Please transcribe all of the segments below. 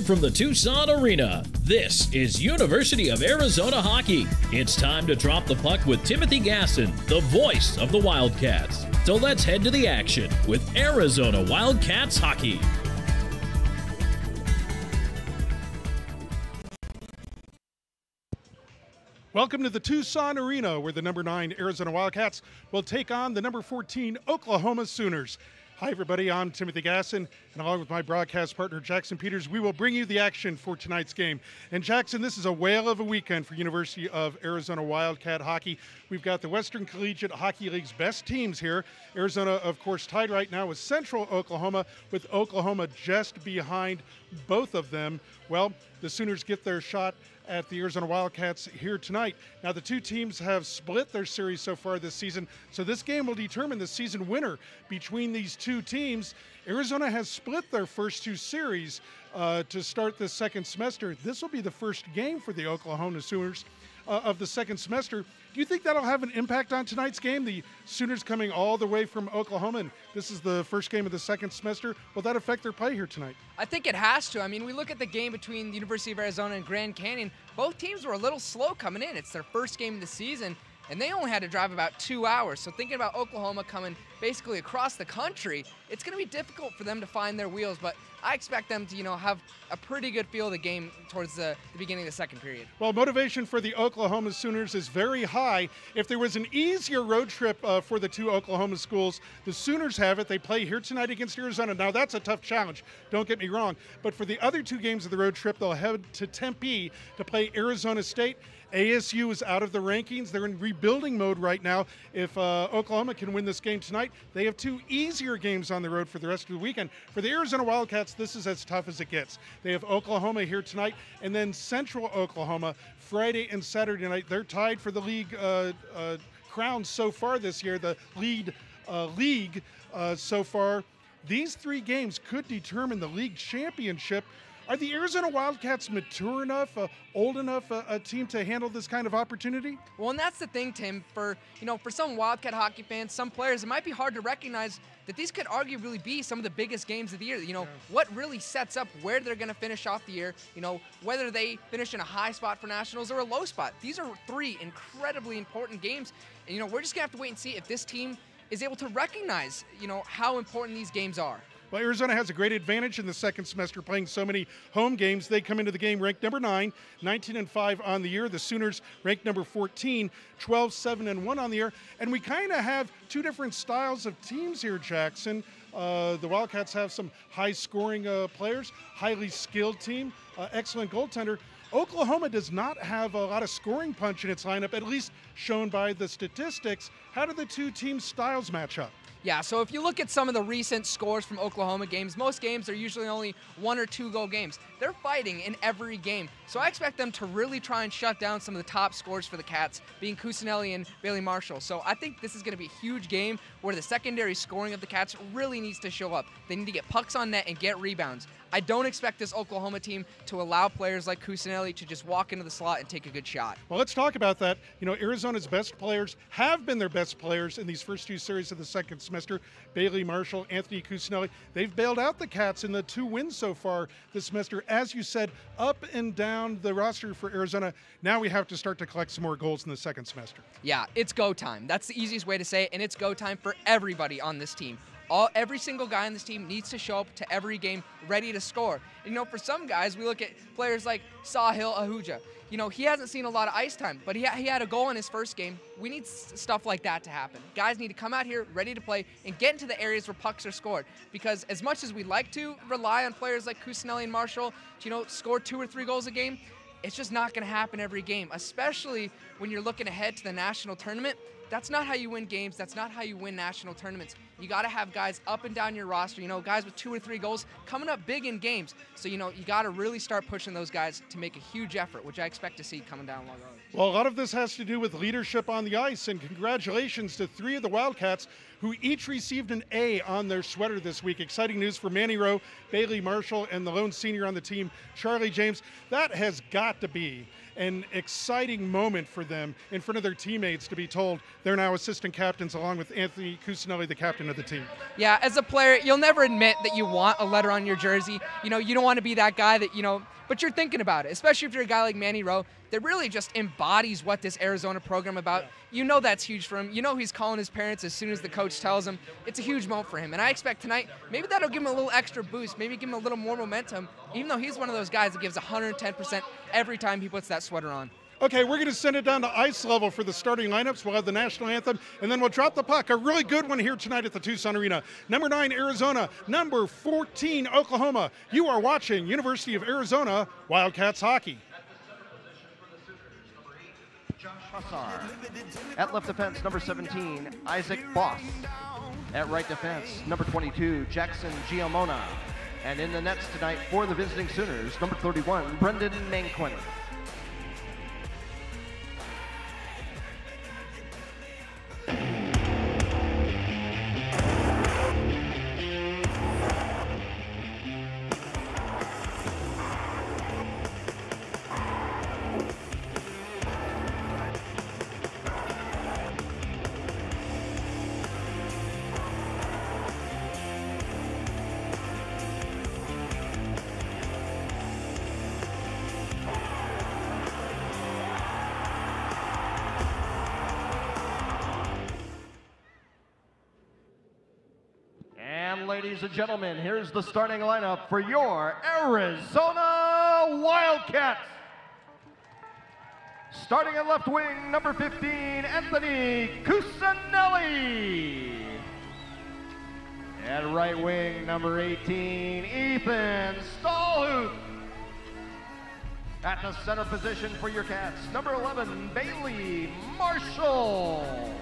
Live from the Tucson Arena, this is University of Arizona Hockey. It's time to drop the puck with Timothy Gasson, the voice of the Wildcats. So let's head to the action with Arizona Wildcats Hockey. Welcome to the Tucson Arena, where the number 9 Arizona Wildcats will take on the number 14 Oklahoma Sooners. Hi, everybody. I'm Timothy Gasson, and along with my broadcast partner, Jackson Peters, we will bring you the action for tonight's game. And, Jackson, this is a whale of a weekend for University of Arizona Wildcat Hockey. We've got the Western Collegiate Hockey League's best teams here. Arizona, of course, tied right now with Central Oklahoma, with Oklahoma just behind both of them. Well, the Sooners get their shot at the Arizona Wildcats here tonight. Now, the two teams have split their series so far this season, so this game will determine the season winner between these two teams. Arizona has split their first two series to start this second semester. This will be the first game for the Oklahoma Sooners of the second semester. Do you think that'll have an impact on tonight's game? The Sooners coming all the way from Oklahoma, and this is the first game of the second semester. Will that affect their play here tonight? I think it has to. I mean, we look at the game between the University of Arizona and Grand Canyon. Both teams were a little slow coming in. It's their first game of the season, and they only had to drive about 2 hours. So thinking about Oklahoma coming basically across the country, it's going to be difficult for them to find their wheels, but I expect them to, have a pretty good feel of the game towards the beginning of the second period. Well, motivation for the Oklahoma Sooners is very high. If there was an easier road trip for the two Oklahoma schools, the Sooners have it. They play here tonight against Arizona. Now, that's a tough challenge, don't get me wrong. But for the other two games of the road trip, they'll head to Tempe to play Arizona State. ASU is out of the rankings. They're in rebuilding mode right now. If Oklahoma can win this game tonight, they have two easier games on the road for the rest of the weekend. For the Arizona Wildcats, this is as tough as it gets. They have Oklahoma here tonight, and then Central Oklahoma Friday and Saturday night. They're tied for the league crown so far this year, the lead league so far. These three games could determine the league championship. Are the Arizona Wildcats mature enough, old enough a team to handle this kind of opportunity? Well, and that's the thing, Tim. For some Wildcat hockey fans, some players, it might be hard to recognize that these could arguably be some of the biggest games of the year. What really sets up where they're going to finish off the year, whether they finish in a high spot for nationals or a low spot. These are three incredibly important games. And, we're just going to have to wait and see if this team is able to recognize, how important these games are. Well, Arizona has a great advantage in the second semester playing so many home games. They come into the game ranked number 9, 19-5 on the year. The Sooners ranked number 14, 12-7-1 on the year. And we kind of have two different styles of teams here, Jackson. The Wildcats have some high-scoring players, highly skilled team, excellent goaltender. Oklahoma does not have a lot of scoring punch in its lineup, at least shown by the statistics. How do the two teams' styles match up? Yeah, so if you look at some of the recent scores from Oklahoma games, most games are usually only 1 or 2 goal games. They're fighting in every game. So I expect them to really try and shut down some of the top scorers for the Cats, being Cusinelli and Bailey Marshall. So I think this is going to be a huge game where the secondary scoring of the Cats really needs to show up. They need to get pucks on net and get rebounds. I don't expect this Oklahoma team to allow players like Cusinelli to just walk into the slot and take a good shot. Well, let's talk about that. Arizona's best players have been their best players in these first two series of the second semester. Bailey Marshall, Anthony Cusinelli, they've bailed out the Cats in the 2 wins so far this semester. As you said, up and down the roster for Arizona. Now we have to start to collect some more goals in the second semester. Yeah, it's go time. That's the easiest way to say it, and it's go time for everybody on this team. Every single guy on this team needs to show up to every game ready to score. And, for some guys, we look at players like Sahil Ahuja. He hasn't seen a lot of ice time, but he had a goal in his first game. We need stuff like that to happen. Guys need to come out here ready to play and get into the areas where pucks are scored. Because as much as we like to rely on players like Cusinelli and Marshall to, score 2 or 3 goals a game, it's just not going to happen every game, especially when you're looking ahead to the national tournament. That's not how you win games. That's not how you win national tournaments. You got to have guys up and down your roster, guys with 2 or 3 goals coming up big in games. So, you got to really start pushing those guys to make a huge effort, which I expect to see coming down along the road. Well, a lot of this has to do with leadership on the ice, and congratulations to 3 of the Wildcats who each received an A on their sweater this week. Exciting news for Manny Rowe, Bailey Marshall, and the lone senior on the team, Charlie James. That has got to be an exciting moment for them in front of their teammates to be told They're now assistant captains along with Anthony Cusinelli, the captain of the team. Yeah, as a player, you'll never admit that you want a letter on your jersey. You don't want to be that guy that, but you're thinking about it, especially if you're a guy like Manny Rowe that really just embodies what this Arizona program about. Yeah. That's huge for him. He's calling his parents as soon as the coach tells him. It's a huge moment for him. And I expect tonight, maybe that'll give him a little extra boost, maybe give him a little more momentum, even though he's one of those guys that gives 110% every time he puts that sweater on. Okay, we're going to send it down to ice level for the starting lineups. We'll have the national anthem, and then we'll drop the puck. A really good one here tonight at the Tucson Arena. Number 9, Arizona. Number 14, Oklahoma. You are watching University of Arizona Wildcats hockey. Josh Hussar. At left defense, number 17, Isaac Boss. At right defense, number 22, Jackson Giamona. And in the nets tonight for the visiting Sooners, number 31, Brendan Manquin. Ladies and gentlemen, here's the starting lineup for your Arizona Wildcats. Starting at left wing, number 15, Anthony Cusinelli. At right wing, number 18, Ethan Stallhuth. At the center position for your Cats, number 11, Bailey Marshall.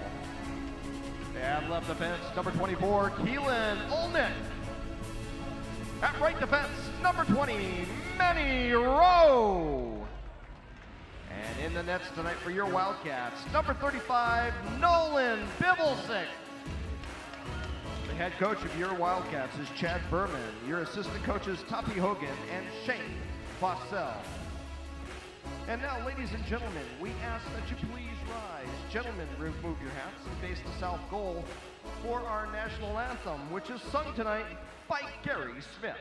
At left defense, number 24, Keelan Olnick. At right defense, number 20, Manny Rowe. And in the nets tonight for your Wildcats, number 35, Nolan Bivelsick. The head coach of your Wildcats is Chad Berman. Your assistant coaches, Toppy Hogan and Shane Fossell. And now, ladies and gentlemen, we ask that you please rise. Gentlemen, remove your hats and face the south goal for our national anthem, which is sung tonight by Gary Smith.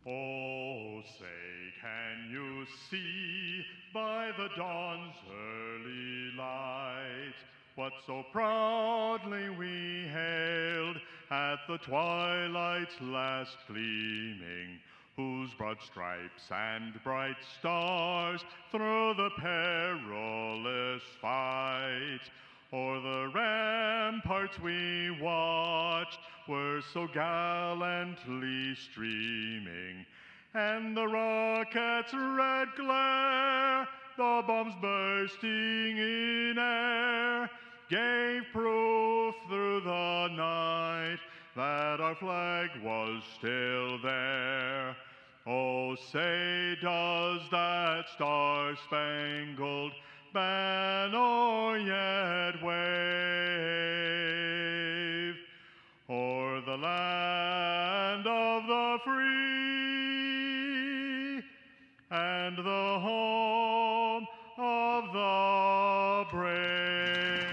Oh, say, can you see by the dawn's early light what so proudly we hailed at the twilight's last gleaming, whose broad stripes and bright stars through the perilous fight o'er the ramparts we watched were so gallantly streaming, and the rocket's red glare, the bombs bursting in air, gave proof through the night that our flag was still there. Oh, say, does that star-spangled banner yet wave o'er the land of the free and the home of the brave?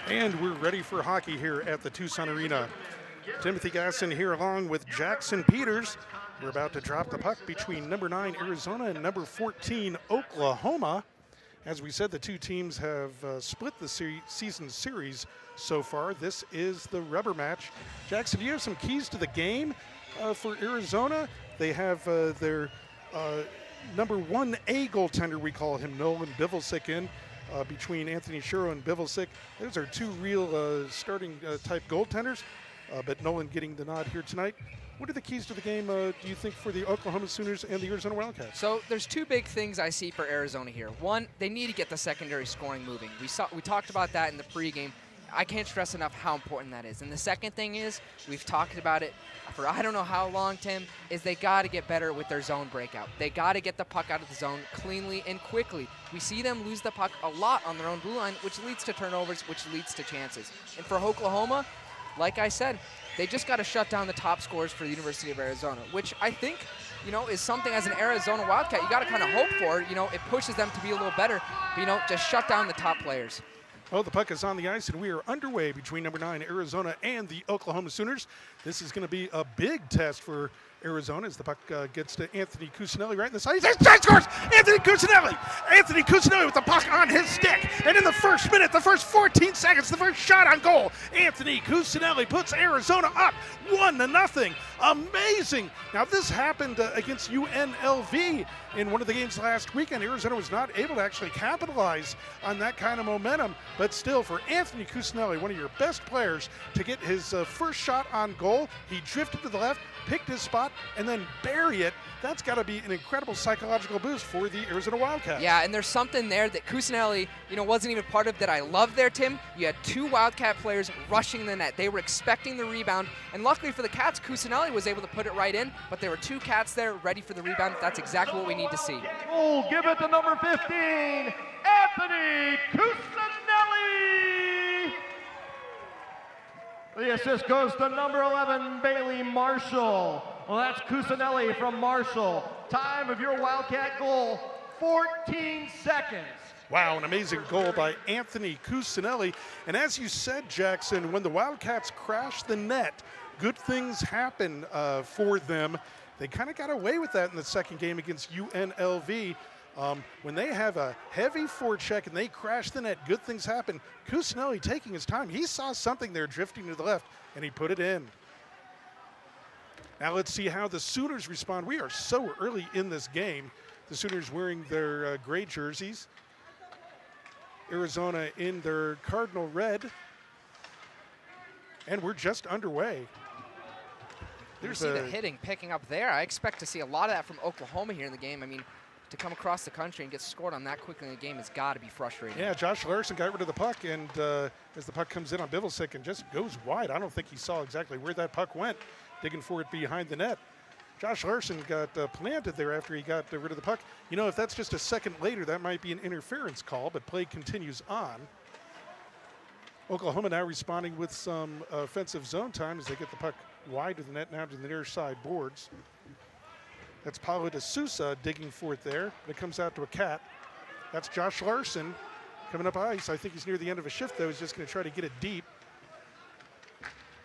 And we're ready for hockey here at the Tucson Arena. Timothy Gasson here along with Jackson Peters. We're about to drop the puck between number 9 Arizona and number 14 Oklahoma. As we said, the two teams have split the season series so far. This is the rubber match. Jackson, do you have some keys to the game for Arizona? They have their number 1A goaltender, we call him, Nolan Bivelsick, in between Anthony Shiro and Bivelsick. Those are two real starting type goaltenders, but Nolan getting the nod here tonight. What are the keys to the game, do you think, for the Oklahoma Sooners and the Arizona Wildcats? So there's two big things I see for Arizona here. One, they need to get the secondary scoring moving. We talked about that in the pregame. I can't stress enough how important that is. And the second thing is, we've talked about it for I don't know how long, Tim, is they got to get better with their zone breakout. They got to get the puck out of the zone cleanly and quickly. We see them lose the puck a lot on their own blue line, which leads to turnovers, which leads to chances. And for Oklahoma, like I said, they just got to shut down the top scorers for the University of Arizona, which I think is something as an Arizona Wildcat you got to kind of hope for. It pushes them to be a little better, but, just shut down the top players. Well, the puck is on the ice, and we are underway between number 9 Arizona and the Oklahoma Sooners. This is going to be a big test for Arizona as the puck gets to Anthony Cusinelli right in the side. He scores! Anthony Cusinelli! Anthony Cusinelli with the puck on his stick. And in the first minute, the first 14 seconds, the first shot on goal, Anthony Cusinelli puts Arizona up 1-0. Amazing! Now, this happened against UNLV in one of the games last weekend. Arizona was not able to actually capitalize on that kind of momentum, but still, for Anthony Cusinelli, one of your best players, to get his first shot on goal, he drifted to the left, picked his spot, and then bury it. That's got to be an incredible psychological boost for the Arizona Wildcats. Yeah, and there's something there that Cusinelli, wasn't even part of that I love there, Tim. You had 2 Wildcat players rushing the net. They were expecting the rebound, and luckily for the Cats, Cusinelli was able to put it right in, but there were 2 Cats there ready for the rebound. That's exactly what we need to see. Oh, give it to number 15, Anthony Cusinelli. The assist goes to number 11, Bailey Marshall. Well, that's Cusinelli from Marshall. Time of your Wildcat goal, 14 seconds. Wow, an amazing goal by Anthony Cusinelli. And as you said, Jackson, when the Wildcats crash the net, good things happen for them. They kind of got away with that in the second game against UNLV. When they have a heavy forecheck and they crash the net, good things happen. Cusinelli taking his time. He saw something there drifting to the left, and he put it in. Now let's see how the Sooners respond. We are so early in this game. The Sooners wearing their gray jerseys. Arizona in their cardinal red. And we're just underway. You see the hitting picking up there. I expect to see a lot of that from Oklahoma here in the game. I mean, to come across the country and get scored on that quickly in the game has got to be frustrating. Yeah, Josh Larson got rid of the puck, and as the puck comes in on Bivelsick and just goes wide, I don't think he saw exactly where that puck went, digging for it behind the net. Josh Larson got planted there after he got rid of the puck. If that's just a second later, that might be an interference call, but play continues on. Oklahoma now responding with some offensive zone time as they get the puck wide of the net, now to the near side boards. That's Paulo de Sousa digging for it there. It comes out to a Cat. That's Josh Larson coming up ice. I think he's near the end of a shift, though. He's just going to try to get it deep.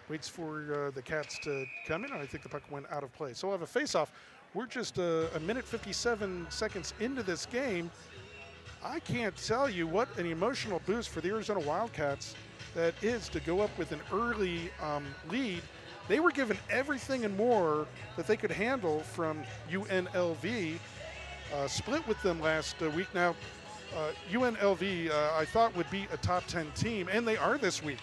Waits for the Cats to come in, and I think the puck went out of play. So we'll have a face-off. We're just a minute 57 seconds into this game. I can't tell you what an emotional boost for the Arizona Wildcats that is to go up with an early lead. They were given everything and more that they could handle from UNLV. Split with them last week. Now, UNLV I thought would be a top 10 team, and they are this week.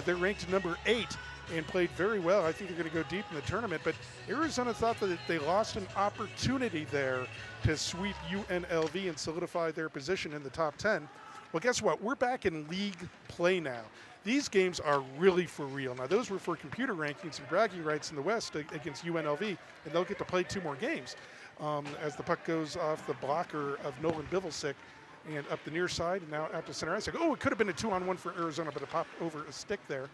They're ranked number 8 and played very well. I think they're going to go deep in the tournament, but Arizona thought that they lost an opportunity there to sweep UNLV and solidify their position in the top 10. Well, guess what? We're back in league play now. These games are really for real. Now, those were for computer rankings and bragging rights in the West against UNLV, and they'll get to play 2 more games as the puck goes off the blocker of Nolan Bivelsick and up the near side, and now out to center ice. Oh, it could have been a 2-on-1 for Arizona, but it popped over a stick there.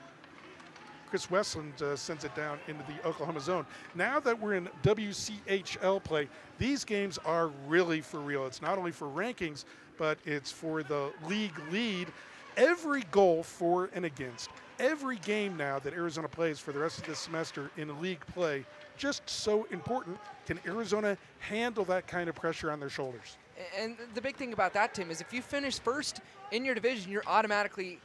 Chris Westland sends it down into the Oklahoma zone. Now that we're in WCHL play, these games are really for real. It's not only for rankings, but it's for the league lead. Every goal for and against, every game now that Arizona plays for the rest of this semester in league play, just so important. Can Arizona handle that kind of pressure on their shoulders? And the big thing about that, Tim, is if you finish first in your division, you're automatically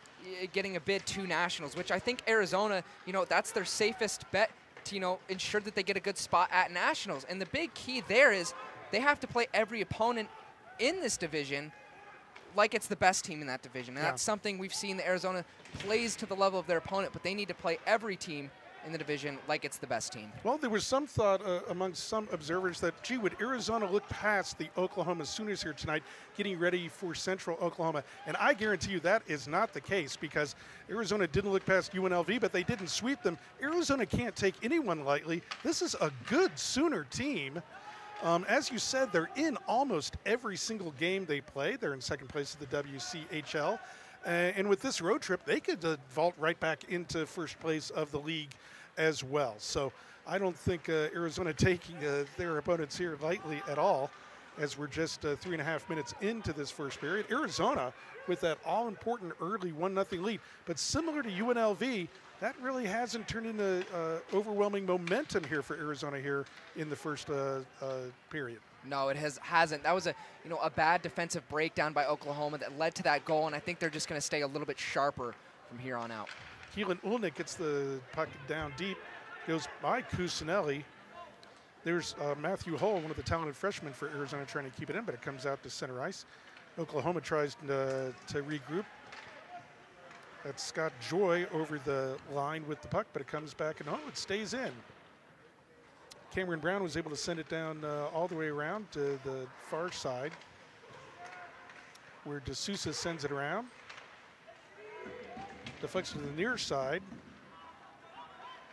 getting a bid to nationals, which I think Arizona, that's their safest bet to, ensure that they get a good spot at nationals. And the big key there is they have to play every opponent in this division like it's the best team in that division. And that's something we've seen that Arizona plays to the level of their opponent, but they need to play every team in the division like it's the best team. Well, there was some thought amongst some observers that, gee, would Arizona look past the Oklahoma Sooners here tonight, getting ready for Central Oklahoma? And I guarantee you that is not the case, because Arizona didn't look past UNLV, but they didn't sweep them. Arizona can't take anyone lightly. This is a good Sooner team. As you said, they're in almost every single game they play. They're in second place of the WCHL. And with this road trip, they could vault right back into first place of the league as well. So I don't think Arizona taking their opponents here lightly at all, as we're just 3.5 minutes into this first period. Arizona with that all-important early 1-0 lead. But similar to UNLV, that really hasn't turned into overwhelming momentum here for Arizona here in the first period. No, it hasn't. That was a bad defensive breakdown by Oklahoma that led to that goal, and I think they're just going to stay a little bit sharper from here on out. Keelan Ulnick gets the puck down deep, goes by Cusinelli. There's Matthew Hull, one of the talented freshmen for Arizona, trying to keep it in, but it comes out to center ice. Oklahoma tries to regroup. That's Scott Joy over the line with the puck, but it comes back and it stays in. Cameron Brown was able to send it down all the way around to the far side, where DeSouza sends it around. Deflects to the near side.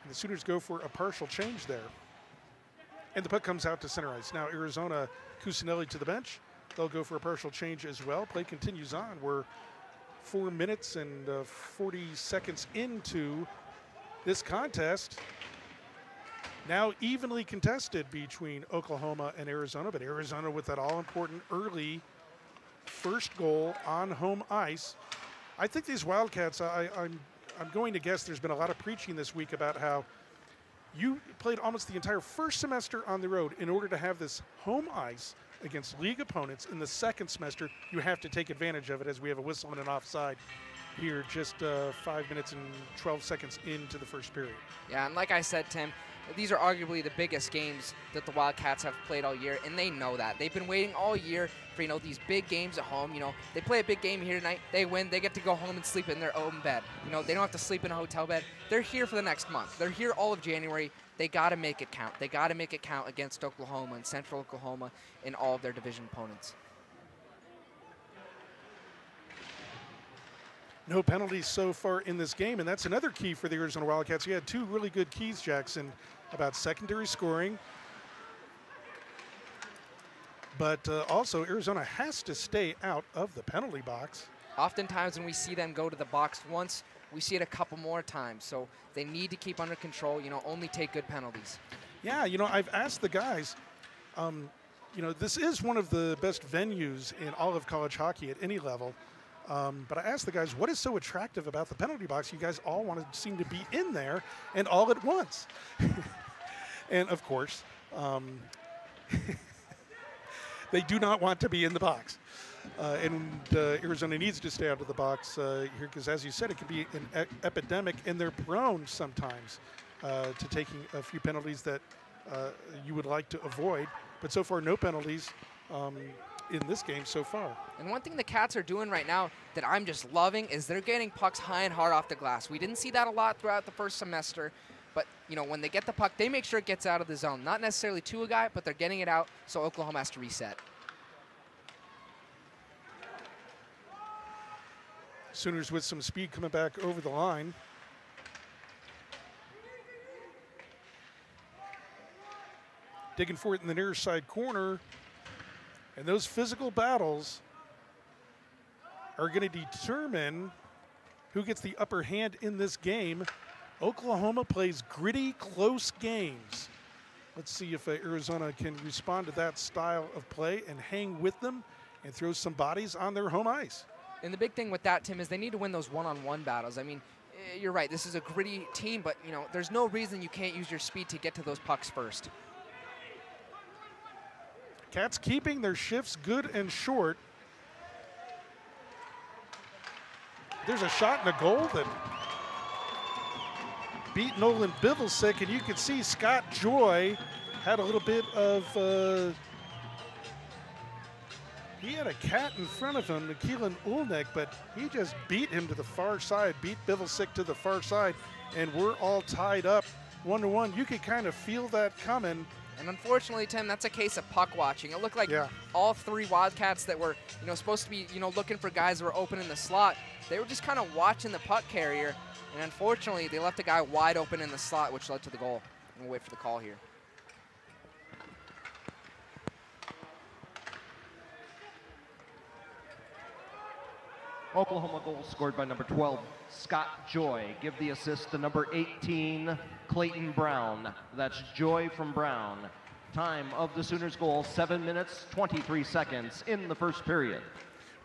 And the Sooners go for a partial change there. And the puck comes out to center ice. Now Arizona, Cusinelli to the bench. They'll go for a partial change as well. Play continues on. We're 4 minutes and 40 seconds into this contest. Now evenly contested between Oklahoma and Arizona, but Arizona with that all-important early first goal on home ice. I think these Wildcats, I'm going to guess there's been a lot of preaching this week about how you played almost the entire first semester on the road in order to have this home ice against league opponents. In the second semester, you have to take advantage of it, as we have a whistle and an offside here just 5 minutes and 12 seconds into the first period. Yeah, and like I said, Tim, these are arguably the biggest games that the Wildcats have played all year, and they know that. They've been waiting all year for, these big games at home. They play a big game here tonight, they win, they get to go home and sleep in their own bed. They don't have to sleep in a hotel bed. They're here for the next month. They're here all of January. They got to make it count. They got to make it count against Oklahoma and Central Oklahoma and all of their division opponents. No penalties so far in this game, and that's another key for the Arizona Wildcats. You had two really good keys, Jackson, about secondary scoring. But also, Arizona has to stay out of the penalty box. Oftentimes when we see them go to the box once, we see it a couple more times. So they need to keep under control, only take good penalties. Yeah, I've asked the guys, this is one of the best venues in all of college hockey at any level. But I asked the guys, what is so attractive about the penalty box? You guys all want to seem to be in there and all at once. And of course, they do not want to be in the box. And Arizona needs to stay out of the box here because, as you said, it can be an epidemic, and they're prone sometimes to taking a few penalties that you would like to avoid. But so far, no penalties in this game so far. And one thing the Cats are doing right now that I'm just loving is they're getting pucks high and hard off the glass. We didn't see that a lot throughout the first semester, but when they get the puck, they make sure it gets out of the zone. Not necessarily to a guy, but they're getting it out, so Oklahoma has to reset. Sooners with some speed coming back over the line. Digging for it in the near side corner. And those physical battles are going to determine who gets the upper hand in this game. Oklahoma plays gritty, close games. Let's see if Arizona can respond to that style of play and hang with them and throw some bodies on their home ice. And the big thing with that, Tim, is they need to win those one-on-one battles. I mean, you're right, this is a gritty team, but, there's no reason you can't use your speed to get to those pucks first. Cats keeping their shifts good and short. There's a shot and a goal that beat Nolan Bivelsick, and you can see Scott Joy had a little bit of, he had a cat in front of him, Keelan Ulnick, but he just beat him to the far side, beat Bivelsick to the far side, and we're all tied up 1-1. You could kind of feel that coming. And unfortunately, Tim, that's a case of puck watching. It looked like all three Wildcats that were, supposed to be, looking for guys that were open in the slot, they were just kind of watching the puck carrier. And unfortunately, they left a guy wide open in the slot, which led to the goal. We'll wait for the call here. Oklahoma goal scored by number 12, Scott Joy. Give the assist to number 18, Clayton Brown. That's Joy from Brown. Time of the Sooners goal, 7 minutes, 23 seconds in the first period.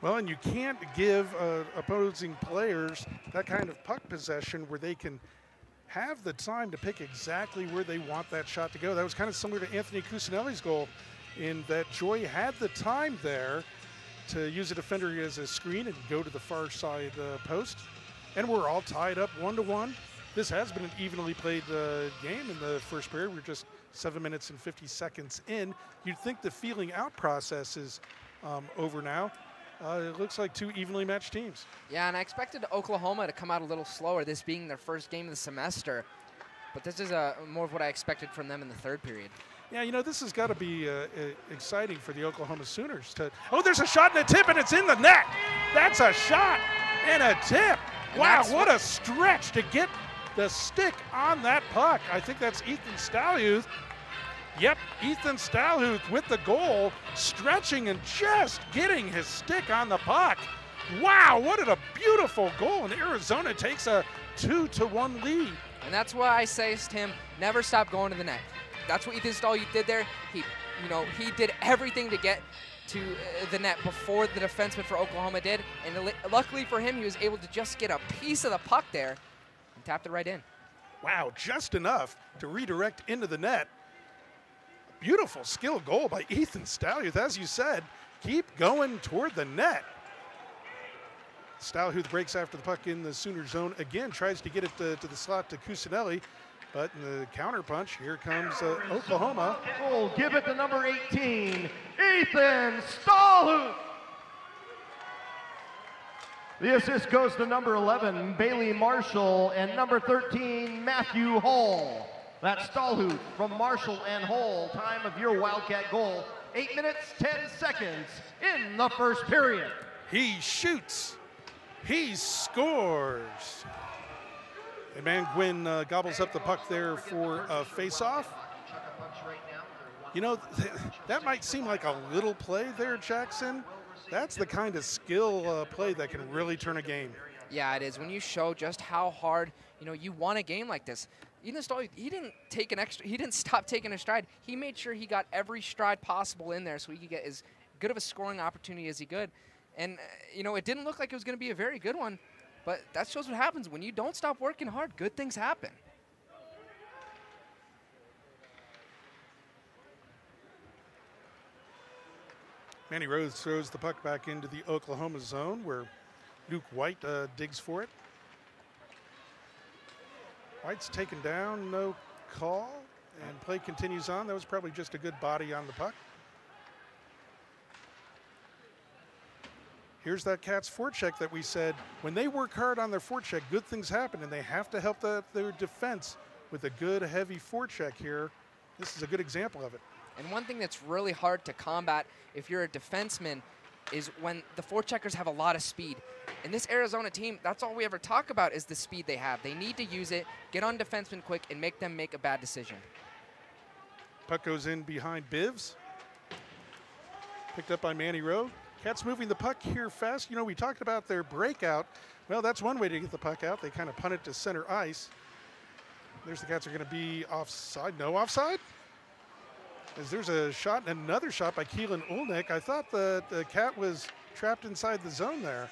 Well, and you can't give opposing players that kind of puck possession where they can have the time to pick exactly where they want that shot to go. That was kind of similar to Anthony Cusinelli's goal, in that Joy had the time there to use a defender as a screen and go to the far side post. And we're all tied up 1-1. This has been an evenly played game in the first period. We're just 7 minutes and 50 seconds in. You'd think the feeling out process is over now. It looks like two evenly matched teams. Yeah, and I expected Oklahoma to come out a little slower, this being their first game of the semester. But this is more of what I expected from them in the third period. Yeah, you know, this has got to be exciting for the Oklahoma Sooners to. Oh, there's a shot and a tip, and it's in the net. That's a shot and a tip. And wow, what a stretch to get the stick on that puck. I think that's Ethan Stalhuth. Yep, Ethan Stalhuth with the goal, stretching and just getting his stick on the puck. Wow, what a beautiful goal, and Arizona takes a 2-1 lead. And that's why I say, Tim, never stop going to the net. That's what Ethan Stalhuth did there. He did everything to get to the net before the defenseman for Oklahoma did, and luckily for him, he was able to just get a piece of the puck there and tapped it right in. Wow, just enough to redirect into the net. Beautiful skill goal by Ethan Stalhuth. As you said, keep going toward the net. Stalhuth breaks after the puck in the Sooner zone again, tries to get it to the slot to Cusinelli, but in the counter punch, here comes Oklahoma. Goal, give it to number 18, Ethan Stalhuth. The assist goes to number 11, Bailey Marshall, and number 13, Matthew Hall. That's Stalhuth from Marshall and Hall. Time of your Wildcat goal, 8 minutes, 10 seconds in the first period. He shoots. He scores. And Van Gwyn gobbles up the puck there for a face-off. You know, that might seem like a little play there, Jackson. That's the kind of skill play that can really turn a game. Yeah, it is. When you show just how hard, you want a game like this. Ethan Stalhuth, he didn't stop taking a stride. He made sure he got every stride possible in there so he could get as good of a scoring opportunity as he could. And, it didn't look like it was going to be a very good one, but that shows what happens. When you don't stop working hard, good things happen. Manny Rose throws the puck back into the Oklahoma zone where Luke White digs for it. White's taken down, no call, and play continues on. That was probably just a good body on the puck. Here's that Cats forecheck that we said, when they work hard on their forecheck, good things happen, and they have to help their defense with a good, heavy forecheck here. This is a good example of it. And one thing that's really hard to combat if you're a defenseman is when the forecheckers have a lot of speed. In this Arizona team, that's all we ever talk about is the speed they have. They need to use it, get on defensemen quick, and make them make a bad decision. Puck goes in behind Bivs. Picked up by Manny Rowe. Cats moving the puck here fast. We talked about their breakout. Well, that's one way to get the puck out. They kind of punt it to center ice. There's the Cats are going to be offside. No offside? As there's a shot and another shot by Keelan Olnick. I thought the Cat was trapped inside the zone there.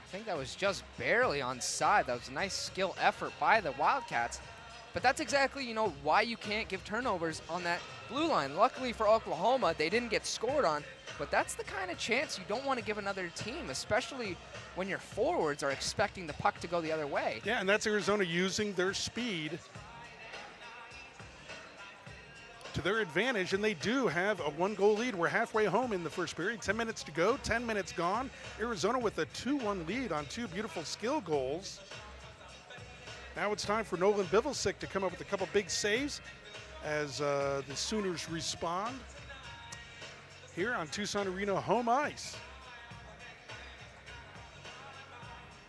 I think that was just barely onside. That was a nice skill effort by the Wildcats. But that's exactly, why you can't give turnovers on that blue line. Luckily for Oklahoma, they didn't get scored on, but that's the kind of chance you don't want to give another team, especially when your forwards are expecting the puck to go the other way. Yeah, and that's Arizona using their speed to their advantage, and they do have a 1-goal lead. We're halfway home in the first period. 10 minutes to go, 10 minutes gone. Arizona with a 2-1 lead on two beautiful skill goals. Now it's time for Nolan Bivelsick to come up with a couple big saves as the Sooners respond here on Tucson Arena home ice.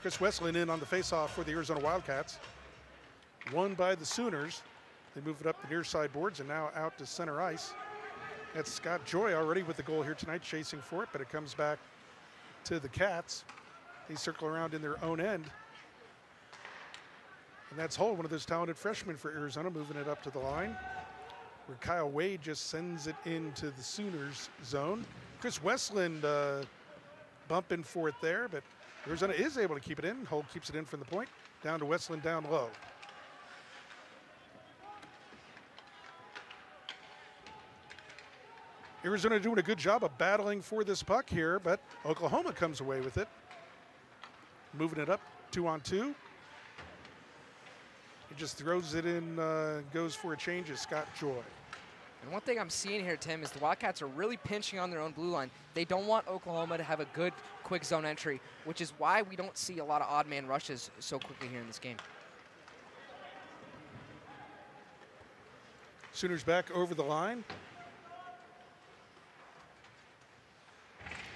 Chris Westland in on the faceoff for the Arizona Wildcats. Won by the Sooners. They move it up the near side boards and now out to center ice. That's Scott Joy already with the goal here tonight, chasing for it, but it comes back to the Cats. They circle around in their own end. And that's Hull, one of those talented freshmen for Arizona, moving it up to the line, where Kyle Wade just sends it into the Sooners zone. Chris Westland bumping for it there, but Arizona is able to keep it in. Hull keeps it in from the point, down to Westland down low. Arizona doing a good job of battling for this puck here, but Oklahoma comes away with it. Moving it up 2-on-2. He just throws it in, goes for a change is Scott Joy. And one thing I'm seeing here, Tim, is the Wildcats are really pinching on their own blue line. They don't want Oklahoma to have a good, quick zone entry, which is why we don't see a lot of odd man rushes so quickly here in this game. Sooners back over the line.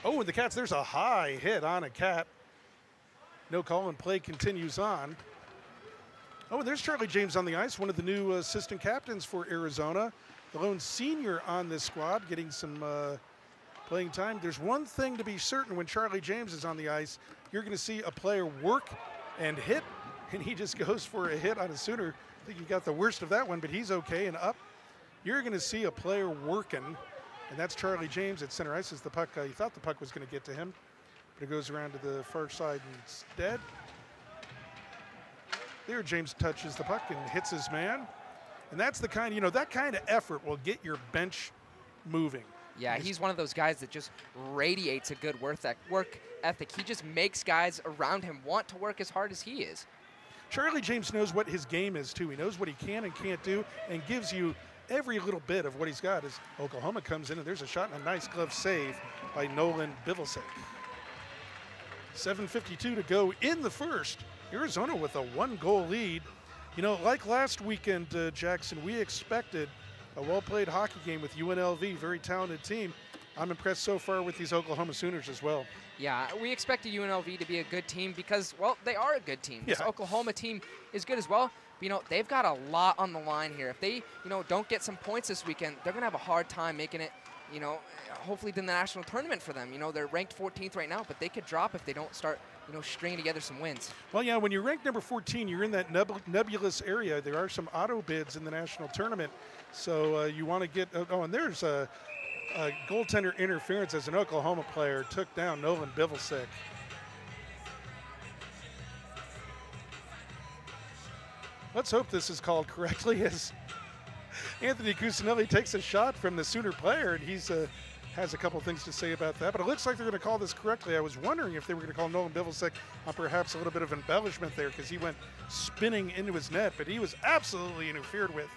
Oh, and the Cats, there's a high hit on a Cat. No call, and play continues on. Oh, and there's Charlie James on the ice, one of the new assistant captains for Arizona. The lone senior on this squad, getting some playing time. There's one thing to be certain when Charlie James is on the ice, you're going to see a player work and hit, and he just goes for a hit on a Sooner. I think he got the worst of that one, but he's okay and up. You're going to see a player working, and that's Charlie James at center ice as the puck. He thought the puck was going to get to him, but it goes around to the far side instead. There, James touches the puck and hits his man. And that's the kind, that kind of effort will get your bench moving. Yeah, he's one of those guys that just radiates a good work ethic. He just makes guys around him want to work as hard as he is. Charlie James knows what his game is, too. He knows what he can and can't do and gives you every little bit of what he's got. As Oklahoma comes in, and there's a shot and a nice glove save by Nolan Bivilsek. 7:52 to go in the first. Arizona with a 1-goal lead. Like last weekend, Jackson, we expected a well-played hockey game with UNLV, very talented team. I'm impressed so far with these Oklahoma Sooners as well. Yeah, we expected UNLV to be a good team because, well, they are a good team. This Oklahoma team is good as well. But, they've got a lot on the line here. If they, don't get some points this weekend, they're going to have a hard time making it, hopefully in the national tournament for them. They're ranked 14th right now, but they could drop if they don't start stringing together some wins. Well, yeah, when you're ranked number 14, you're in that nebulous area. There are some auto bids in the national tournament. So you want to get, and there's a goaltender interference as an Oklahoma player took down Nolan Bivilsek. Let's hope this is called correctly as Anthony Cusinelli takes a shot from the Sooner player, and he's has a couple things to say about that, but it looks like they're going to call this correctly. I was wondering if they were going to call Nolan Bivilsek on perhaps a little bit of embellishment there because he went spinning into his net, but he was absolutely interfered with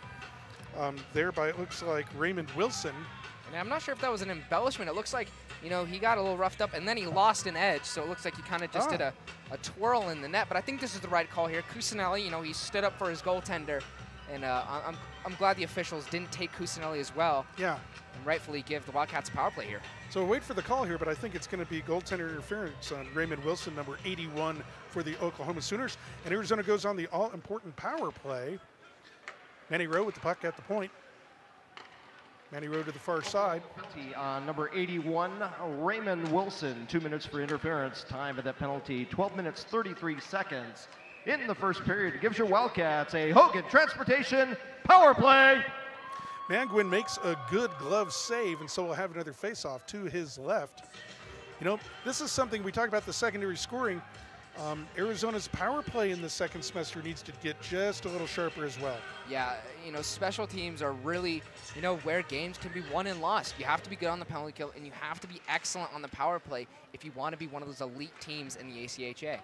there by, it looks like, Raymond Wilson. And I'm not sure if that was an embellishment. It looks like, he got a little roughed up, and then he lost an edge, so it looks like he kind of just did a twirl in the net, but I think this is the right call here. Cusinelli, he stood up for his goaltender, and I'm glad the officials didn't take Cusinelli as well. Yeah. And rightfully give the Wildcats a power play here. So we'll wait for the call here, but I think it's going to be goaltender interference on Raymond Wilson, number 81 for the Oklahoma Sooners. And Arizona goes on the all-important power play. Manny Rowe with the puck at the point. Manny Rowe to the far side. On number 81, Raymond Wilson. 2 minutes for interference. Time of that penalty, 12 minutes, 33 seconds. In the first period, it gives your Wildcats a Hogan Transportation power play. Manguin makes a good glove save, and so we'll have another faceoff to his left. This is something we talk about the secondary scoring. Arizona's power play in the second semester needs to get just a little sharper as well. Yeah, special teams are really, where games can be won and lost. You have to be good on the penalty kill, and you have to be excellent on the power play if you want to be one of those elite teams in the ACHA.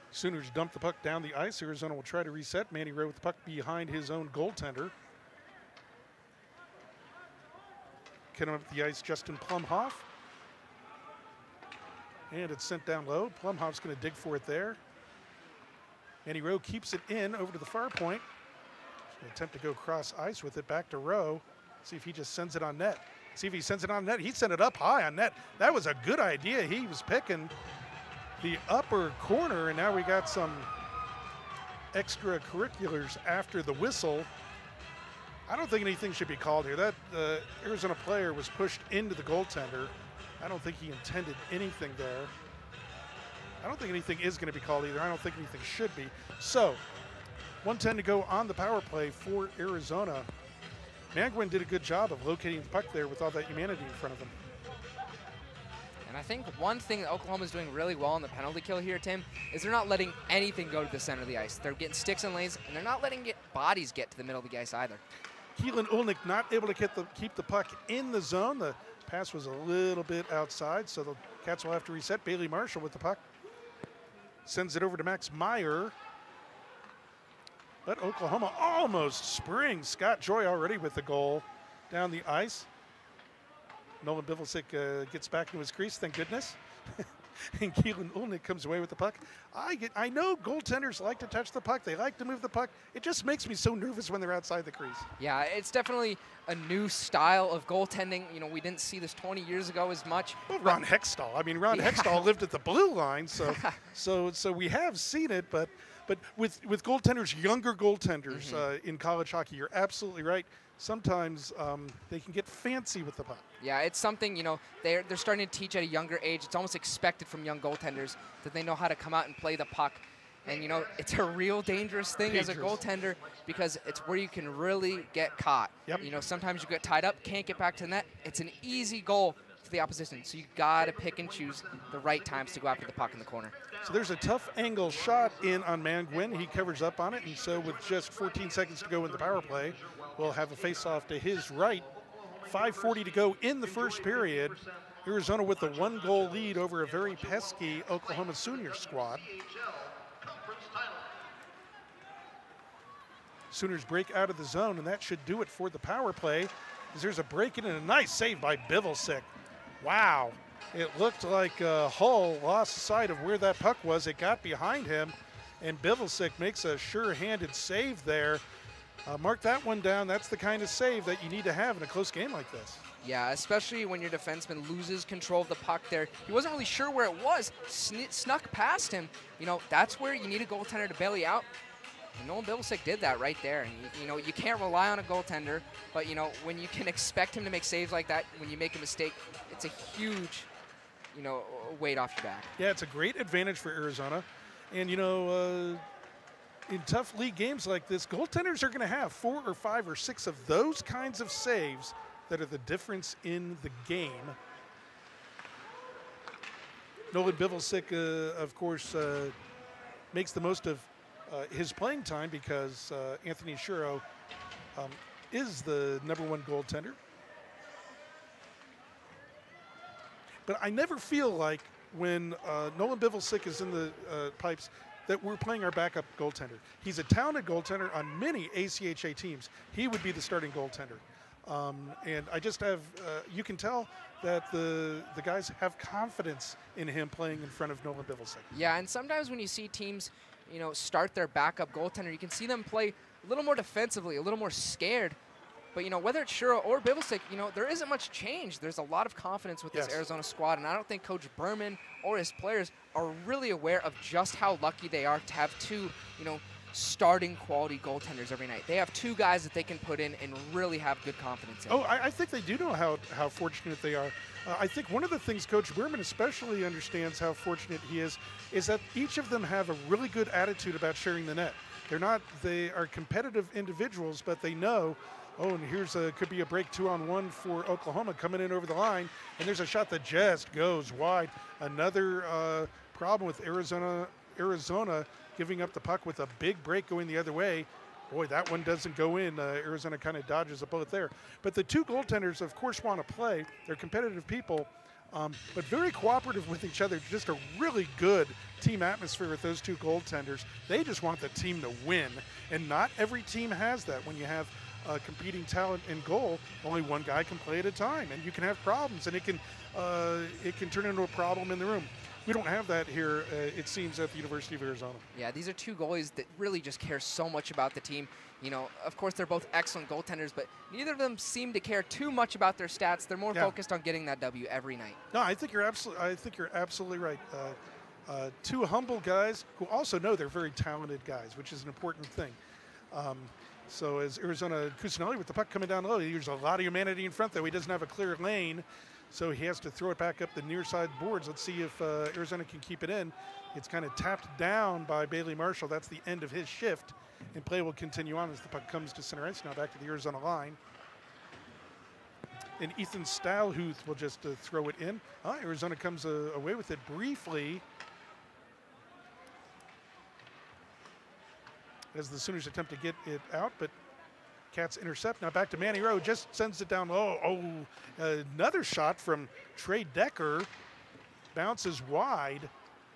Sooners dump the puck down the ice. Arizona will try to reset. Manny Rowe with the puck behind his own goaltender. Getting up the ice, Justin Plumhoff. And it's sent down low. Plumhoff's going to dig for it there. Manny Rowe keeps it in over to the far point. He's going to attempt to go cross ice with it back to Rowe. See if he just sends it on net. See if he sends it on net. He sent it up high on net. That was a good idea. He was picking the upper corner, and now we got some extracurriculars after the whistle. I don't think anything should be called here. That Arizona player was pushed into the goaltender. I don't think he intended anything there. I don't think anything is going to be called either. I don't think anything should be. So, 1:10 to go on the power play for Arizona. Manguin did a good job of locating the puck there with all that humanity in front of him. And I think one thing that Oklahoma is doing really well on the penalty kill here, Tim, is they're not letting anything go to the center of the ice. They're getting sticks and lanes, and they're not letting bodies get to the middle of the ice either. Keelan Ulnick not able to keep the puck in the zone. The pass was a little bit outside, so the Cats will have to reset. Bailey Marshall with the puck. Sends it over to Max Meyer. But Oklahoma almost springs. Scott Joy already with the goal down the ice. Nolan Bivelsick gets back into his crease, thank goodness. And Keelan Ulnick comes away with the puck. I know goaltenders like to touch the puck. They like to move the puck. It just makes me so nervous when they're outside the crease. Yeah, it's definitely a new style of goaltending. You know, we didn't see this 20 years ago as much. Well, Ron Hextall. I mean, Ron Hextall lived at the blue line, so we have seen it. But with goaltenders, younger goaltenders in college hockey, you're absolutely right. Sometimes they can get fancy with the puck. Yeah, it's something, you know, they're starting to teach at a younger age. It's almost expected from young goaltenders that they know how to come out and play the puck. And, you know, it's a real dangerous thing as a goaltender because it's where you can really get caught. Yep. You know, sometimes you get tied up, can't get back to the net. It's an easy goal for the opposition. So you got to pick and choose the right times to go after the puck in the corner. So there's a tough angle shot in on Manguin. He covers up on it, and so with just 14 seconds to go in the power play, we'll have a face-off to his right. 5:40 to go in the first period. Arizona with the 1-goal lead over a very pesky Oklahoma Sooner squad. Sooners break out of the zone, and that should do it for the power play. As there's a break in and a nice save by Bivelsick. Wow. It looked like Hull lost sight of where that puck was. It got behind him, and Bivelsick makes a sure-handed save there. Mark that one down. That's the kind of save that you need to have in a close game like this. Yeah, especially when your defenseman loses control of the puck there. He wasn't really sure where it was. Snuck past him. You know, that's where you need a goaltender to bail you out. And Nolan Bivelsick did that right there. And you know, you can't rely on a goaltender, but you know, when you can expect him to make saves like that, when you make a mistake, it's a huge, you know, weight off your back. Yeah, it's a great advantage for Arizona. And you know, in tough league games like this, goaltenders are going to have 4 or 5 or 6 of those kinds of saves that are the difference in the game. Nolan Bivelsick, of course, makes the most of his playing time because Anthony Shiro is the #1 goaltender. But I never feel like when Nolan Bivelsick is in the pipes that we're playing our backup goaltender. He's a talented goaltender on many ACHA teams. He would be the starting goaltender. And I just have, you can tell that the guys have confidence in him playing in front of Nolan Bivelsick. Yeah, and sometimes when you see teams, you know, start their backup goaltender, you can see them play a little more defensively, a little more scared. But, you know, whether it's Shuro or Bivelsick, you know, there isn't much change. There's a lot of confidence with this Arizona squad, and I don't think Coach Berman or his players are really aware of just how lucky they are to have 2, you know, starting quality goaltenders every night. They have 2 guys that they can put in and really have good confidence in. Oh, I think they do know how fortunate they are. I think one of the things Coach Berman especially understands how fortunate he is that each of them have a really good attitude about sharing the net. They are competitive individuals, but they know, oh, and could be a break 2-on-1 for Oklahoma coming in over the line, and there's a shot that just goes wide. Another problem with Arizona giving up the puck with a big break going the other way. Boy, that one doesn't go in. Arizona kind of dodges a bullet there. But the 2 goaltenders, of course, want to play. They're competitive people, but very cooperative with each other. Just a really good team atmosphere with those 2 goaltenders. They just want the team to win, and not every team has that. When you have competing talent in goal, only one guy can play at a time, and you can have problems, and it can turn into a problem in the room. We don't have that here, it seems, at the University of Arizona. Yeah, these are 2 goalies that really just care so much about the team. You know, of course, they're both excellent goaltenders, but neither of them seem to care too much about their stats. They're more focused on getting that W every night. No, I think you're absolutely right. 2 humble guys who also know they're very talented guys, which is an important thing. So as Arizona, Cusinelli with the puck coming down low, there's a lot of humanity in front, though. He doesn't have a clear lane, so he has to throw it back up the near side boards. Let's see if Arizona can keep it in. It's kind of tapped down by Bailey Marshall. That's the end of his shift, and play will continue on as the puck comes to center ice. Now back to the Arizona line. And Ethan Stylhuth will just throw it in. Arizona comes away with it briefly as the Sooners attempt to get it out, but Cats intercept. Now back to Manny Rowe, just sends it down low. Another shot from Trey Decker. Bounces wide.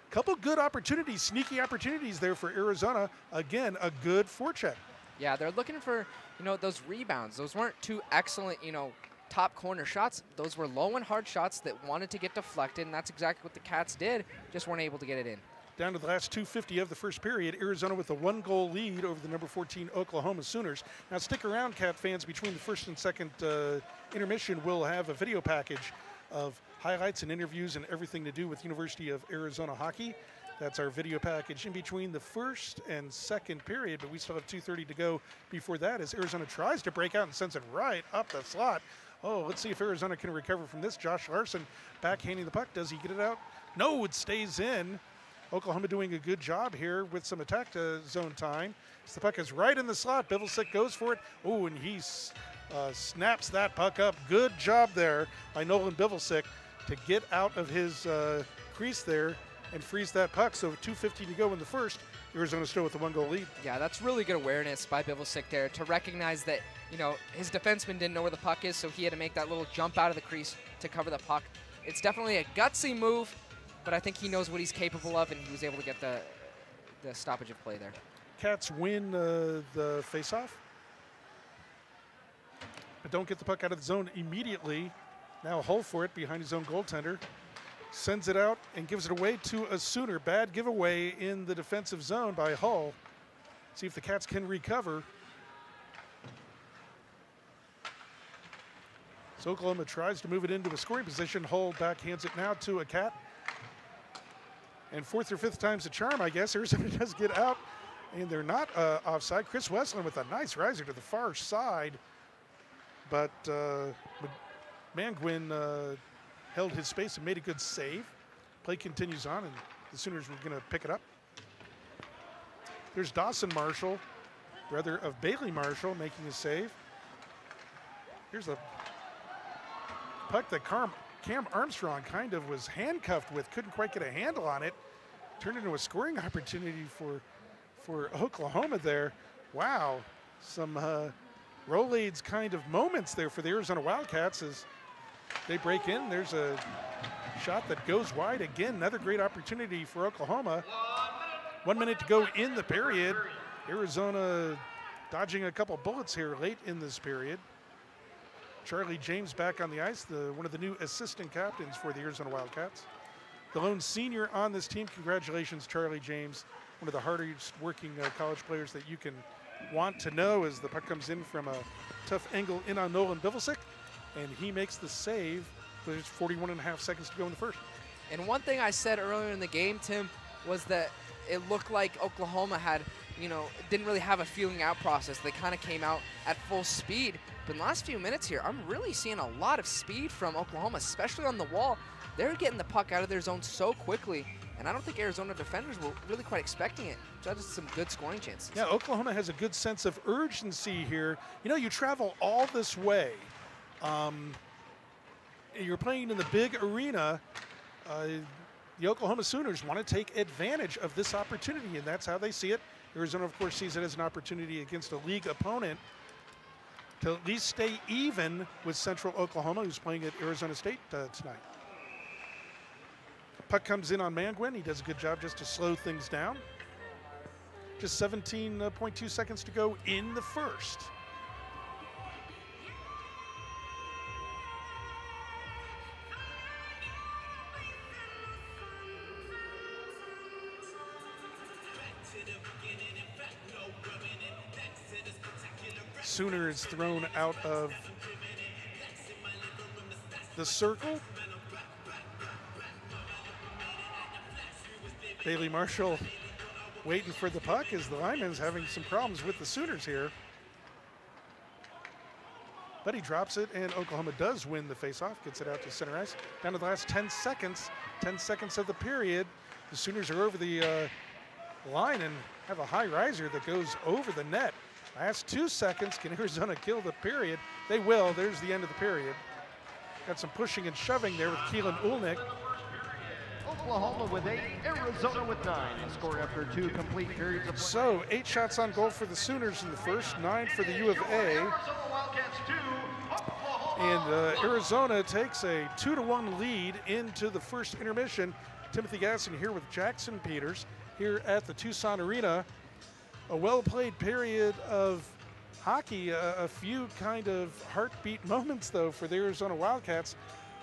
Couple good opportunities, sneaky opportunities there for Arizona. Again, a good forecheck. Yeah, they're looking for, those rebounds. Those weren't two excellent, top corner shots. Those were low and hard shots that wanted to get deflected, and that's exactly what the Cats did, just weren't able to get it in. Down to the last 2:50 of the first period, Arizona with a 1-goal lead over the number 14 Oklahoma Sooners. Now stick around, Cat fans. Between the first and second intermission, we'll have a video package of highlights and interviews and everything to do with University of Arizona hockey. That's our video package in between the first and second period, but we still have 2:30 to go before that as Arizona tries to break out and sends it right up the slot. Let's see if Arizona can recover from this. Josh Larson backhanding the puck. Does he get it out? No, it stays in. Oklahoma doing a good job here with some attack zone time. As the puck is right in the slot. Bivelsick goes for it. And he snaps that puck up. Good job there by Nolan Bivelsick to get out of his crease there and freeze that puck. So 2:50 to go in the first. Arizona still with a 1-goal lead. Yeah, that's really good awareness by Bivelsick there to recognize that, his defenseman didn't know where the puck is, so he had to make that little jump out of the crease to cover the puck. It's definitely a gutsy move, but I think he knows what he's capable of, and he was able to get the stoppage of play there. Cats win the faceoff, but don't get the puck out of the zone immediately. Now Hull for it behind his own goaltender. Sends it out and gives it away to a Sooner. Bad giveaway in the defensive zone by Hull. See if the Cats can recover. So Oklahoma tries to move it into a scoring position. Hull backhands it now to a Cat. And fourth or fifth time's the charm, I guess. Arizona does get out, and they're not offside. Chris Westland with a nice riser to the far side. But Manguin held his space and made a good save. Play continues on, and the Sooners were going to pick it up. There's Dawson Marshall, brother of Bailey Marshall, making a save. Here's a puck that Cam Armstrong kind of was handcuffed with, couldn't quite get a handle on it. Turned into a scoring opportunity for Oklahoma there. Wow, some Rolaids kind of moments there for the Arizona Wildcats as they break in. There's a shot that goes wide. Again, another great opportunity for Oklahoma. 1 minute to go in the period. Arizona dodging a couple bullets here late in this period. Charlie James back on the ice, one of the new assistant captains for the Arizona Wildcats. The lone senior on this team. Congratulations, Charlie James, one of the hardest working college players that you can want to know as the puck comes in from a tough angle in on Nolan Bivelsick. And he makes the save with 41.5 seconds to go in the first. And one thing I said earlier in the game, Tim, was that it looked like Oklahoma had, didn't really have a feeling out process. They kind of came out at full speed. But in the last few minutes here, I'm really seeing a lot of speed from Oklahoma, especially on the wall. They're getting the puck out of their zone so quickly. And I don't think Arizona defenders were really quite expecting it. So that's some good scoring chances. Yeah, Oklahoma has a good sense of urgency here. You travel all this way. You're playing in the big arena. The Oklahoma Sooners want to take advantage of this opportunity, and that's how they see it. Arizona, of course, sees it as an opportunity against a league opponent to at least stay even with Central Oklahoma, who's playing at Arizona State tonight. Puck comes in on Manguin. He does a good job just to slow things down. Just 17.2 seconds to go in the first. Sooner is thrown out of the circle. Bailey Marshall waiting for the puck as the lineman's having some problems with the Sooners here. but he drops it, and Oklahoma does win the faceoff, gets it out to center ice. Down to the last 10 seconds of the period. The Sooners are over the line and have a high riser that goes over the net. Last 2 seconds, can Arizona kill the period? They will. There's the end of the period. Got some pushing and shoving there with Keelan Ulnick. Oklahoma with 8, Arizona with 9. The score after 2 complete periods of play. So 8 shots on goal for the Sooners in the first, 9 for the U of A. And Arizona takes a 2-1 lead into the first intermission. Timothy Gasson here with Jackson Peters here at the Tucson Arena. A well-played period of hockey, a few kind of heartbeat moments though for the Arizona Wildcats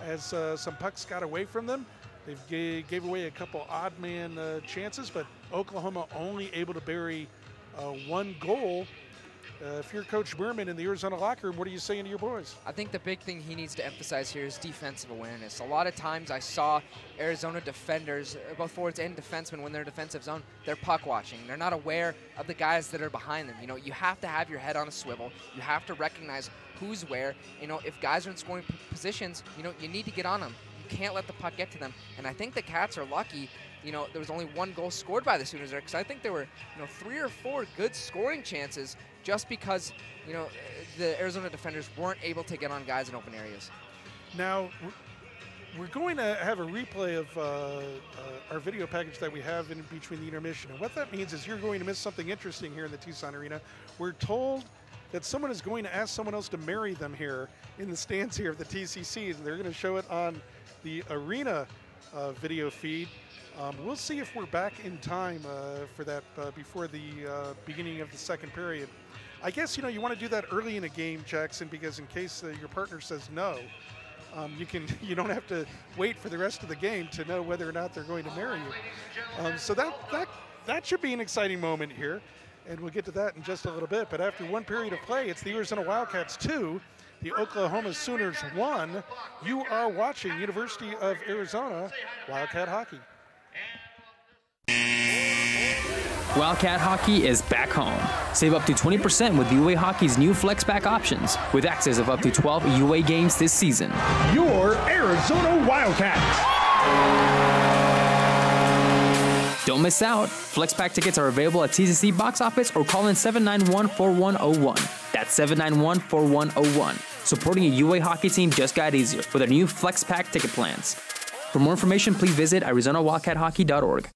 as some pucks got away from them. They gave away a couple odd man chances, but Oklahoma only able to bury 1 goal. If you're Coach Berman in the Arizona locker room, what are you saying to your boys? I think the big thing he needs to emphasize here is defensive awareness. A lot of times I saw Arizona defenders, both forwards and defensemen, when they're in defensive zone, they're puck watching. They're not aware of the guys that are behind them. You know, you have to have your head on a swivel. You have to recognize who's where. You know, if guys are in scoring positions, you know, you need to get on them. You can't let the puck get to them. And I think the Cats are lucky. You know, there was only 1 goal scored by the Sooners there, because I think there were, you know, 3 or 4 good scoring chances just because, you know, the Arizona defenders weren't able to get on guys in open areas. Now, we're going to have a replay of our video package that we have in between the intermission. And what that means is you're going to miss something interesting here in the Tucson Arena. We're told that someone is going to ask someone else to marry them here in the stands here of the TCC, and they're going to show it on the arena video feed. We'll see if we're back in time for that before the beginning of the second period. I guess, you know, you want to do that early in a game, Jackson, because in case your partner says no, you don't have to wait for the rest of the game to know whether or not they're going to marry you. So that should be an exciting moment here, and we'll get to that in just a little bit. But after 1 period of play, it's the Arizona Wildcats 2, the Oklahoma Sooners 1. You are watching University of Arizona Wildcat Hockey. Wildcat Hockey is back home. Save up to 20% with UofA Hockey's new FlexPack options, with access of up to 12 UofA games this season. Your Arizona Wildcats. Don't miss out. FlexPack tickets are available at TCC box office or call in 791-4101. That's 791-4101. Supporting a UofA hockey team just got easier with our new FlexPack ticket plans. For more information, please visit ArizonaWildcatHockey.org.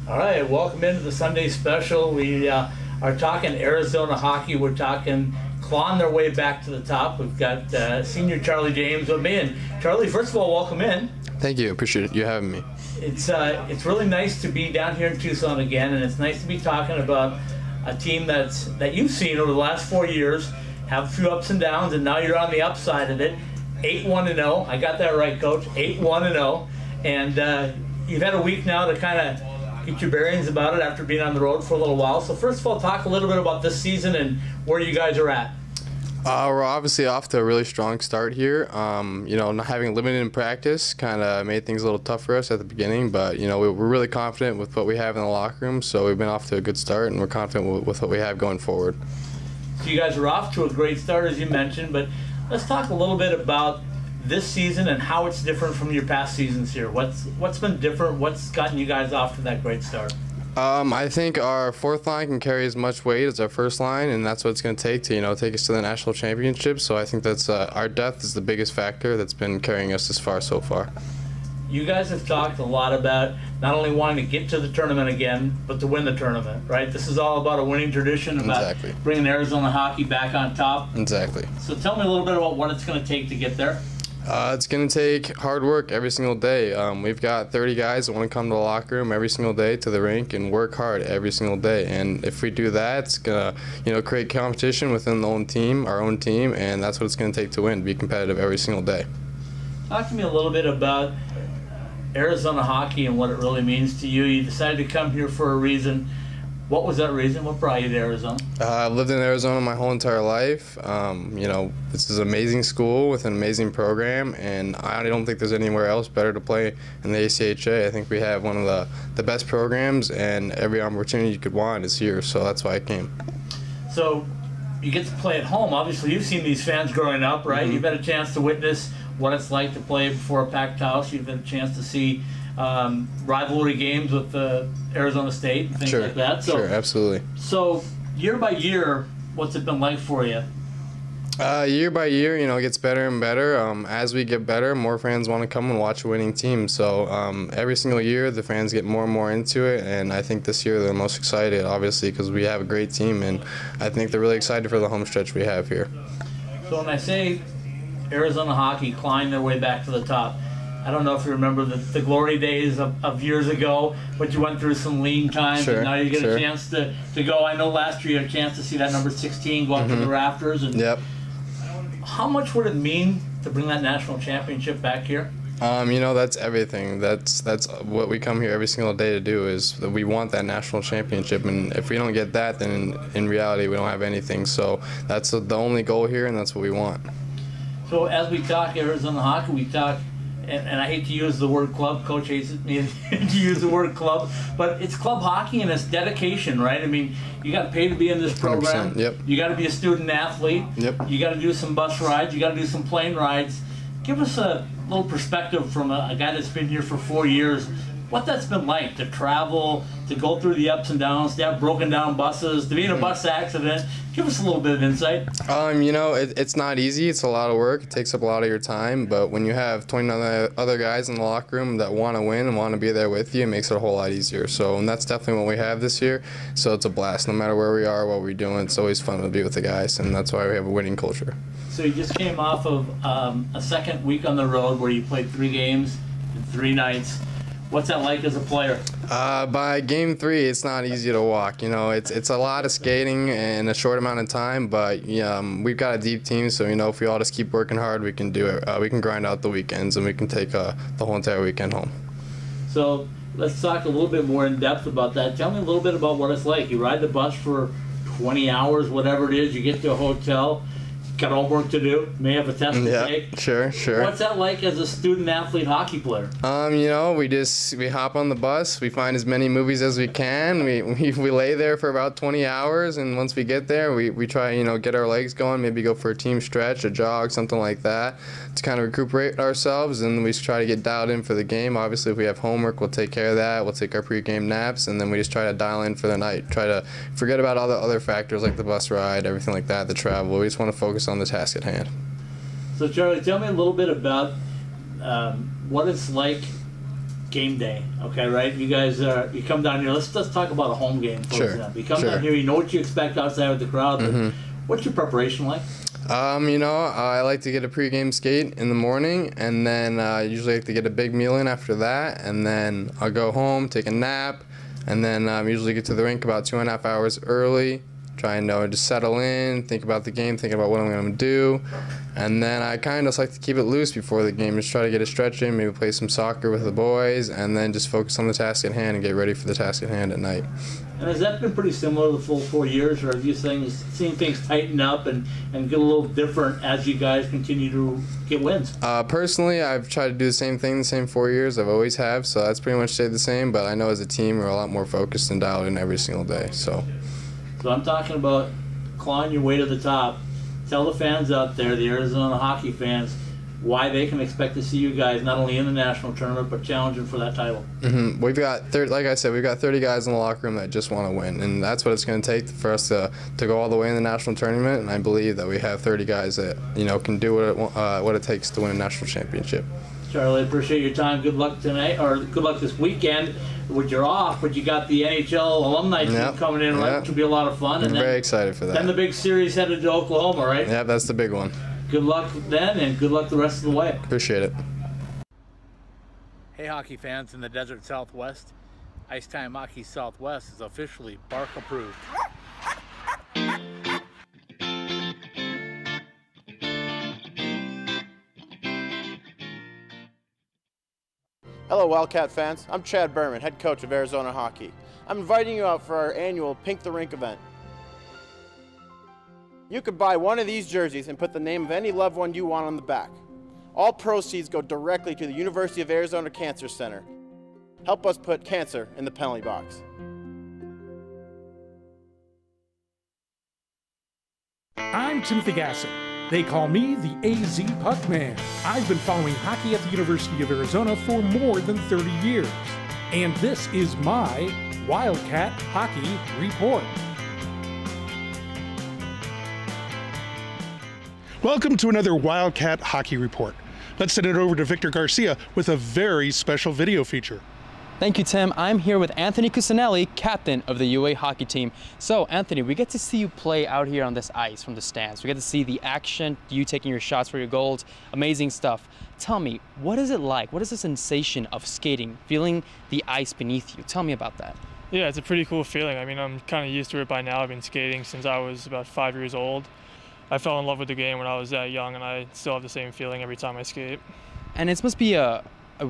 All right, welcome into the Sunday special. We are talking Arizona hockey. We're talking clawing their way back to the top. We've got senior Charlie James with me. And Charlie, first of all, welcome in. Thank you. Appreciate you having me. It's really nice to be down here in Tucson again, and it's nice to be talking about a team that you've seen over the last 4 years, have a few ups and downs, and now you're on the upside of it. 8-1-0. I got that right, Coach. 8-1-0. And you've had a week now to kind of get your bearings about it after being on the road for a little while. So first of all, talk a little bit about this season and where you guys are at. We're obviously off to a really strong start here. Not having limited in practice kind of made things a little tough for us at the beginning, but we're really confident with what we have in the locker room. So we've been off to a good start, and we're confident with what we have going forward. So you guys are off to a great start, as you mentioned, but let's talk a little bit about this season and how it's different from your past seasons here. What's been different? What's gotten you guys off to that great start? I think our fourth line can carry as much weight as our first line, and that's what it's going to take to take us to the national championship. So I think that's our depth is the biggest factor that's been carrying us this far so far. You guys have talked a lot about not only wanting to get to the tournament again, but to win the tournament, right? This is all about a winning tradition, about bringing Arizona hockey back on top. Exactly. So tell me a little bit about what it's going to take to get there. It's going to take hard work every single day. We've got 30 guys that want to come to the locker room every single day to the rink and work hard every single day. And if we do that, it's going to create competition within our own team, and that's what it's going to take to win, to be competitive every single day. Talk to me a little bit about Arizona hockey and what it really means to you. You decided to come here for a reason. What was that reason? What brought you to Arizona? I've lived in Arizona my whole entire life. This is an amazing school with an amazing program, and I don't think there's anywhere else better to play in the ACHA. I think we have one of the best programs, and every opportunity you could want is here, so that's why I came. So you get to play at home. Obviously, you've seen these fans growing up, right? You've had a chance to witness what it's like to play before a packed house. You've had a chance to see rivalry games with Arizona State and things like that. So, sure, absolutely. So, year by year, what's it been like for you? Year by year, it gets better and better. As we get better, more fans want to come and watch a winning team. So every single year, the fans get more and more into it, and I think this year they're most excited, obviously, because we have a great team, and I think they're really excited for the home stretch we have here. So when I say Arizona hockey climbed their way back to the top, I don't know if you remember the glory days of years ago, but you went through some lean times, and now you get a chance to go. I know last year you had a chance to see that number 16 go up to the rafters. And how much would it mean to bring that national championship back here? That's everything. That's what we come here every single day to do, is that we want that national championship, and if we don't get that, then in reality we don't have anything. So that's the only goal here, and that's what we want. So as we talk Arizona hockey, we talk, and I hate to use the word club, Coach hates me to use the word club, but it's club hockey and it's dedication, right? I mean, you got to pay to be in this program. 100%, yep. You got to be a student athlete. Yep. You got to do some bus rides. You got to do some plane rides. Give us a little perspective from a guy that's been here for 4 years, what that's been like to travel, to go through the ups and downs, to have broken down buses, to be in a bus accident. Give us a little bit of insight. It's not easy. It's a lot of work. It takes up a lot of your time. But when you have 20 other guys in the locker room that want to win and want to be there with you, it makes it a whole lot easier. So, and that's definitely what we have this year. So it's a blast. No matter where we are, what we're doing, it's always fun to be with the guys, and that's why we have a winning culture. So you just came off of a second week on the road where you played 3 games in 3 nights. What's that like as a player? By game 3, it's not easy to walk. It's a lot of skating in a short amount of time, but we've got a deep team, so if we all just keep working hard, we can do it. We can grind out the weekends, and we can take the whole entire weekend home. So let's talk a little bit more in depth about that. Tell me a little bit about what it's like. You ride the bus for 20 hours, whatever it is. You get to a hotel. Got homework to do, may have a test to take. Sure. What's that like as a student-athlete hockey player? We hop on the bus, we find as many movies as we can, we lay there for about 20 hours, and once we get there, we try, get our legs going, maybe go for a team stretch, a jog, something like that, to kind of recuperate ourselves, and we try to get dialed in for the game. Obviously, if we have homework, we'll take care of that, we'll take our pregame naps, and then we just try to dial in for the night, try to forget about all the other factors like the bus ride, everything like that, the travel. We just want to focus on the task at hand. So Charlie, tell me a little bit about what it's like game day. Okay, right? You guys you come down here. Let's talk about a home game for example. You come down here, you know what you expect outside with the crowd. But what's your preparation like? I like to get a pregame skate in the morning, and then I usually like to get a big meal in after that, and then I'll go home, take a nap, and then usually get to the rink about 2.5 hours early. Try and just settle in, think about the game, think about what I'm going to do. And then I kind of just like to keep it loose before the game. Just try to get a stretch in, maybe play some soccer with the boys, and then just focus on the task at hand and get ready for the task at hand at night. And has that been pretty similar the full 4 years, or have you seen things tighten up and get a little different as you guys continue to get wins? Personally, I've tried to do the same thing the same 4 years. I've always have, so that's pretty much stayed the same. But I know as a team, we're a lot more focused and dialed in every single day. So I'm talking about clawing your way to the top. Tell the fans out there, the Arizona hockey fans, why they can expect to see you guys not only in the national tournament but challenging for that title. We've got, like I said, we've got 30 guys in the locker room that just want to win, and that's what it's going to take for us to go all the way in the national tournament. And I believe that we have 30 guys that can do what it takes to win a national championship. Charlie, appreciate your time. Good luck tonight, or good luck this weekend. When you're off, but you got the NHL alumni team coming in, right? Which will be a lot of fun. And very excited for that. Then the big series headed to Oklahoma, right? Yeah, that's the big one. Good luck then, and good luck the rest of the way. Appreciate it. Hey, hockey fans in the Desert Southwest. Ice Time Hockey Southwest is officially Bark approved. Hello Wildcat fans, I'm Chad Berman, head coach of Arizona Hockey. I'm inviting you out for our annual Pink the Rink event. You could buy one of these jerseys and put the name of any loved one you want on the back. All proceeds go directly to the University of Arizona Cancer Center. Help us put cancer in the penalty box. I'm Timothy Gasson. They call me the AZ Puck Man. I've been following hockey at the University of Arizona for more than 30 years. And this is my Wildcat Hockey Report. Welcome to another Wildcat Hockey Report. Let's send it over to Victor Garcia with a very special video feature. Thank you, Tim. I'm here with Anthony Cusinelli, captain of the UofA Hockey team. So, Anthony, we get to see you play out here on this ice from the stands. We get to see the action, you taking your shots for your goals, amazing stuff. Tell me, what is it like? What is the sensation of skating, feeling the ice beneath you? Tell me about that. Yeah, it's a pretty cool feeling. I mean, I'm kind of used to it by now. I've been skating since I was about 5 years old. I fell in love with the game when I was that young, and I still have the same feeling every time I skate. And it must be a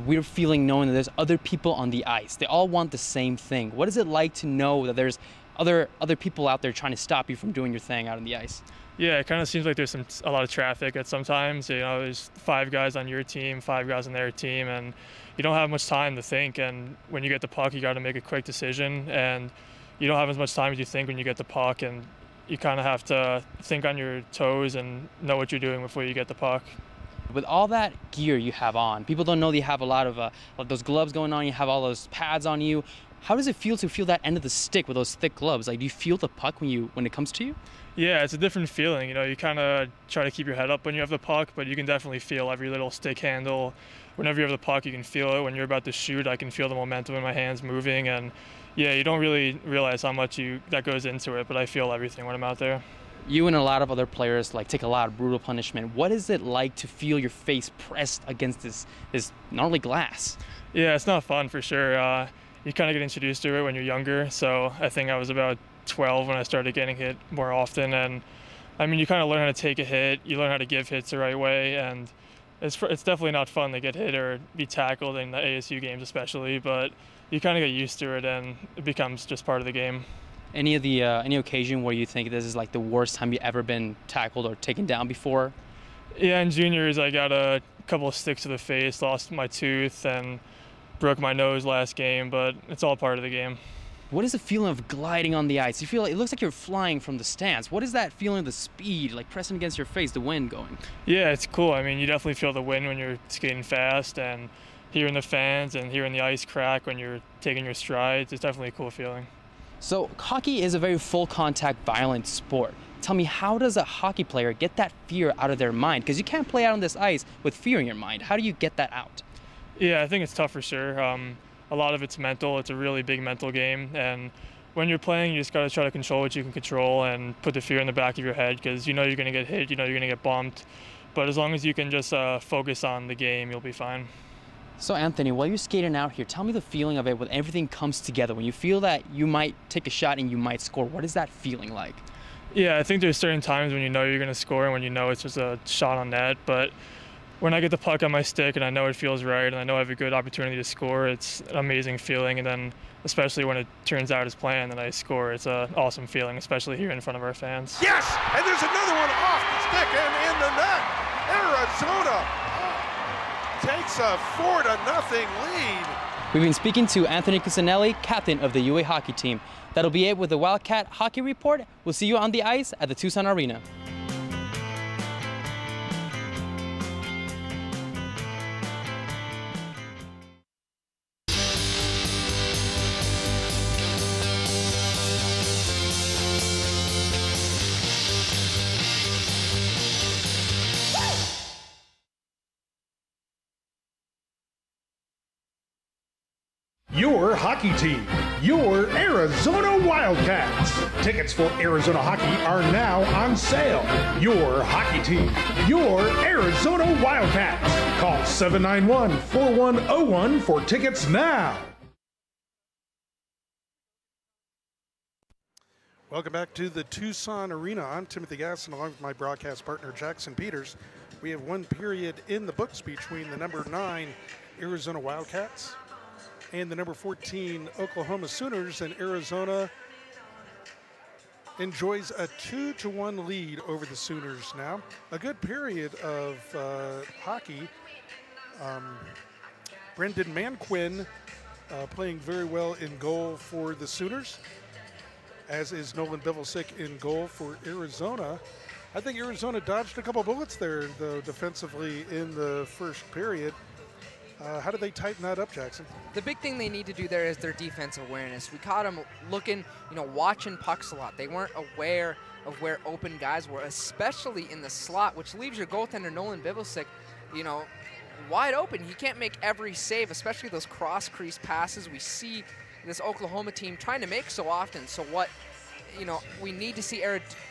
weird feeling knowing that there's other people on the ice. They all want the same thing. What is it like to know that there's other people out there trying to stop you from doing your thing out on the ice? Yeah, it kind of seems like there's a lot of traffic at sometimes. You know, there's 5 guys on your team, 5 guys on their team, and you don't have much time to think. And when you get the puck, you got to make a quick decision, and you don't have as much time as you think when you get the puck, and you kind of have to think on your toes and know what you're doing before you get the puck. With all that gear you have on, people don't know that you have a lot of those gloves going on, you have all those pads on you. How does it feel to feel that end of the stick with those thick gloves? Like, do you feel the puck when it comes to you? Yeah, it's a different feeling. You know, you kind of try to keep your head up when you have the puck, but you can definitely feel every little stick handle. Whenever you have the puck, you can feel it. When you're about to shoot, I can feel the momentum in my hands moving, and yeah, you don't really realize how much that goes into it, but I feel everything when I'm out there. You and a lot of other players take a lot of brutal punishment. What is it like to feel your face pressed against this gnarly glass? Yeah, it's not fun for sure. You kind of get introduced to it when you're younger. So I think I was about 12 when I started getting hit more often. And I mean, you kind of learn how to take a hit. You learn how to give hits the right way. And it's definitely not fun to get hit or be tackled in the ASU games especially. But you kind of get used to it, and it becomes just part of the game. Any occasion where you think this is like the worst time you've ever been tackled or taken down before? Yeah, in juniors I got a couple of sticks to the face, lost my tooth, and broke my nose last game, but it's all part of the game. What is the feeling of gliding on the ice? You feel like it looks like you're flying from the stands. What is that feeling of the speed, like pressing against your face, the wind going? Yeah, it's cool. I mean, you definitely feel the wind when you're skating fast, and hearing the fans and hearing the ice crack when you're taking your strides. It's definitely a cool feeling. So hockey is a very full contact, violent sport. Tell me, how does a hockey player get that fear out of their mind? Because you can't play out on this ice with fear in your mind. How do you get that out? Yeah, I think it's tough for sure. A lot of it's mental. It's a really big mental game. And when you're playing, you just got to try to control what you can control and put the fear in the back of your head, because you know you're going to get hit, you know you're going to get bumped. But as long as you can just focus on the game, you'll be fine. So Anthony, while you're skating out here, tell me the feeling of it when everything comes together, when you feel that you might take a shot and you might score. What is that feeling like? Yeah, I think there's certain times when you know you're going to score and when you know it's just a shot on net. But when I get the puck on my stick and I know it feels right and I know I have a good opportunity to score, it's an amazing feeling. And then especially when it turns out as planned and I score, it's an awesome feeling, especially here in front of our fans. Yes, and there's another one off the stick and in the net. Arizona takes a 4-0 lead. We've been speaking to Anthony Cusinelli, captain of the UofA Hockey team. That'll be it with the Wildcat Hockey Report. We'll see you on the ice at the Tucson Arena. Your hockey team, your Arizona Wildcats. Tickets for Arizona hockey are now on sale. Your hockey team, your Arizona Wildcats. Call 791-4101 for tickets now. Welcome back to the Tucson Arena. I'm Timothy Gasson, along with my broadcast partner, Jackson Peters. We have one period in the books between the number 9 Arizona Wildcats and the number 14 Oklahoma Sooners, and Arizona enjoys a 2-1 lead over the Sooners now. A good period of hockey. Brendan Manquin playing very well in goal for the Sooners, as is Nolan Bivelsick in goal for Arizona. I think Arizona dodged a couple bullets there, though, defensively in the first period. How do they tighten that up, Jackson? The big thing they need to do there is their defensive awareness. We caught them looking, watching pucks a lot. They weren't aware of where open guys were, especially in the slot, which leaves your goaltender, Nolan Bibelsick, wide open. He can't make every save, especially those cross-crease passes we see this Oklahoma team trying to make so often. So what we need to see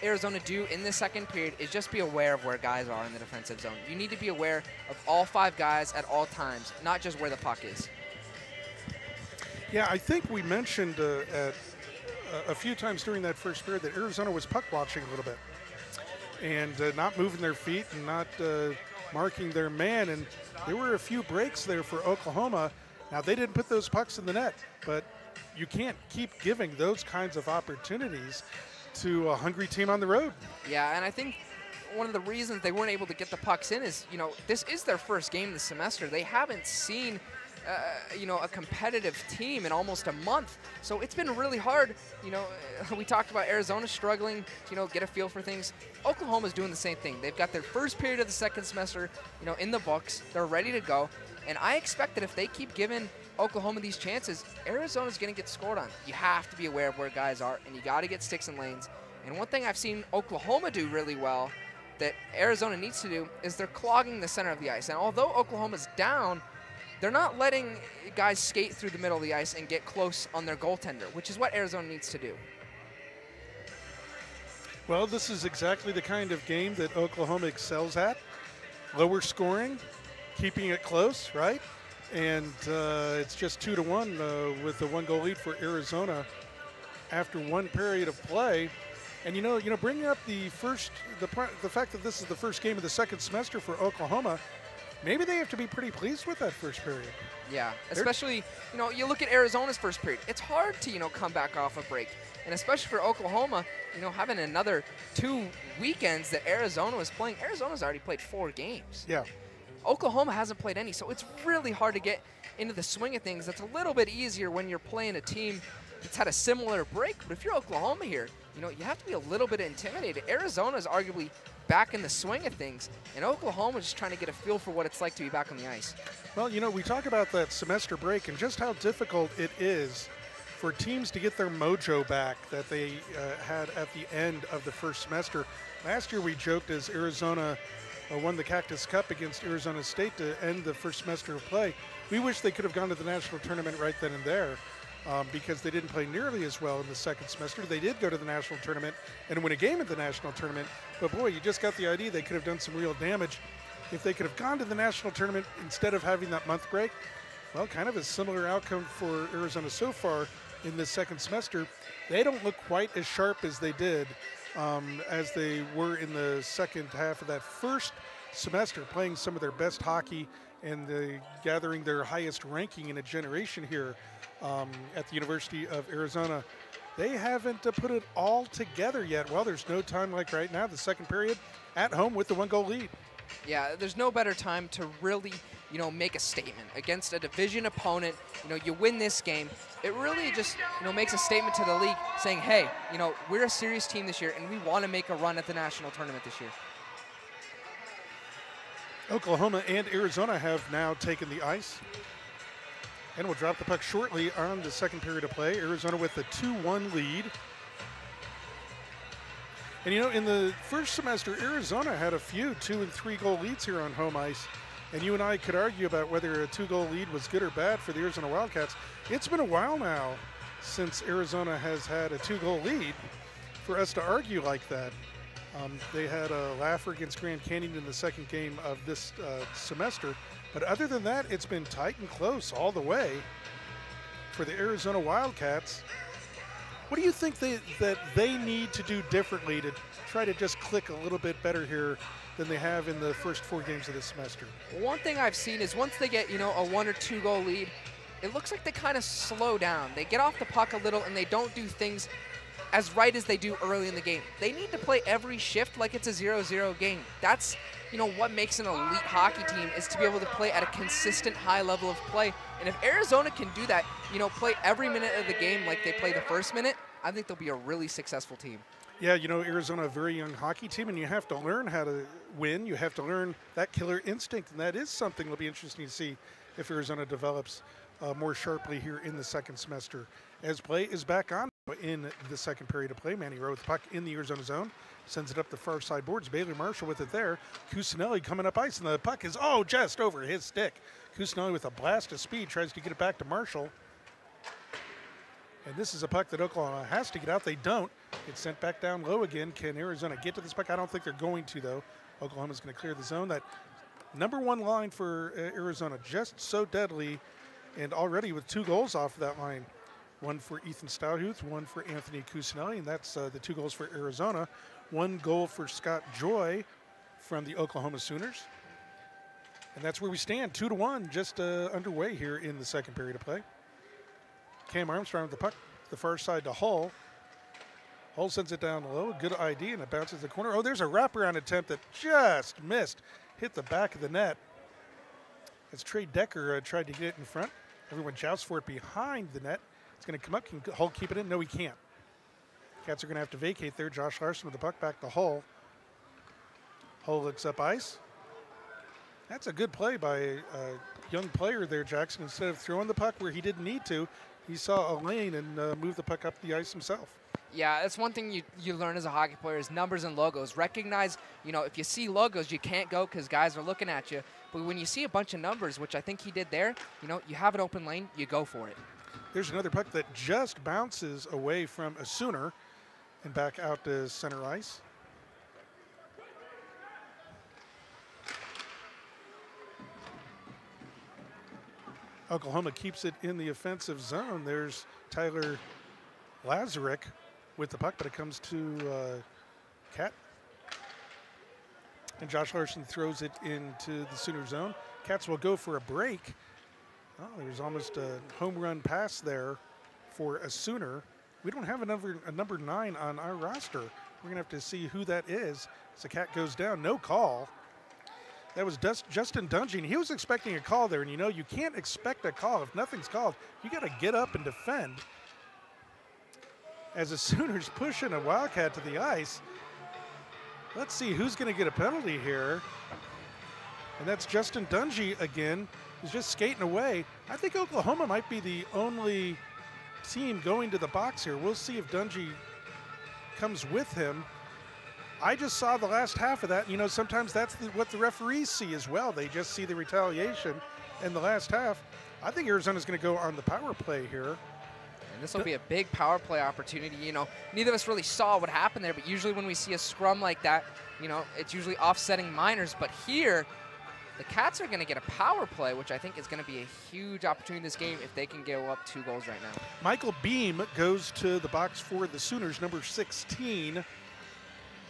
Arizona do in the second period is just be aware of where guys are in the defensive zone. You need to be aware of all 5 guys at all times, not just where the puck is. Yeah, I think we mentioned a few times during that first period that Arizona was puck watching a little bit and not moving their feet and not marking their man. And there were a few breaks there for Oklahoma. Now, they didn't put those pucks in the net, but you can't keep giving those kinds of opportunities to a hungry team on the road. Yeah, and I think one of the reasons they weren't able to get the pucks in is, this is their first game this semester. They haven't seen, a competitive team in almost a month. So it's been really hard. We talked about Arizona struggling to, get a feel for things. Oklahoma's doing the same thing. They've got their first period of the second semester, in the books. They're ready to go. And I expect that if they keep giving Oklahoma these chances, Arizona's going to get scored on. You have to be aware of where guys are, and you got to get sticks and lanes. And one thing I've seen Oklahoma do really well that Arizona needs to do is they're clogging the center of the ice. And although Oklahoma's down, they're not letting guys skate through the middle of the ice and get close on their goaltender, which is what Arizona needs to do. Well, this is exactly the kind of game that Oklahoma excels at. Lower scoring, keeping it close, right? And it's just 2-1 with the 1-goal lead for Arizona after one period of play. And bringing up the fact that this is the first game of the second semester for Oklahoma, maybe they have to be pretty pleased with that first period. Yeah, especially you look at Arizona's first period. It's hard to come back off a break, and especially for Oklahoma, having another 2 weekends that Arizona was playing. Arizona's already played 4 games. Yeah. Oklahoma hasn't played any, so it's really hard to get into the swing of things. That's a little bit easier when you're playing a team that's had a similar break. But if you're Oklahoma here, you have to be a little bit intimidated. Arizona's arguably back in the swing of things, and Oklahoma's just trying to get a feel for what it's like to be back on the ice. Well, we talk about that semester break and just how difficult it is for teams to get their mojo back that they had at the end of the first semester. Last year we joked as Arizona won the Cactus Cup against Arizona State to end the first semester of play. We wish they could have gone to the national tournament right then and there because they didn't play nearly as well in the second semester. They did go to the national tournament and win a game at the national tournament, but boy, you just got the idea they could have done some real damage if they could have gone to the national tournament instead of having that month break. Well, kind of a similar outcome for Arizona so far in this second semester. They don't look quite as sharp as they did as they were in the second half of that first semester, playing some of their best hockey and gathering their highest ranking in a generation here at the University of Arizona. They haven't put it all together yet. Well, there's no time like right now, the second period, at home with the 1-goal lead. Yeah, there's no better time to really, make a statement against a division opponent. You win this game. It really just, makes a statement to the league saying, hey, we're a serious team this year, and we want to make a run at the national tournament this year. Oklahoma and Arizona have now taken the ice. And we'll drop the puck shortly on the second period of play. Arizona with a 2-1 lead. And in the first semester, Arizona had a few 2- and 3-goal leads here on home ice. And you and I could argue about whether a 2-goal lead was good or bad for the Arizona Wildcats. It's been a while now since Arizona has had a 2-goal lead for us to argue like that. They had a laugher against Grand Canyon in the second game of this semester. But other than that, it's been tight and close all the way for the Arizona Wildcats. What do you think that they need to do differently to try to just click a little bit better here than they have in the first 4 games of this semester? One thing I've seen is once they get, a 1 or 2 goal lead, it looks like they kind of slow down. They get off the puck a little and they don't do things as right as they do early in the game. They need to play every shift like it's a 0-0 game. That's, what makes an elite hockey team is to be able to play at a consistent high level of play. And if Arizona can do that, play every minute of the game like they play the first minute, I think they'll be a really successful team. Yeah, you know, Arizona, a very young hockey team, and you have to learn how to win. You have to learn that killer instinct, and that is something that'll be interesting to see if Arizona develops more sharply here in the second semester. As play is back on in the second period of play, Manny Rowe with the puck in the Arizona zone, sends it up the far side boards. Bailey Marshall with it there. Cusinelli coming up ice, and the puck is, just over his stick. Cusinelli with a blast of speed tries to get it back to Marshall. And this is a puck that Oklahoma has to get out. They don't. It's sent back down low again. Can Arizona get to this puck? I don't think they're going to, though. Oklahoma's going to clear the zone. That number one line for Arizona, just so deadly, and already with 2 goals off of that line. One for Ethan Stouthhuth, one for Anthony Cusinelli, and that's the 2 goals for Arizona. 1 goal for Scott Joy from the Oklahoma Sooners. And that's where we stand, 2-1, just underway here in the second period of play. Cam Armstrong with the puck, the far side to Hull. Hull sends it down low, a good ID, and it bounces the corner. Oh, there's a wraparound attempt that just missed, hit the back of the net. As Trey Decker tried to get it in front. Everyone jousts for it behind the net. It's going to come up. Can Hull keep it in? No, he can't. Cats are going to have to vacate there. Josh Larson with the puck back to Hull. Hull looks up ice. That's a good play by a young player there, Jackson. Instead of throwing the puck where he didn't need to, he saw a lane and moved the puck up the ice himself. Yeah, that's one thing you learn as a hockey player is numbers and logos. Recognize, if you see logos, you can't go because guys are looking at you. But when you see a bunch of numbers, which I think he did there, you have an open lane, you go for it. There's another puck that just bounces away from a Sooner and back out to center ice. Oklahoma keeps it in the offensive zone. There's Tyler Lazarek with the puck, but it comes to Cat. And Josh Larson throws it into the Sooner zone. Cats will go for a break. Oh, there's almost a home run pass there for a Sooner. We don't have a number 9 on our roster. We're going to have to see who that is. So Cat goes down, no call. That was Justin Dungy. He was expecting a call there, and you can't expect a call. If nothing's called, you got to get up and defend. As the Sooners pushing a Wildcat to the ice, let's see who's going to get a penalty here. And that's Justin Dungy again. He's just skating away. I think Oklahoma might be the only team going to the box here. We'll see if Dungy comes with him. I just saw the last half of that. Sometimes that's what the referees see as well. They just see the retaliation in the last half. I think Arizona's going to go on the power play here. And this will be a big power play opportunity. Neither of us really saw what happened there, but usually when we see a scrum like that, it's usually offsetting minors. But here, the Cats are going to get a power play, which I think is going to be a huge opportunity in this game if they can go up 2 goals right now. Michael Beam goes to the box for the Sooners, number 16.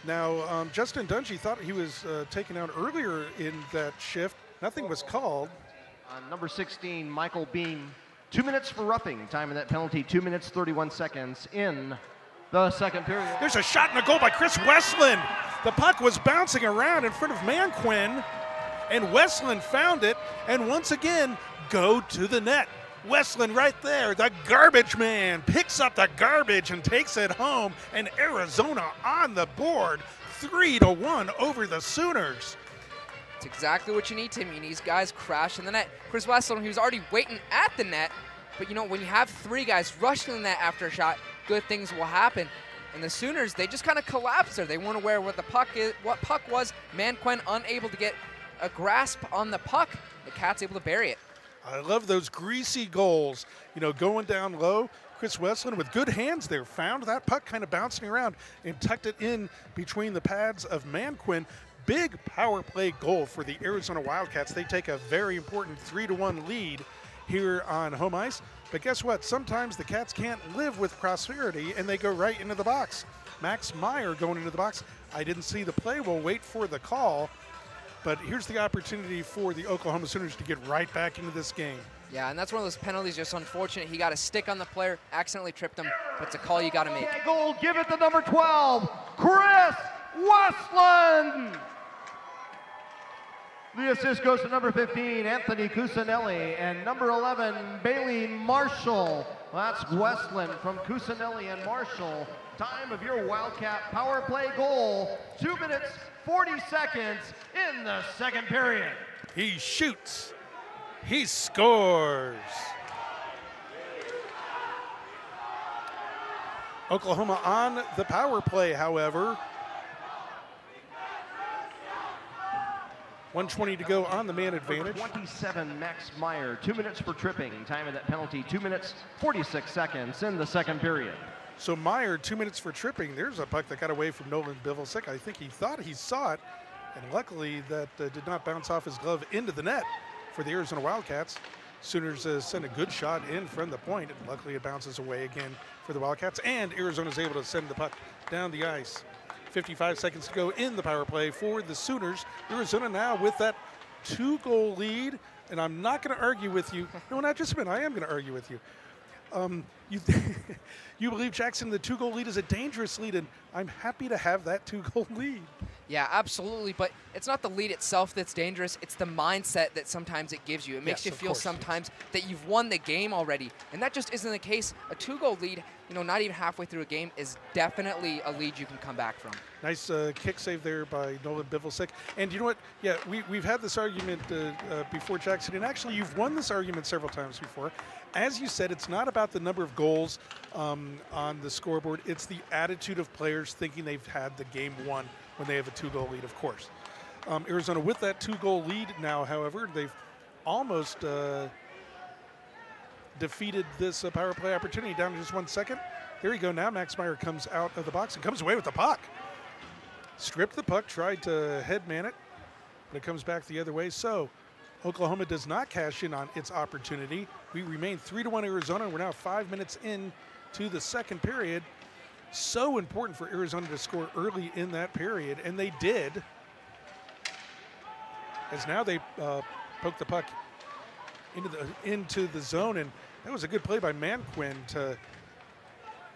Now, Justin Dungy thought he was taken out earlier in that shift. Nothing was called. Number 16, Michael Beam, 2 minutes for roughing. Time of that penalty, 2 minutes, 31 seconds in the second period. There's a shot and a goal by Chris Westland. The puck was bouncing around in front of Manquin, and Westland found it, and once again, go to the net. Westland right there, the garbage man, picks up the garbage and takes it home, and Arizona on the board, 3-1 over the Sooners. It's exactly what you need, Tim. You need these guys crashing the net. Chris Westland, he was already waiting at the net, but when you have 3 guys rushing the net after a shot, good things will happen. And the Sooners, they just kind of collapsed there. They weren't aware what the puck is, what puck was. Manquin unable to get a grasp on the puck. The Cats able to bury it. I love those greasy goals, going down low. Chris Westland with good hands there found that puck kind of bouncing around and tucked it in between the pads of Manquin. Big power play goal for the Arizona Wildcats. They take a very important 3-1 lead here on home ice. But guess what? Sometimes the Cats can't live with prosperity and they go right into the box. Max Meyer going into the box. I didn't see the play. We'll wait for the call. But here's the opportunity for the Oklahoma Sooners to get right back into this game. Yeah, and that's one of those penalties, just unfortunate. He got a stick on the player, accidentally tripped him, but it's a call you got to make. Goal, give it to number 12, Chris Westland. The assist goes to number 15, Anthony Cusinelli, and number 11, Bailey Marshall. That's Westland from Cusinelli and Marshall. Time of your Wildcat power play goal, 2 minutes, 40 seconds in the second period. He shoots. He scores. Oklahoma on the power play, however. 1:20 to go on the man advantage. 27, Max Meyer, 2 minutes for tripping. Time of that penalty, 2 minutes, 46 seconds in the second period. So Meyer, 2 minutes for tripping. There's a puck that got away from Nolan Bivelsik. I think he thought he saw it, and luckily that did not bounce off his glove into the net for the Arizona Wildcats. Sooners send a good shot in from the point, and luckily it bounces away again for the Wildcats, and Arizona's able to send the puck down the ice. 55 seconds to go in the power play for the Sooners. Arizona now with that 2-goal lead, and I'm not going to argue with you. No, not just a minute. I am going to argue with you. You believe, Jackson, the 2-goal lead is a dangerous lead, and I'm happy to have that 2-goal lead. Yeah, absolutely, but it's not the lead itself that's dangerous. It's the mindset that sometimes it gives you. It makes you feel sometimes that you've won the game already, and that just isn't the case. A 2-goal lead, not even halfway through a game, is definitely a lead you can come back from. Nice kick save there by Nolan Bivelsik. And you know what? Yeah, we've had this argument before, Jackson, and actually you've won this argument several times before. As you said, it's not about the number of goals on the scoreboard. It's the attitude of players thinking they've had the game won when they have a 2-goal lead, of course. Arizona with that 2-goal lead now, however, they've almost defeated this power play opportunity down to just 1 second. There you go. Now Max Meyer comes out of the box and comes away with the puck. Stripped the puck, tried to headman it, but it comes back the other way. So Oklahoma does not cash in on its opportunity. We remain 3-1 Arizona. We're now 5 minutes into the second period. So important for Arizona to score early in that period, and they did. As now they poke the puck into the zone, and that was a good play by Manquin to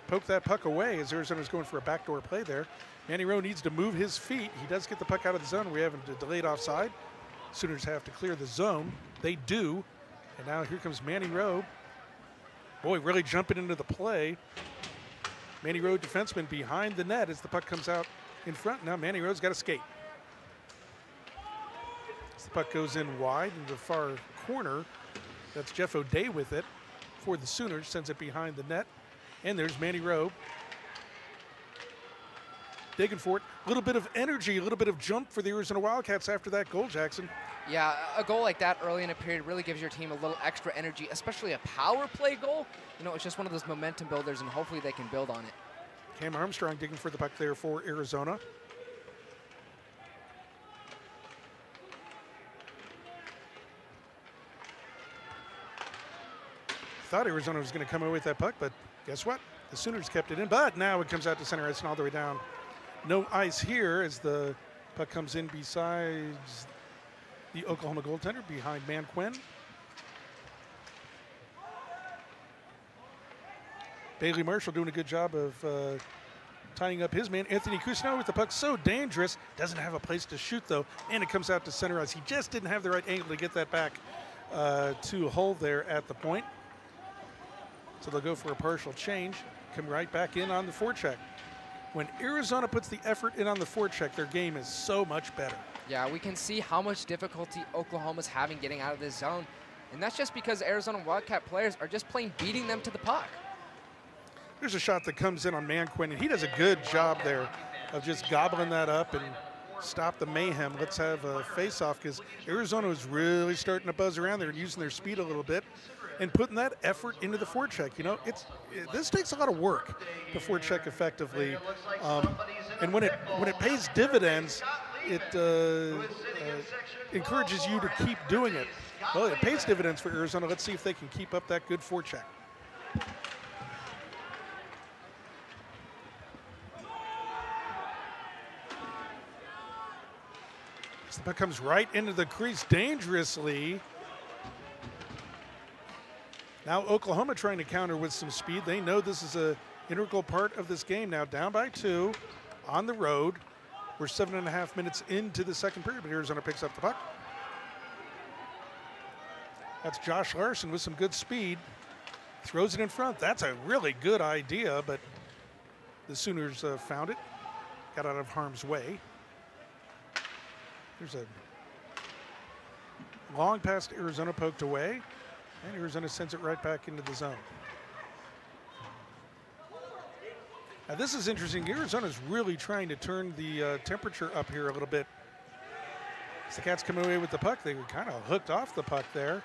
poke that puck away as Arizona's going for a backdoor play there. Manny Rowe needs to move his feet. He does get the puck out of the zone. We have him delayed offside. Sooners have to clear the zone. They do, and now here comes Manny Rowe. Boy, really jumping into the play. Manny Rowe, defenseman, behind the net as the puck comes out in front. Now Manny Rowe's got to skate. As the puck goes in wide in the far corner. That's Jeff O'Day with it for the Sooners. Sends it behind the net. And there's Manny Rowe. Digging for it. A little bit of energy, a little bit of jump for the Arizona Wildcats after that goal, Jackson. Yeah, a goal like that early in a period really gives your team a little extra energy, especially a power play goal. It's just one of those momentum builders, and hopefully they can build on it. Cam Armstrong digging for the puck there for Arizona. Thought Arizona was going to come away with that puck, but guess what? The Sooners kept it in, but now it comes out to center ice and all the way down. No ice here as the puck comes in besides the Oklahoma goaltender behind Manquin. Bailey Marshall doing a good job of tying up his man. Anthony Cousineau with the puck, so dangerous. Doesn't have a place to shoot, though, and it comes out to center ice. He just didn't have the right angle to get that back to Hull there at the point. So they'll go for a partial change, come right back in on the forecheck. When Arizona puts the effort in on the forecheck, their game is so much better. Yeah, we can see how much difficulty Oklahoma's having getting out of this zone. And that's just because Arizona Wildcat players are just plain beating them to the puck. There's a shot that comes in on Manquin, and he does a good job there of just gobbling that up and stop the mayhem. Let's have a face-off because Arizona is really starting to buzz around there and using their speed a little bit and putting that effort into the forecheck. This takes a lot of work to forecheck effectively, and when it pays dividends, it encourages you to keep doing it. Well, it pays dividends for Arizona. Let's see if they can keep up that good forecheck. The puck comes right into the crease dangerously. Now Oklahoma trying to counter with some speed. They know this is an integral part of this game now. Down by 2 on the road. We're 7.5 minutes into the second period, but Arizona picks up the puck. That's Josh Larson with some good speed. Throws it in front. That's a really good idea, but The Sooners found it, got out of harm's way. There's a long pass to Arizona, poked away, and Arizona sends it right back into the zone. Now this is interesting. Arizona's really trying to turn the temperature up here a little bit. As the Cats come away with the puck, they were kind of hooked off the puck there.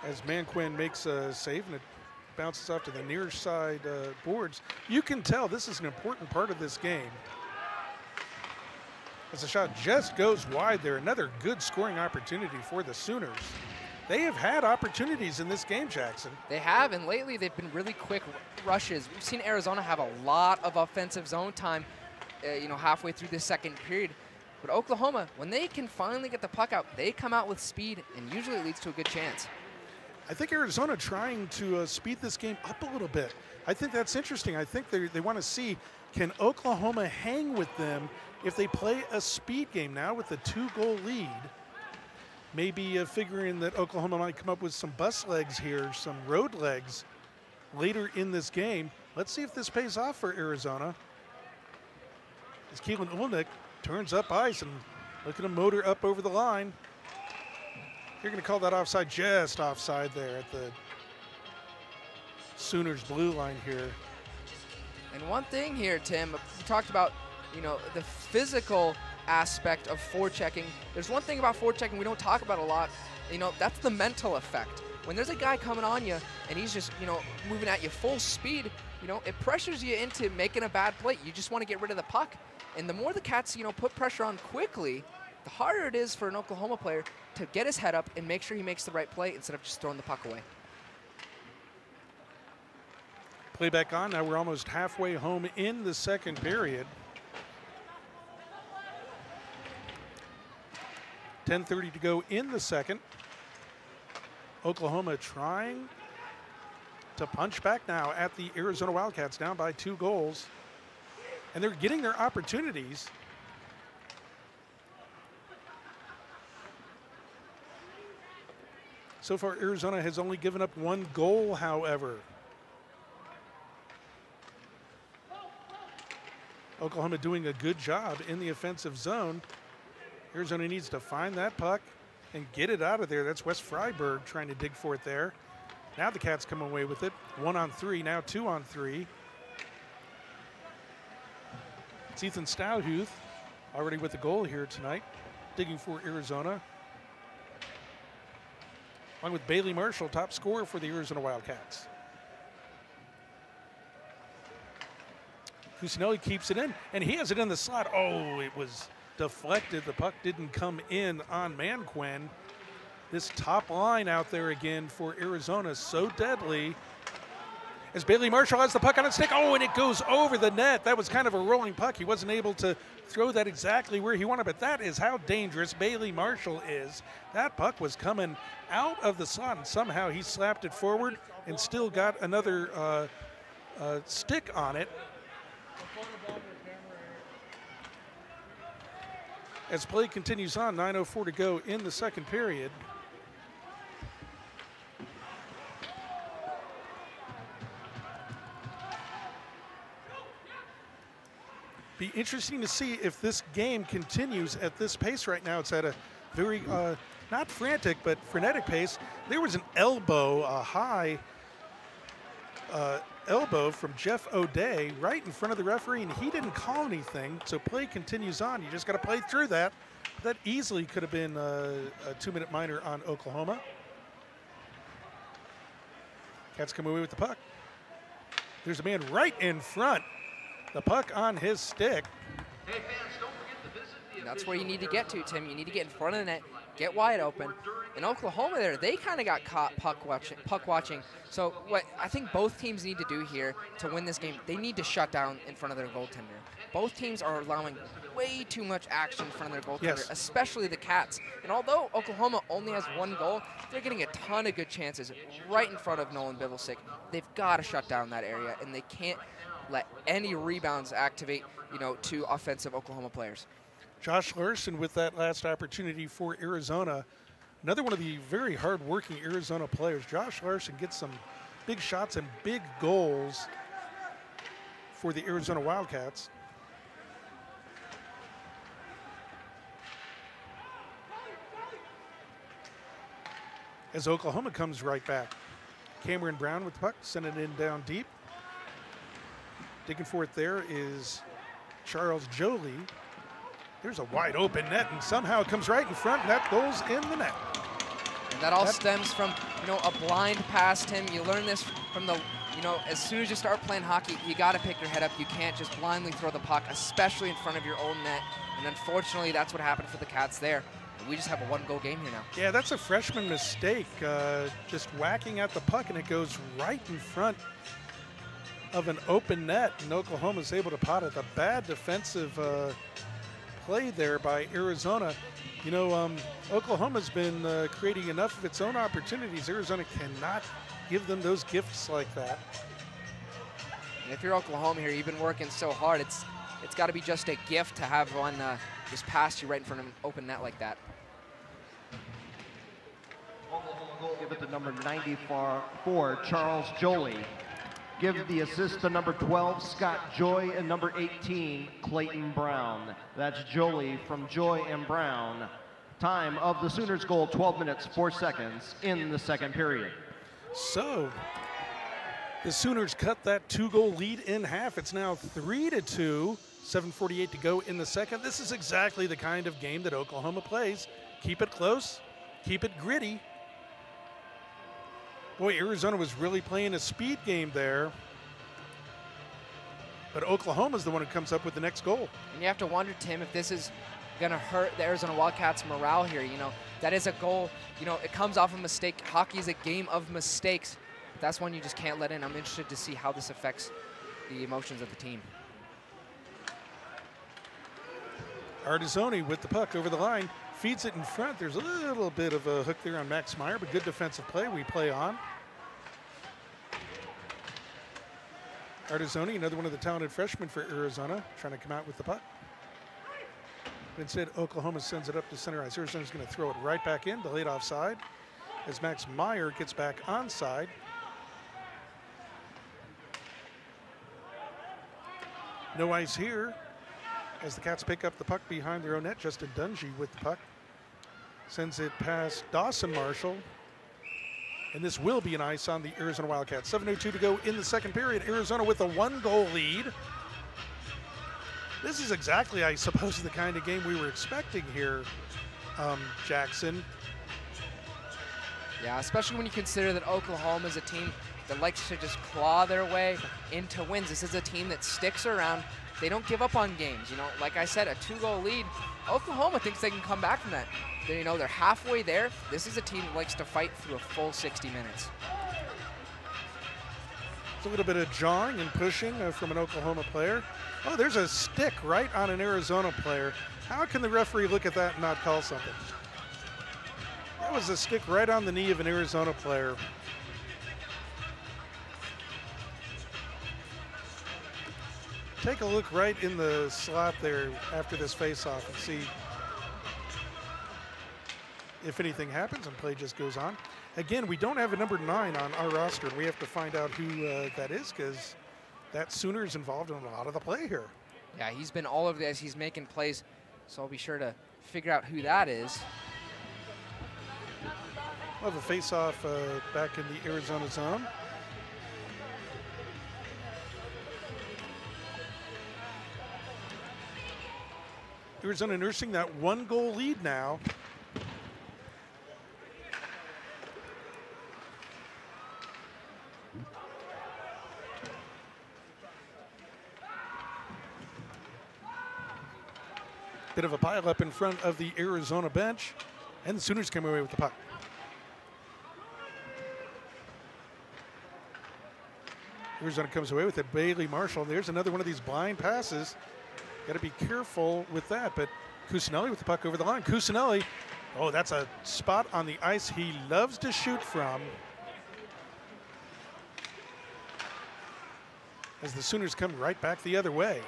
As Manquin makes a save and it bounces off to the near side boards. You can tell this is an important part of this game. As the shot just goes wide there, another good scoring opportunity for the Sooners. They have had opportunities in this game, Jackson. They have, and lately they've been really quick rushes. We've seen Arizona have a lot of offensive zone time, halfway through the second period. But Oklahoma, when they can finally get the puck out, they come out with speed, and usually it leads to a good chance. I think Arizona trying to speed this game up a little bit. I think that's interesting. I think they want to see, can Oklahoma hang with them if they play a speed game now with a 2-goal lead? Maybe figuring that Oklahoma might come up with some bus legs here, some road legs later in this game. Let's see if this pays off for Arizona. As Keelan Olnick turns up ice and looking to motor up over the line. You're going to call that offside, just offside there at the Sooners blue line here. And one thing here, Tim, we talked about, the physical aspect of forechecking. There's one thing about forechecking we don't talk about a lot. That's the mental effect. When there's a guy coming on you and he's just, moving at you full speed, it pressures you into making a bad play. You just want to get rid of the puck. And the more the Cats, put pressure on quickly, the harder it is for an Oklahoma player to get his head up and make sure he makes the right play instead of just throwing the puck away. Play back on. Now we're almost halfway home in the second period. 10:30 to go in the second. Oklahoma trying to punch back now at the Arizona Wildcats, down by 2 goals. And they're getting their opportunities. So far, Arizona has only given up 1 goal, however. Oklahoma doing a good job in the offensive zone. Arizona needs to find that puck and get it out of there. That's Wes Freiberg trying to dig for it there. Now the Cats come away with it. 1-on-3, now 2-on-3. It's Ethan Stouhuth already with the goal here tonight, digging for Arizona. Along with Bailey Marshall, top scorer for the Arizona Wildcats. Cusinelli keeps it in, and he has it in the slot. Oh, it was deflected. The puck didn't come in on Manquin. This top line out there again for Arizona, so deadly. As Bailey Marshall has the puck on its stick. Oh, and it goes over the net. That was kind of a rolling puck. He wasn't able to throw that exactly where he wanted, but that is how dangerous Bailey Marshall is. That puck was coming out of the slot, and somehow he slapped it forward and still got another stick on it. As play continues on, 9:04 to go in the second period. Be interesting to see if this game continues at this pace right now. It's at a very, not frantic, but frenetic pace. There was an elbow, a high elbow from Jeff O'Day right in front of the referee, and he didn't call anything, so play continues on. You just got to play through that. That easily could have been a 2-minute minor on Oklahoma. Cats come away with the puck. There's a man right in front. The puck on his stick. That's where you need to get to, Tim. You need to get in front of the net, get wide open. In Oklahoma there, they kind of got caught puck watching. So what I think both teams need to do here to win this game, they need to shut down in front of their goaltender. Both teams are allowing way too much action in front of their goaltender, yes, especially the Cats. And although Oklahoma only has 1 goal, they're getting a ton of good chances right in front of Nolan Bivelsick. They've got to shut down that area, and they can't let any rebounds activate, to offensive Oklahoma players. Josh Larson with that last opportunity for Arizona. Another one of the very hard-working Arizona players. Josh Larson gets some big shots and big goals for the Arizona Wildcats. As Oklahoma comes right back. Cameron Brown with the puck, sending it in down deep. Digging for it there is Charles Jolie. There's a wide open net, and somehow it comes right in front, and that goes in the net. And that all stems from, a blind past him. You learn this from the, as soon as you start playing hockey, you got to pick your head up. You can't just blindly throw the puck, especially in front of your own net. And unfortunately, that's what happened for the Cats there. We just have a one-goal game here now. Yeah, that's a freshman mistake, just whacking at the puck, and it goes right in front of an open net, and Oklahoma's able to pot it. A bad defensive play there by Arizona. Oklahoma's been creating enough of its own opportunities. Arizona cannot give them those gifts like that. And if you're Oklahoma here, you've been working so hard. It's got to be just a gift to have one just pass you right in front of an open net like that. Give it to number 94, Charles Jolie. Give the assist to number 12, Scott Joy, and number 18, Clayton Brown. That's Jolie from Joy and Brown. Time of the Sooners goal, 12 minutes, 4 seconds in the second period. So, the Sooners cut that 2-goal lead in half. It's now 3-2, 7:48 to go in the second. This is exactly the kind of game that Oklahoma plays. Keep it close, keep it gritty. Boy, Arizona was really playing a speed game there. But Oklahoma's the one who comes up with the next goal. And you have to wonder, Tim, if this is going to hurt the Arizona Wildcats' morale here. That is a goal. It comes off a mistake. Hockey is a game of mistakes. That's one you just can't let in. I'm interested to see how this affects the emotions of the team. Artisoni with the puck over the line. Feeds it in front. There's a little bit of a hook there on Max Meyer, but good defensive play. We play on. Artisoni, another one of the talented freshmen for Arizona, trying to come out with the puck. But instead, Oklahoma sends it up to center ice. Arizona's going to throw it right back in, delayed offside, as Max Meyer gets back onside. No ice here, as the Cats pick up the puck behind their own net. Justin Dungy with the puck. Sends it past Dawson Marshall. And this will be an ice on the Arizona Wildcats. 7:02 to go in the second period. Arizona with a 1-goal lead. This is exactly, I suppose, the kind of game we were expecting here, Jackson. Yeah, especially when you consider that Oklahoma is a team that likes to just claw their way into wins. This is a team that sticks around. They don't give up on games. Like I said, a 2-goal lead. Oklahoma thinks they can come back from that. They're halfway there. This is a team that likes to fight through a full 60 minutes. It's a little bit of jawing and pushing from an Oklahoma player. Oh, there's a stick right on an Arizona player. How can the referee look at that and not call something? That was a stick right on the knee of an Arizona player. Take a look right in the slot there after this face-off and see if anything happens and play just goes on. Again, we don't have a number 9 on our roster, and we have to find out who that is, because that Sooner is involved in a lot of the play here. Yeah, he's been all over this. He's making plays, so I'll be sure to figure out who that is. We'll have a face-off back in the Arizona zone. Arizona nursing that 1-goal lead now. Bit of a pileup in front of the Arizona bench, and the Sooners come away with the puck. Arizona comes away with it. Bailey Marshall. There's another one of these blind passes. Got to be careful with that, but Cusinelli with the puck over the line. Cusinelli, oh, that's a spot on the ice he loves to shoot from. As the Sooners come right back the other way.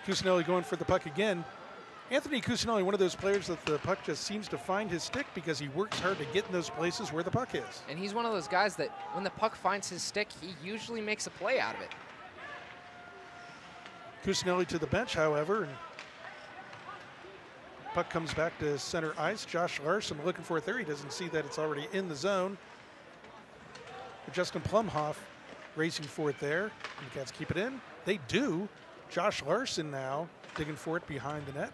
Cusinelli going for the puck again. Anthony Cusinelli, one of those players that the puck just seems to find his stick because he works hard to get in those places where the puck is. And he's one of those guys that when the puck finds his stick, he usually makes a play out of it. Cusinelli to the bench, however, and puck comes back to center ice. Josh Larson looking for it there. He doesn't see that it's already in the zone. But Justin Plumhoff racing for it there. And the Cats keep it in. They do. Josh Larson now digging for it behind the net.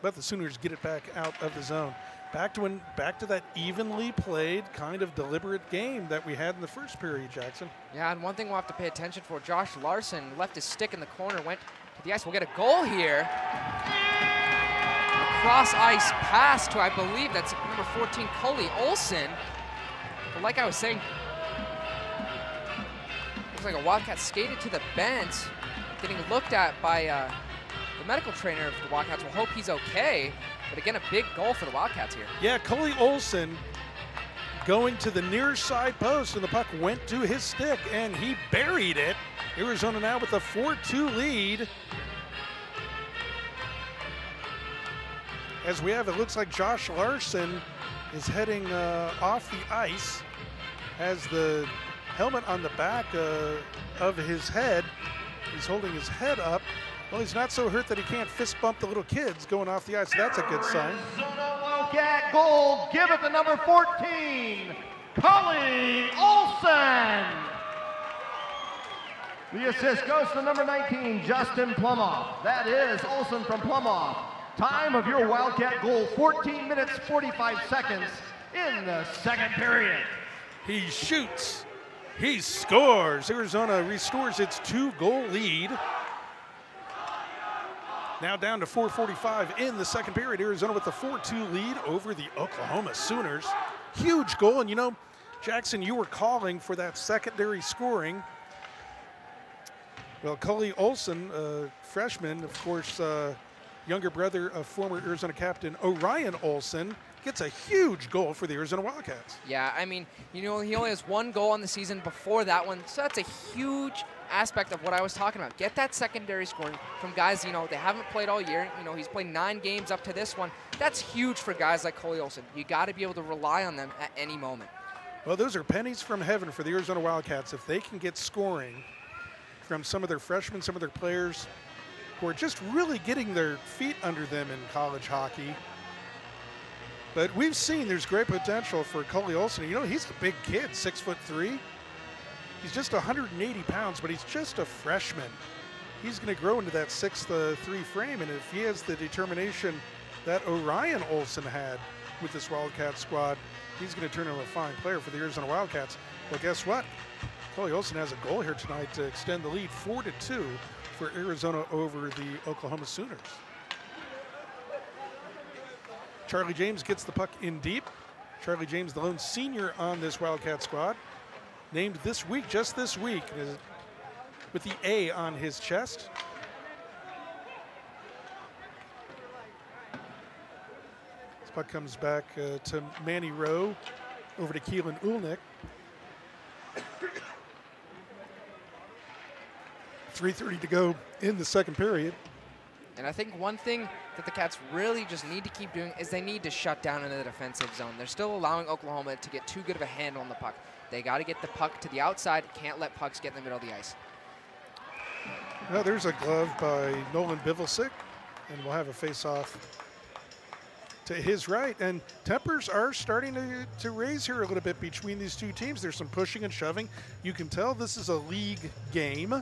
But the Sooners get it back out of the zone. Back to that evenly played, kind of deliberate game that we had in the first period, Jackson. Yeah, and one thing we'll have to pay attention for, Josh Larson left his stick in the corner, went to the ice. We'll get a goal here. A cross-ice pass to, I believe, that's number 14, Cully Olson. But like I was saying, looks like a Wildcat skated to the bench, getting looked at by the medical trainer of the Wildcats. We'll hope he's okay. But again, a big goal for the Wildcats here. Yeah, Cully Olson going to the near side post, and the puck went to his stick, and he buried it. Arizona now with a 4-2 lead. As we have, it looks like Josh Larson is heading off the ice, has the helmet on the back of his head. He's holding his head up. Well, he's not so hurt that he can't fist bump the little kids going off the ice. So that's a good sign. Arizona Wildcat goal. Give it to number 14, Cully Olson. The assist goes to number 19, Justin Plumhoff. That is Olson from Plumhoff. Time of your Wildcat goal, 14 minutes, 45 seconds in the second period. He shoots. He scores. Arizona restores its 2-goal lead. Now down to 4:45 in the second period. Arizona with the 4-2 lead over the Oklahoma Sooners. Huge goal. And you know, Jackson, you were calling for that secondary scoring. Well, Cully Olson, freshman, of course, younger brother of former Arizona captain Orion Olson, gets a huge goal for the Arizona Wildcats. Yeah, I mean, you know, he only has 1 goal on the season before that one, so that's a huge aspect of what I was talking about. Get that secondary scoring from guys, you know, they haven't played all year. You know, he's played 9 games up to this one. That's huge for guys like Cully Olson. You got to be able to rely on them at any moment. Well, those are pennies from heaven for the Arizona Wildcats. If they can get scoring from some of their freshmen, some of their players who are just really getting their feet under them in college hockey. But we've seen there's great potential for Cully Olson. You know, he's a big kid, 6'3". He's just 180 pounds, but he's just a freshman. He's going to grow into that 6'3" frame, and if he has the determination that Orion Olson had with this Wildcat squad, he's going to turn into a fine player for the Arizona Wildcats. Well, guess what? Cully Olson has a goal here tonight to extend the lead 4-2 for Arizona over the Oklahoma Sooners. Charlie James gets the puck in deep. Charlie James, the lone senior on this Wildcat squad, named this week, just this week, with the A on his chest. This puck comes back to Manny Rowe, over to Keelan Ulnick. 3:30 to go in the second period. And I think one thing that the Cats really just need to keep doing is they need to shut down in the defensive zone. They're still allowing Oklahoma to get too good of a handle on the puck. They got to get the puck to the outside. Can't let pucks get in the middle of the ice. Well, there's a glove by Nolan Bivelsick, and we'll have a face-off to his right. And tempers are starting to raise here a little bit between these two teams. There's some pushing and shoving. You can tell this is a league game,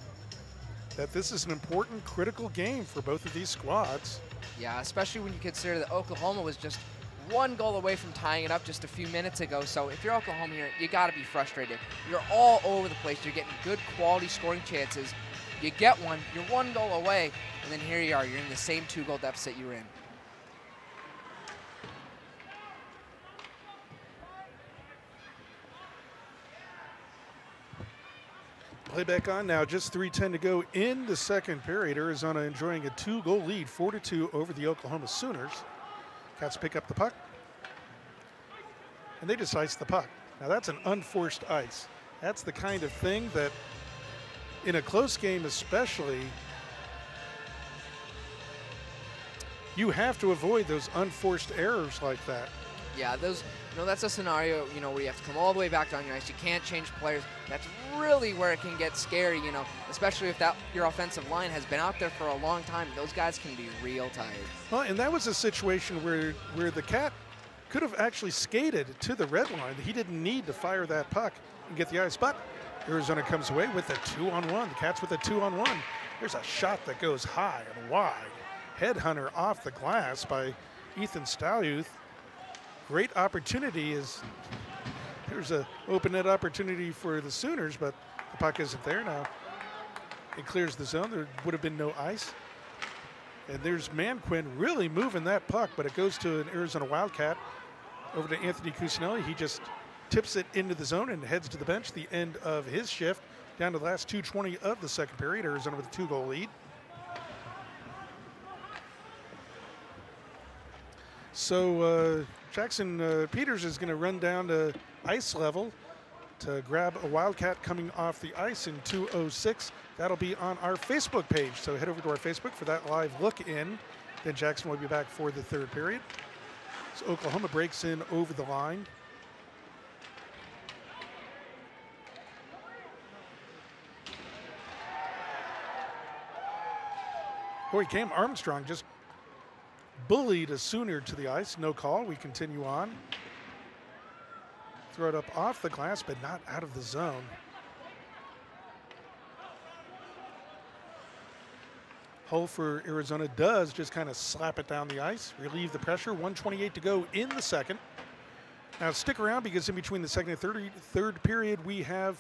that this is an important, critical game for both of these squads. Yeah, especially when you consider that Oklahoma was just 1 goal away from tying it up just a few minutes ago. So if you're Oklahoma here, you got to be frustrated. You're all over the place. You're getting good quality scoring chances. You get one, you're 1 goal away, and then here you are. You're in the same 2-goal deficit you were in. Play back on now, just 3:10 to go in the second period. Arizona enjoying a 2-goal lead, 4-2 over the Oklahoma Sooners. Cats pick up the puck, and they just ice the puck. Now that's an unforced ice. That's the kind of thing that, in a close game especially, you have to avoid those unforced errors like that. Yeah, those, that's a scenario, where you have to come all the way back down your ice. You can't change players. That's really where it can get scary, especially if your offensive line has been out there for a long time. Those guys can be real tired. Well, and that was a situation where the Cat could have actually skated to the red line. He didn't need to fire that puck and get the ice, but Arizona comes away with a 2-on-1. The Cats with a 2-on-1. There's a shot that goes high and wide. Headhunter off the glass by Ethan Stalyuth. Great opportunity is there's a open net opportunity for the Sooners, but the puck isn't there now. It clears the zone. There would have been no ice. And there's Manquin really moving that puck, but it goes to an Arizona Wildcat over to Anthony Cusinelli. He just tips it into the zone and heads to the bench. The end of his shift, down to the last 2:20 of the second period. Arizona with a 2-goal lead. So Jackson Peters is going to run down to ice level to grab a Wildcat coming off the ice in 2:06. That'll be on our Facebook page. So head over to our Facebook for that live look in. Then Jackson will be back for the third period. So Oklahoma breaks in over the line. Boy, Cam Armstrong just bullied a Sooner to the ice. No call. We continue on. Throw it up off the glass, but not out of the zone. Hull for Arizona does just kind of slap it down the ice, relieve the pressure. 1:28 to go in the second. Now stick around, because in between the second and third period, we have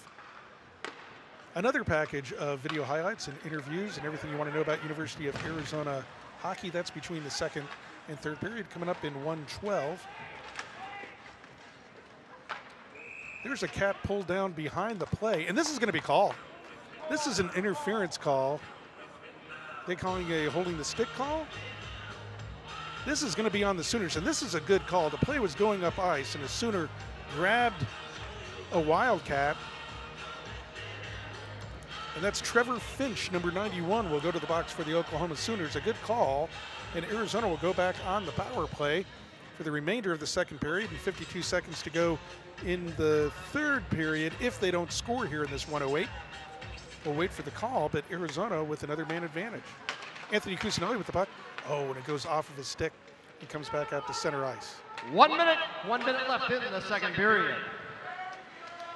another package of video highlights and interviews and everything you want to know about University of Arizona hockey. That's between the second and third period, coming up in 1:12. There's a Cat pulled down behind the play, and this is going to be called. This is an interference call. They calling a holding the stick call. This is going to be on the Sooners, and this is a good call. The play was going up ice, and a Sooner grabbed a Wildcat. And that's Trevor Finch, number 91, will go to the box for the Oklahoma Sooners. A good call, and Arizona will go back on the power play for the remainder of the second period, and 52 seconds to go in the third period if they don't score here in this 1:08. We'll wait for the call, but Arizona with another man advantage. Anthony Cusinelli with the puck. Oh, and it goes off of his stick. He comes back out to center ice. 1 minute left in the second period.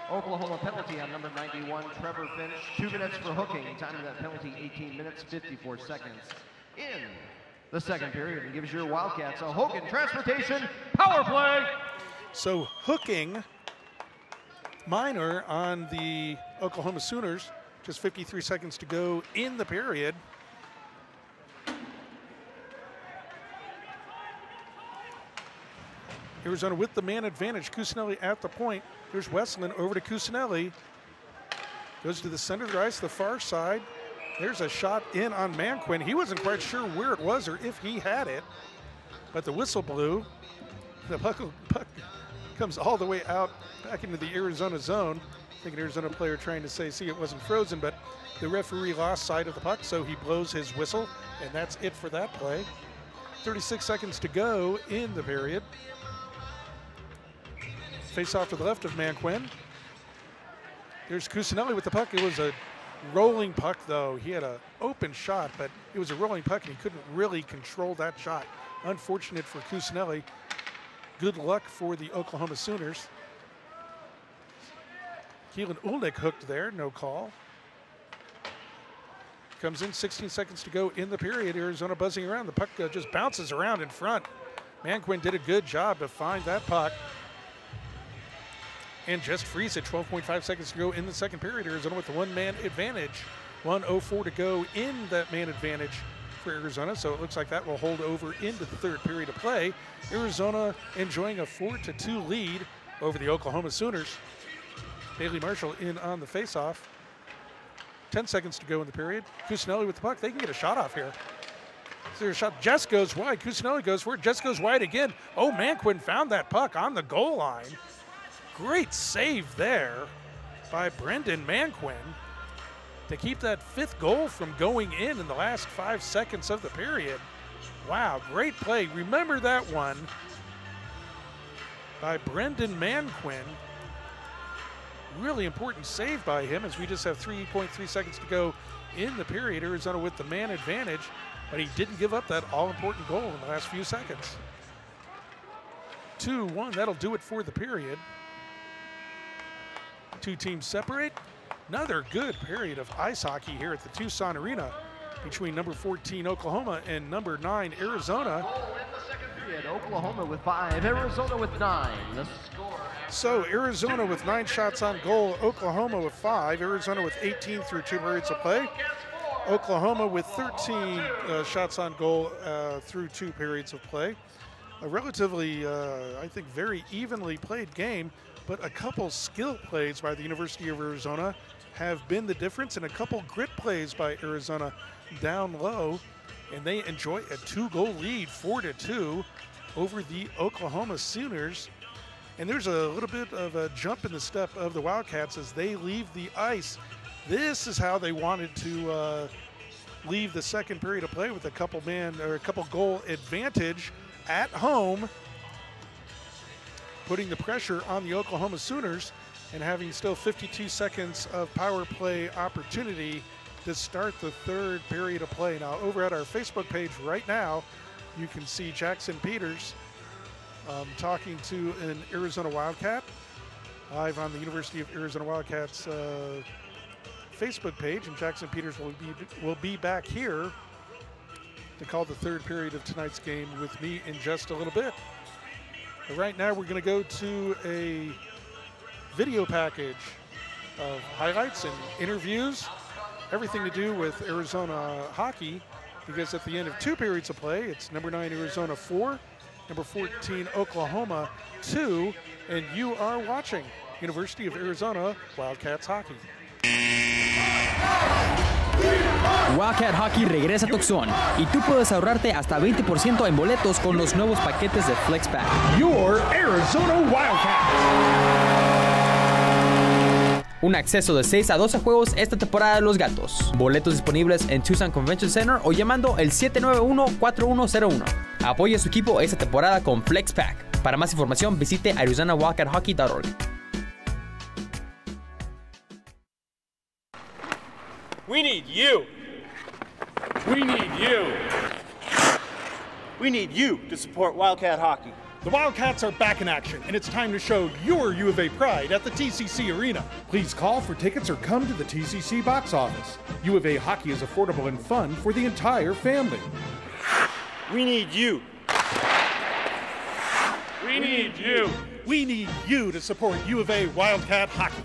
Oklahoma penalty on number 91, Trevor Finch. 2 minutes for hooking. Time of that penalty, 18 minutes, 54 seconds in the second period. And gives your Wildcats a Hogan Transportation power play. So hooking minor on the Oklahoma Sooners. Just 53 seconds to go in the period. Arizona with the man advantage. Cusinelli at the point. Here's Westland over to Cusinelli. Goes to the center of the ice, the far side. There's a shot in on Manquin. He wasn't quite sure where it was or if he had it, but the whistle blew. The puck comes all the way out back into the Arizona zone. I think an Arizona player trying to say, see, it wasn't frozen, but the referee lost sight of the puck, so he blows his whistle, and that's it for that play. 36 seconds to go in the period. Face off to the left of Manquin. There's Cusinelli with the puck. It was a rolling puck, though. He had an open shot, but it was a rolling puck, and he couldn't really control that shot. Unfortunate for Cusinelli. Good luck for the Oklahoma Sooners. Keelan Ulnick hooked there, no call. Comes in, 16 seconds to go in the period. Arizona buzzing around. The puck just bounces around in front. Manquin did a good job to find that puck and just freeze it. 12.5 seconds to go in the second period. Arizona with the one-man advantage. 1:04 to go in that man advantage for Arizona, so it looks like that will hold over into the third period of play. Arizona enjoying a 4-2 lead over the Oklahoma Sooners. Bailey Marshall in on the faceoff. 10 seconds to go in the period. Cusinelli with the puck. They can get a shot off here. So there's a shot. Jess goes wide. Cusinelli goes for it. Jess goes wide again. Oh, Manquin found that puck on the goal line. Great save there by Brendan Manquin to keep that 5th goal from going in the last 5 seconds of the period. Wow, great play. Remember that one by Brendan Manquin. Really important save by him as we just have 3.3 seconds to go in the period. Arizona with the man advantage, but he didn't give up that all-important goal in the last few seconds. 2-1, that'll do it for the period. Two teams separate. Another good period of ice hockey here at the Tucson Arena between number 14 Oklahoma and number 9 Arizona. Oklahoma with 5, Arizona with 9. The score. So Arizona with 9 shots on goal, Oklahoma with 5, Arizona with 18 through 2 periods of play. Oklahoma with 13 shots on goal through 2 periods of play. A relatively, I think, very evenly played game, but a couple skill plays by the University of Arizona have been the difference, and a couple grit plays by Arizona down low, and they enjoy a 2-goal lead, 4-2, over the Oklahoma Sooners. And there's a little bit of a jump in the step of the Wildcats as they leave the ice. This is how they wanted to leave the second period of play, with a couple goal advantage at home, putting the pressure on the Oklahoma Sooners and having still 52 seconds of power play opportunity to start the third period of play. Now, over at our Facebook page right now, you can see Jackson Peters talking to an Arizona Wildcat live on the University of Arizona Wildcats Facebook page, and Jackson Peters will be back here to call the third period of tonight's game with me in just a little bit. But right now we're going to go to a video package of highlights and interviews, everything to do with Arizona hockey, because at the end of 2 periods of play, it's number 9 Arizona 4, number 14 Oklahoma 2, and you are watching University of Arizona Wildcats hockey. Wildcat Hockey regresa a Tucson y tú puedes ahorrarte hasta 20% en boletos con los nuevos paquetes de FlexPack. Your Arizona Wildcats. Un acceso de 6 a 12 juegos esta temporada de los Gatos. Boletos disponibles en Tucson Convention Center o llamando el 791-4101. Apoya a su equipo esta temporada con FlexPack. Para más información visite ArizonaWildcatHockey.org. We need you. We need you. We need you to support Wildcat Hockey. The Wildcats are back in action, and it's time to show your U of A pride at the TCC Arena. Please call for tickets or come to the TCC box office. U of A Hockey is affordable and fun for the entire family. We need you. We need you. We need you to support U of A Wildcat Hockey.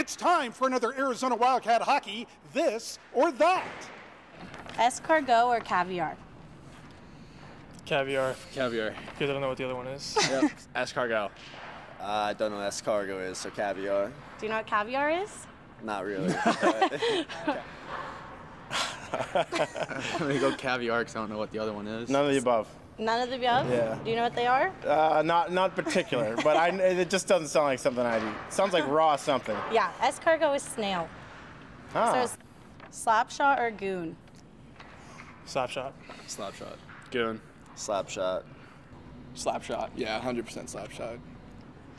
It's time for another Arizona Wildcat Hockey, This or That. Escargot or caviar? Caviar. Caviar. Because I don't know what the other one is. Yep. Escargot. I don't know what escargot is, so caviar. Do you know what caviar is? Not really. I'm gonna go caviar because I don't know what the other one is. None of the above. None of the above? Yeah. Do you know what they are? Not particular, but it just doesn't sound like something I'd eat. Sounds like raw something. Yeah, escargot is snail. Ah. So it's slap shot or goon? Slap shot. Slap shot. Goon. Slap shot. Slap shot. Yeah, 100% slap shot.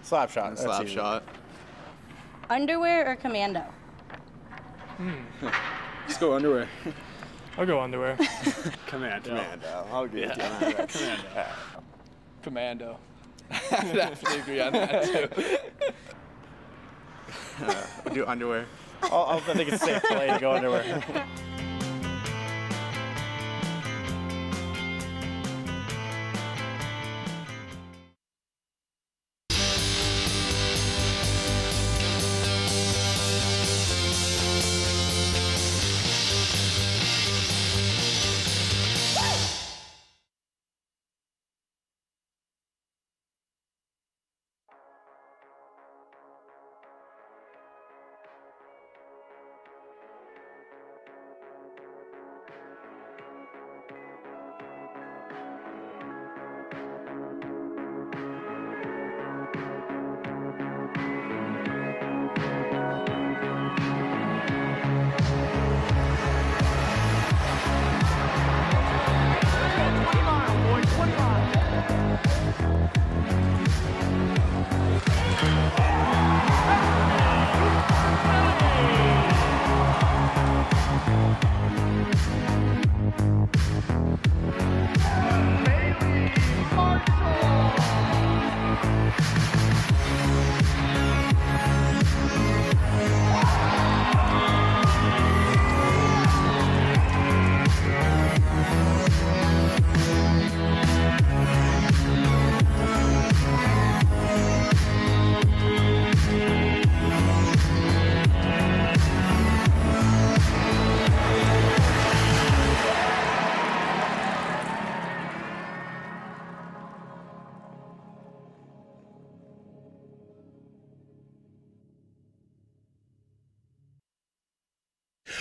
Slap shot. Slap shot. Underwear or commando? Let's go underwear. I'll go underwear. Commando. I'll agree with you on that. Commando. I would definitely agree on that too. I'll do underwear. I think it's safe play to go underwear.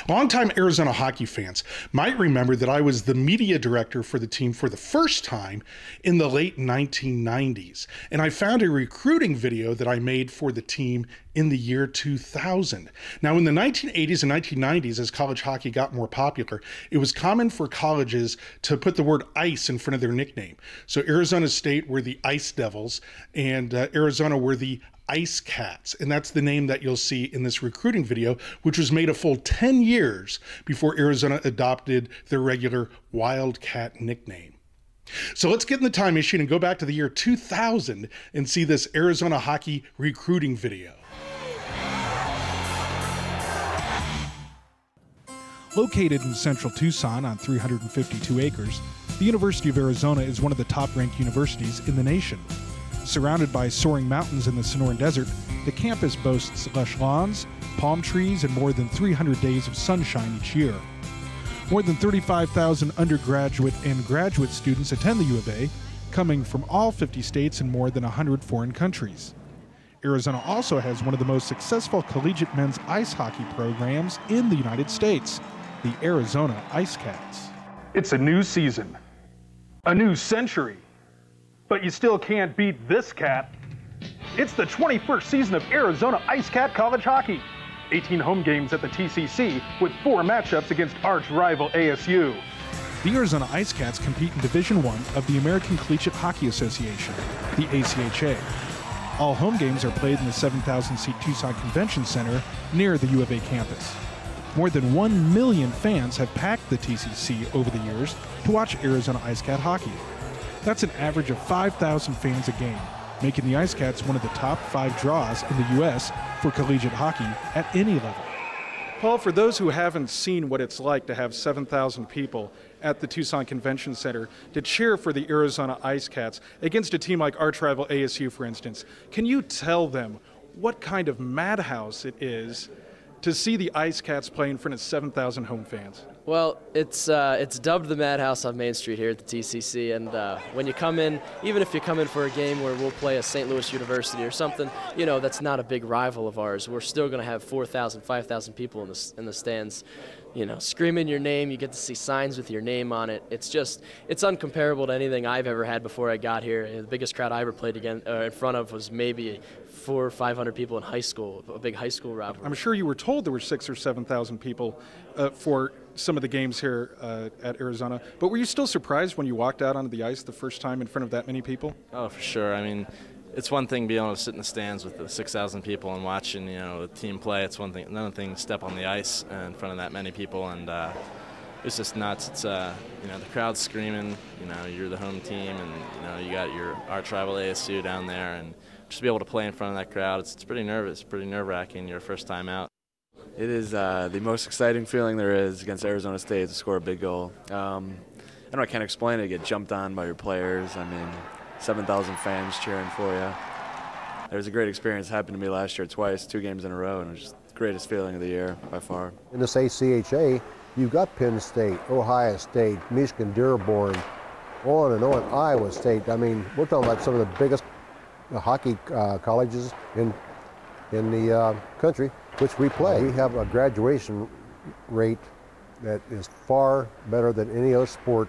Longtime Arizona hockey fans might remember that I was the media director for the team for the first time in the late 1990s, and I found a recruiting video that I made for the team in the year 2000. Now, in the 1980s and 1990s, as college hockey got more popular, it was common for colleges to put the word ice in front of their nickname. So Arizona State were the Ice Devils, and Arizona were the Ice Cats, and that's the name that you'll see in this recruiting video, which was made a full 10 years before Arizona adopted their regular Wildcat nickname. So let's get in the time machine and go back to the year 2000 and see this Arizona hockey recruiting video. Located in central Tucson on 352 acres, the University of Arizona is one of the top-ranked universities in the nation. Surrounded by soaring mountains in the Sonoran Desert, the campus boasts lush lawns, palm trees, and more than 300 days of sunshine each year. More than 35,000 undergraduate and graduate students attend the U of A, coming from all 50 states and more than 100 foreign countries. Arizona also has one of the most successful collegiate men's ice hockey programs in the United States, the Arizona Ice Cats. It's a new season, a new century. But you still can't beat this cat. It's the 21st season of Arizona Ice Cat College Hockey. 18 home games at the TCC with 4 matchups against arch rival ASU. The Arizona Ice Cats compete in Division I of the American Collegiate Hockey Association, the ACHA. All home games are played in the 7,000-seat Tucson Convention Center near the U of A campus. More than 1 million fans have packed the TCC over the years to watch Arizona Ice Cat hockey. That's an average of 5,000 fans a game, making the Ice Cats one of the top 5 draws in the U.S. for collegiate hockey at any level. Paul, for those who haven't seen what it's like to have 7,000 people at the Tucson Convention Center to cheer for the Arizona Ice Cats against a team like arch rival ASU, for instance, can you tell them what kind of madhouse it is to see the Ice Cats play in front of 7,000 home fans. Well, it's dubbed the Madhouse on Main Street here at the TCC, and when you come in, even if you come in for a game where we'll play a St. Louis University or something, you know, that's not a big rival of ours, we're still going to have 4,000, 5,000 people in the stands, you know, screaming your name. You get to see signs with your name on it. It's uncomparable to anything I've ever had before I got here. The biggest crowd I ever played in front of was maybe 400 or 500 people in high school, a big high school rivalry. I'm sure you were told there were 6,000 or 7,000 people for some of the games here at Arizona, but were you still surprised when you walked out onto the ice the first time in front of that many people? Oh, for sure. I mean, it's one thing being able to sit in the stands with the 6,000 people and watching, you know, the team play. It's one thing. Another thing, step on the ice in front of that many people, and it's just nuts. It's you know, the crowd's screaming. You know, you're the home team, and you know, you got your arch rival ASU down there, and just be able to play in front of that crowd. It's pretty nerve-wracking your first time out. It is the most exciting feeling there is against Arizona State to score a big goal. I can't explain it. You get jumped on by your players. I mean, 7,000 fans cheering for you. It was a great experience. It happened to me last year twice, 2 games in a row, and it was just the greatest feeling of the year by far. In this ACHA, you've got Penn State, Ohio State, Michigan, Dearborn, on and on, Iowa State. I mean, we're talking about some of the biggest hockey colleges in the country, which we play. We have a graduation rate that is far better than any other sport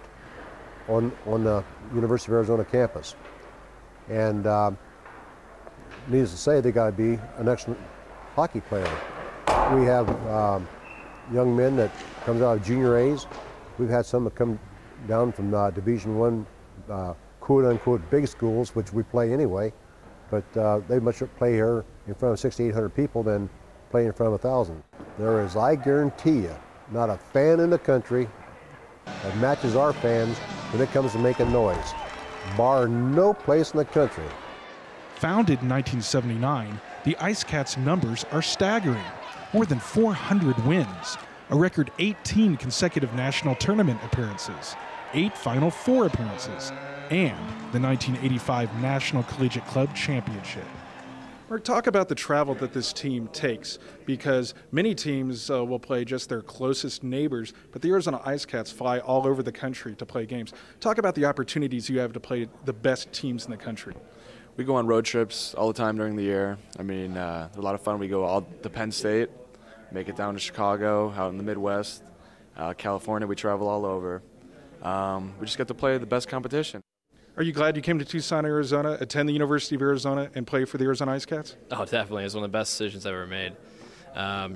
on the University of Arizona campus. And needless to say, they got to be an excellent hockey player. We have young men that comes out of junior A's. We've had some that come down from Division I, quote-unquote big schools, which we play anyway, but they much play here in front of 6,800 people than play in front of 1,000. There is, I guarantee you, not a fan in the country that matches our fans when it comes to making noise, bar no place in the country. Founded in 1979, the Ice Cats' numbers are staggering. More than 400 wins, a record 18 consecutive national tournament appearances, 8 Final Four appearances, and the 1985 National Collegiate Club Championship. Or talk about the travel that this team takes, because many teams will play just their closest neighbors, but the Arizona Ice Cats fly all over the country to play games. Talk about the opportunities you have to play the best teams in the country. We go on road trips all the time during the year. I mean, they're a lot of fun. We go all to Penn State, make it down to Chicago, out in the Midwest, California. We travel all over. We just get to play the best competition. Are you glad you came to Tucson, Arizona, attend the University of Arizona, and play for the Arizona Ice Cats? Oh, definitely. It was one of the best decisions I've ever made.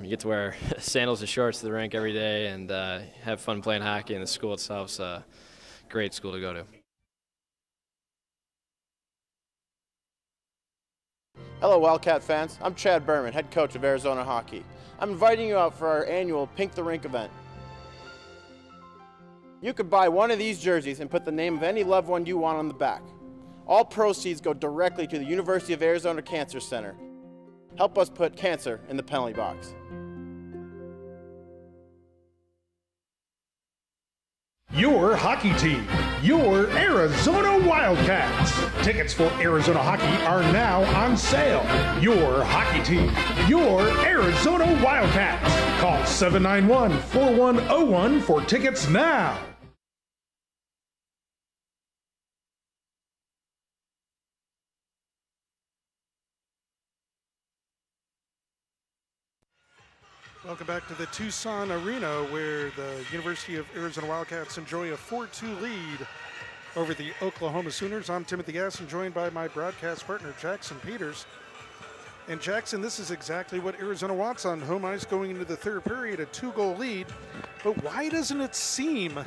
You get to wear sandals and shorts to the rink every day and have fun playing hockey, and the school itself's a great school to go to. Hello, Wildcat fans. I'm Chad Berman, head coach of Arizona Hockey. I'm inviting you out for our annual Pink the Rink event. You could buy one of these jerseys and put the name of any loved one you want on the back. All proceeds go directly to the University of Arizona Cancer Center. Help us put cancer in the penalty box. Your hockey team, your Arizona Wildcats. Tickets for Arizona Hockey are now on sale. Your hockey team, your Arizona Wildcats. Call 791-4101 for tickets now. Welcome back to the Tucson Arena, where the University of Arizona Wildcats enjoy a 4-2 lead over the Oklahoma Sooners. I'm Timothy Gasson, joined by my broadcast partner, Jackson Peters. And Jackson, this is exactly what Arizona wants on home ice going into the third period, a 2-goal lead. But why doesn't it seem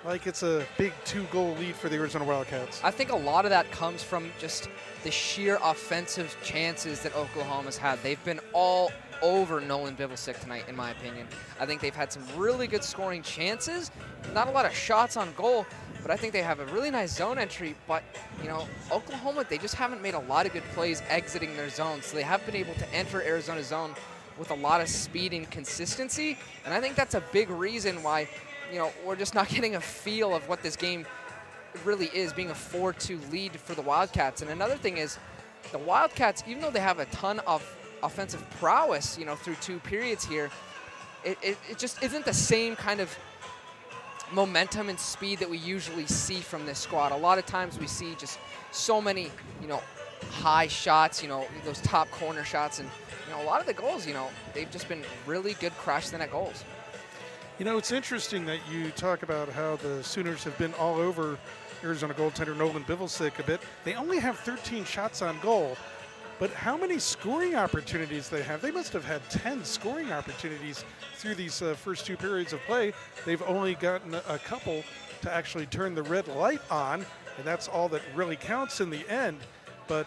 like it's a big 2-goal lead for the Arizona Wildcats? I think a lot of that comes from just the sheer offensive chances that Oklahoma's had. They've been all over Nolan Bivelsick tonight, in my opinion. I think they've had some really good scoring chances, not a lot of shots on goal, but I think they have a really nice zone entry. But, you know, Oklahoma, they just haven't made a lot of good plays exiting their zone, so they have been able to enter Arizona's zone with a lot of speed and consistency, and I think that's a big reason why, you know, we're just not getting a feel of what this game really is, being a 4-2 lead for the Wildcats. And another thing is, the Wildcats, even though they have a ton of offensive prowess, through 2 periods here, it just isn't the same kind of momentum and speed that we usually see from this squad. A lot of times we see just so many, high shots, those top corner shots, and a lot of the goals, they've just been really good crash the net goals. It's interesting that you talk about how the Sooners have been all over Arizona goaltender Nolan Bivelsick a bit. They only have 13 shots on goal, but how many scoring opportunities they have? They must have had 10 scoring opportunities through these first 2 periods of play. They've only gotten a couple to actually turn the red light on, and that's all that really counts in the end. But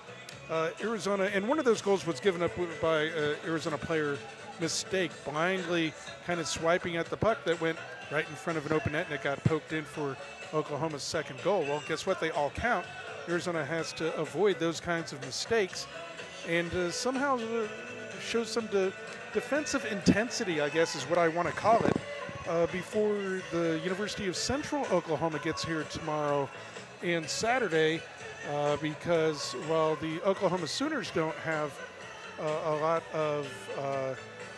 Arizona, and one of those goals was given up by Arizona player mistake, blindly kind of swiping at the puck that went right in front of an open net, and it got poked in for Oklahoma's second goal. Well, guess what? They all count. Arizona has to avoid those kinds of mistakes and somehow show some defensive intensity, I guess is what I want to call it, before the University of Central Oklahoma gets here tomorrow and Saturday, because while the Oklahoma Sooners don't have a lot of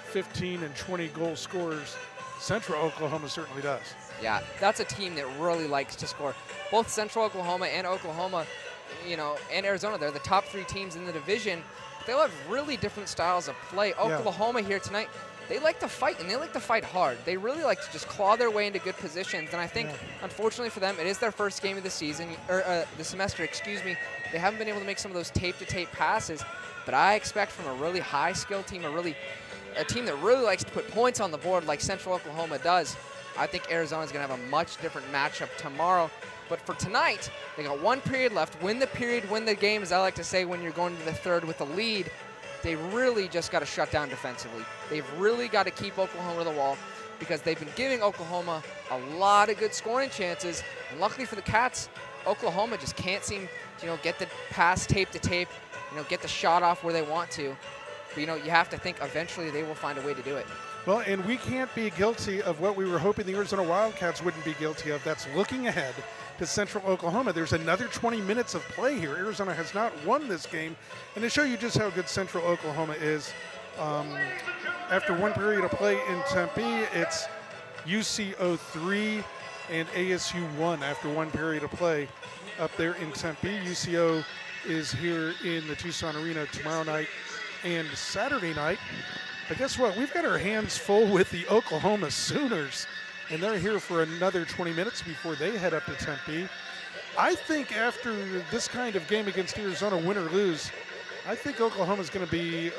15 and 20 goal scorers, Central Oklahoma certainly does. Yeah, that's a team that really likes to score. Both Central Oklahoma and Oklahoma, and Arizona, they're the top 3 teams in the division. But they have really different styles of play. Oklahoma here tonight, they like to fight, and they like to fight hard. They really like to just claw their way into good positions. And I think, unfortunately for them, it is their first game of the season, or the semester, excuse me. They haven't been able to make some of those tape-to-tape passes. But I expect from a really high-skill team, a team that really likes to put points on the board like Central Oklahoma does, I think Arizona's going to have a much different matchup tomorrow. But for tonight, they got 1 period left. Win the period, win the game, as I like to say when you're going to the third with a lead. They really just got to shut down defensively. They've really got to keep Oklahoma to the wall because they've been giving Oklahoma a lot of good scoring chances. And luckily for the Cats, Oklahoma just can't seem to, get the pass tape to tape, get the shot off where they want to. But, you have to think eventually they will find a way to do it. Well, and we can't be guilty of what we were hoping the Arizona Wildcats wouldn't be guilty of. That's looking ahead to Central Oklahoma. There's another 20 minutes of play here. Arizona has not won this game. And to show you just how good Central Oklahoma is, after 1 period of play in Tempe, it's UCO 3 and ASU 1 after 1 period of play up there in Tempe. UCO is here in the Tucson Arena tomorrow night and Saturday night. But guess what? We've got our hands full with the Oklahoma Sooners, and they're here for another 20 minutes before they head up to Tempe. I think after this kind of game against Arizona, win or lose, I think Oklahoma's going to be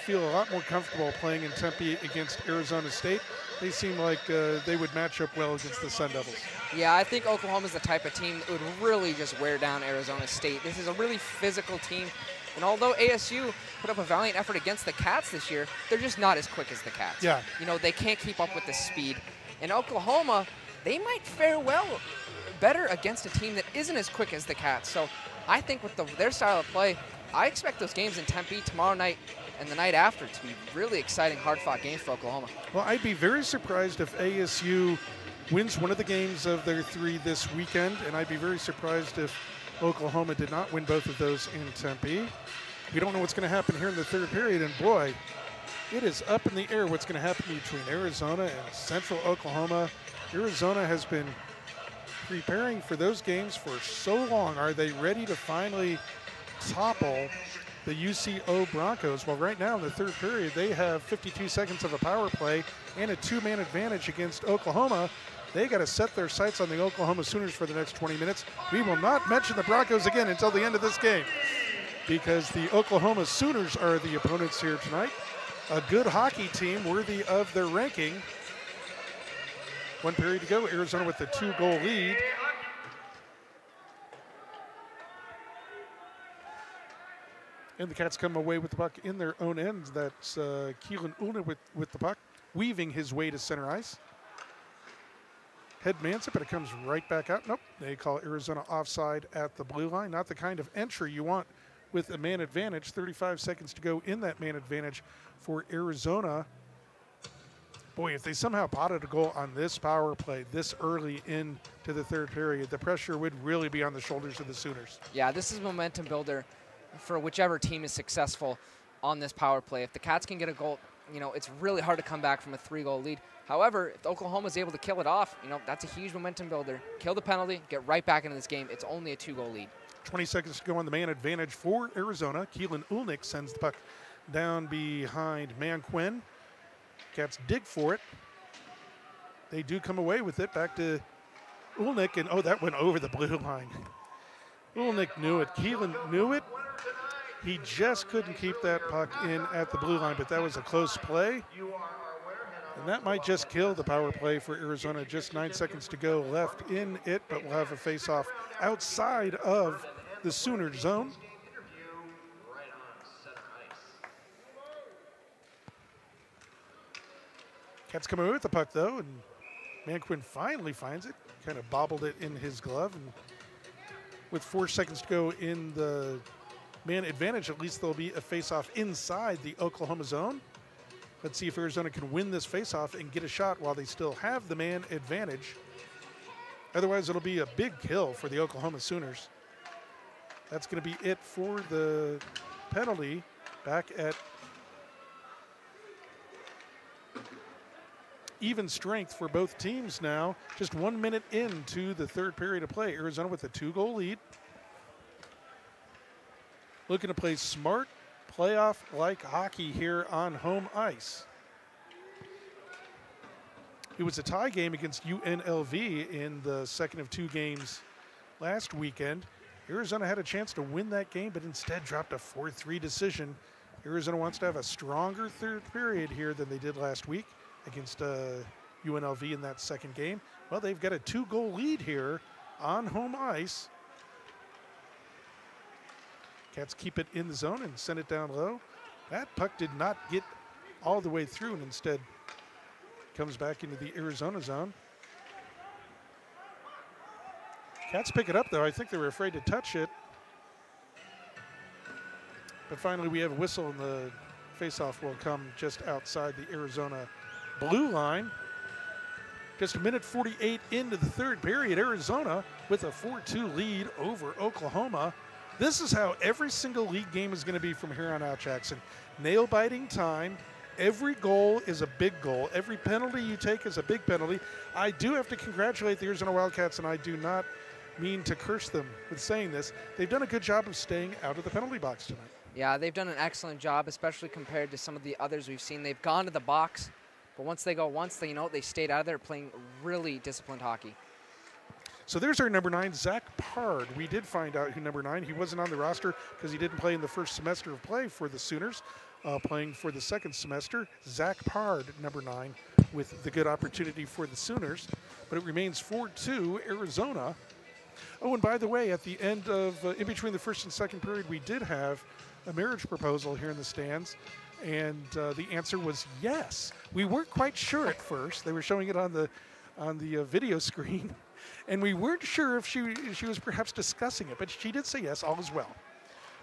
feel a lot more comfortable playing in Tempe against Arizona State. They seem like they would match up well against the Sun Devils. Yeah, I think Oklahoma's the type of team that would really just wear down Arizona State. This is a really physical team. And although ASU put up a valiant effort against the Cats this year, they're just not as quick as the Cats. Yeah. They can't keep up with the speed. And Oklahoma, they might fare better against a team that isn't as quick as the Cats. So I think with their style of play, I expect those games in Tempe tomorrow night and the night after to be really exciting, hard-fought games for Oklahoma. Well, I'd be very surprised if ASU wins one of the games of their 3 this weekend, and I'd be very surprised if Oklahoma did not win both of those in Tempe. We don't know what's going to happen here in the third period, and boy, it is up in the air what's going to happen between Arizona and Central Oklahoma. Arizona has been preparing for those games for so long. Are they ready to finally topple the UCO Broncos? Well, right now in the third period, they have 52 seconds of a power play and a 2-man advantage against Oklahoma. They got to set their sights on the Oklahoma Sooners for the next 20 minutes. We will not mention the Broncos again until the end of this game because the Oklahoma Sooners are the opponents here tonight. A good hockey team worthy of their ranking. 1 period to go. Arizona with the 2-goal lead. And the Cats come away with the puck in their own ends. That's Keelan Ulna with the puck, weaving his way to center ice. Head mans it, but it comes right back out. Nope, they call Arizona offside at the blue line. Not the kind of entry you want with a man advantage. 35 seconds to go in that man advantage for Arizona. Boy, if they somehow potted a goal on this power play this early into the third period, the pressure would really be on the shoulders of the Sooners. Yeah, this is momentum builder. for whichever team is successful on this power play. If the Cats can get a goal, it's really hard to come back from a 3-goal lead. However, if Oklahoma is able to kill it off, that's a huge momentum builder. Kill the penalty, get right back into this game. It's only a 2-goal lead. 20 seconds to go on the man advantage for Arizona. Keelan Ulnick sends the puck down behind Manquin. Cats dig for it. They do come away with it. Back to Ulnick, and that went over the blue line. Ulnick knew it. Keelan knew it. He just couldn't keep that puck in at the blue line, but that was a close play. And that might just kill the power play for Arizona. Just 9 seconds to go left in it, but we'll have a face-off outside of the Sooner zone. Cats come away with the puck, though, and Manquin finally finds it. Kind of bobbled it in his glove. And with 4 seconds to go in the man advantage, at least there'll be a face-off inside the Oklahoma zone. Let's see if Arizona can win this face-off and get a shot while they still have the man advantage. Otherwise, it'll be a big kill for the Oklahoma Sooners. That's going to be it for the penalty. Back at even strength for both teams now. Just 1 minute into the third period of play. Arizona with a 2-goal lead. Looking to play smart, playoff-like hockey here on home ice. It was a tie game against UNLV in the second of 2 games last weekend. Arizona had a chance to win that game, but instead dropped a 4-3 decision. Arizona wants to have a stronger third period here than they did last week against UNLV in that second game. Well, they've got a 2-goal lead here on home ice. Cats keep it in the zone and send it down low. That puck did not get all the way through and instead comes back into the Arizona zone. Cats pick it up, though. I think they were afraid to touch it. But finally, we have a whistle, and the faceoff will come just outside the Arizona blue line. Just a minute 48 into the third period. Arizona with a 4-2 lead over Oklahoma. This is how every single league game is going to be from here on out, Jackson. Nail-biting time. Every goal is a big goal. Every penalty you take is a big penalty. I do have to congratulate the Arizona Wildcats, and I do not mean to curse them with saying this. They've done a good job of staying out of the penalty box tonight. Yeah, they've done an excellent job, especially compared to some of the others we've seen. They've gone to the box, but once they go once, they stayed out of there playing really disciplined hockey. So there's our number 9, Zach Pard. We did find out who number 9. He wasn't on the roster because he didn't play in the first semester of play for the Sooners. Playing for the second semester, Zach Pard, number 9, with the good opportunity for the Sooners. But it remains 4-2 Arizona. Oh, and by the way, at the end of, in between the first and second period, we did have a marriage proposal here in the stands. And the answer was yes. We weren't quite sure at first. They were showing it on the video screen. And we weren't sure if she was perhaps discussing it, but she did say yes, all is well.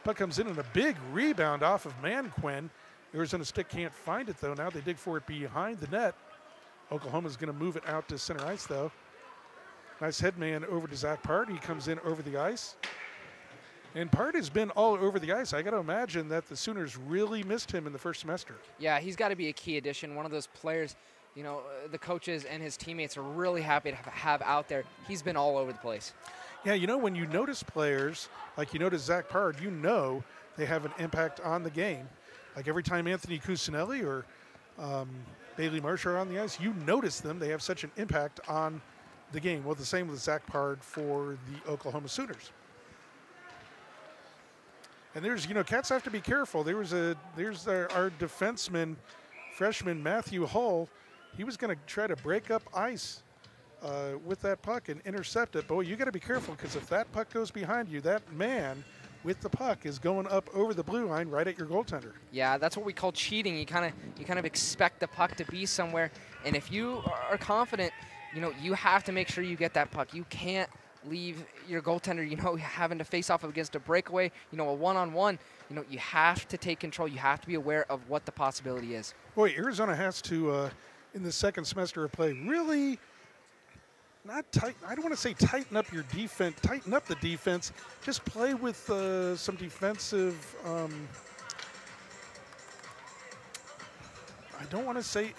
Puck comes in and a big rebound off of Manquin. Arizona stick can't find it, though. Now they dig for it behind the net. Oklahoma's going to move it out to center ice, though. Nice headman over to Zach Pard. He comes in over the ice. And Pard has been all over the ice. I got to imagine that the Sooners really missed him in the first semester. Yeah, he's got to be a key addition. One of those players, the coaches and his teammates are really happy to have out there. He's been all over the place. Yeah, when you notice players, like you notice Zach Pard, they have an impact on the game. Like every time Anthony Cusinelli or Bailey Marsh are on the ice, you notice them. They have such an impact on the game. Well, the same with Zach Pard for the Oklahoma Sooners. And there's, Cats have to be careful. There's our defenseman, freshman Matthew Hull. He was going to try to break up ice with that puck and intercept it. But you got to be careful, because if that puck goes behind you, that man with the puck is going up over the blue line right at your goaltender. Yeah, that's what we call cheating. You kind of expect the puck to be somewhere, and if you are confident, you have to make sure you get that puck. You can't leave your goaltender, having to face off against a breakaway, a one-on-one. You have to take control. You have to be aware of what the possibility is. Boy, Arizona has to, in the second semester of play, really not tight. I don't want to say tighten up your defense. Tighten up the defense. Just play with some defensive. I don't want to say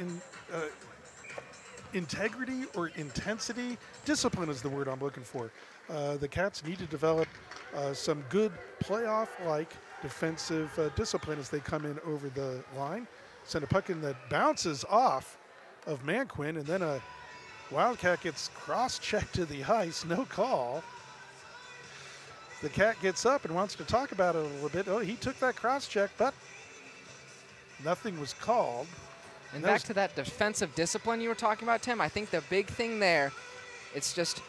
integrity or intensity. Discipline is the word I'm looking for. The Cats need to develop some good playoff-like defensive discipline as they come in over the line. Send a puck in that bounces off of Manquin, and then a Wildcat gets cross-checked to the ice, no call. The Cat gets up and wants to talk about it a little bit. Oh, he took that cross-check, but nothing was called. And back to that defensive discipline you were talking about, Tim, I think the big thing there, it's just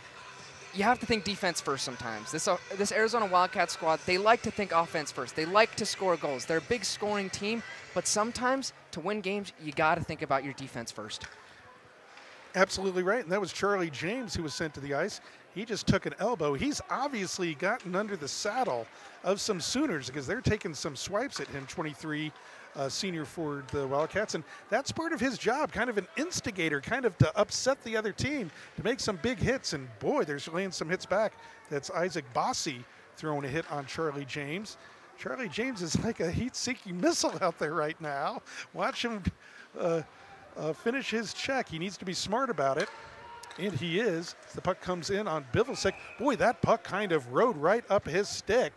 you have to think defense first sometimes. This Arizona Wildcat squad, they like to think offense first. They like to score goals. They're a big scoring team, but sometimes to win games, you got to think about your defense first. Absolutely right, and that was Charlie James who was sent to the ice. He just took an elbow. He's obviously gotten under the saddle of some Sooners because they're taking some swipes at him, 23 senior for the Wildcats, and that's part of his job, kind of an instigator, kind of to upset the other team, to make some big hits, and boy, there's laying some hits back. That's Isaac Bossy throwing a hit on Charlie James. Charlie James is like a heat-seeking missile out there right now. Watch him finish his check. He needs to be smart about it, and he is. The puck comes in on Bivelsick. Boy, that puck kind of rode right up his stick,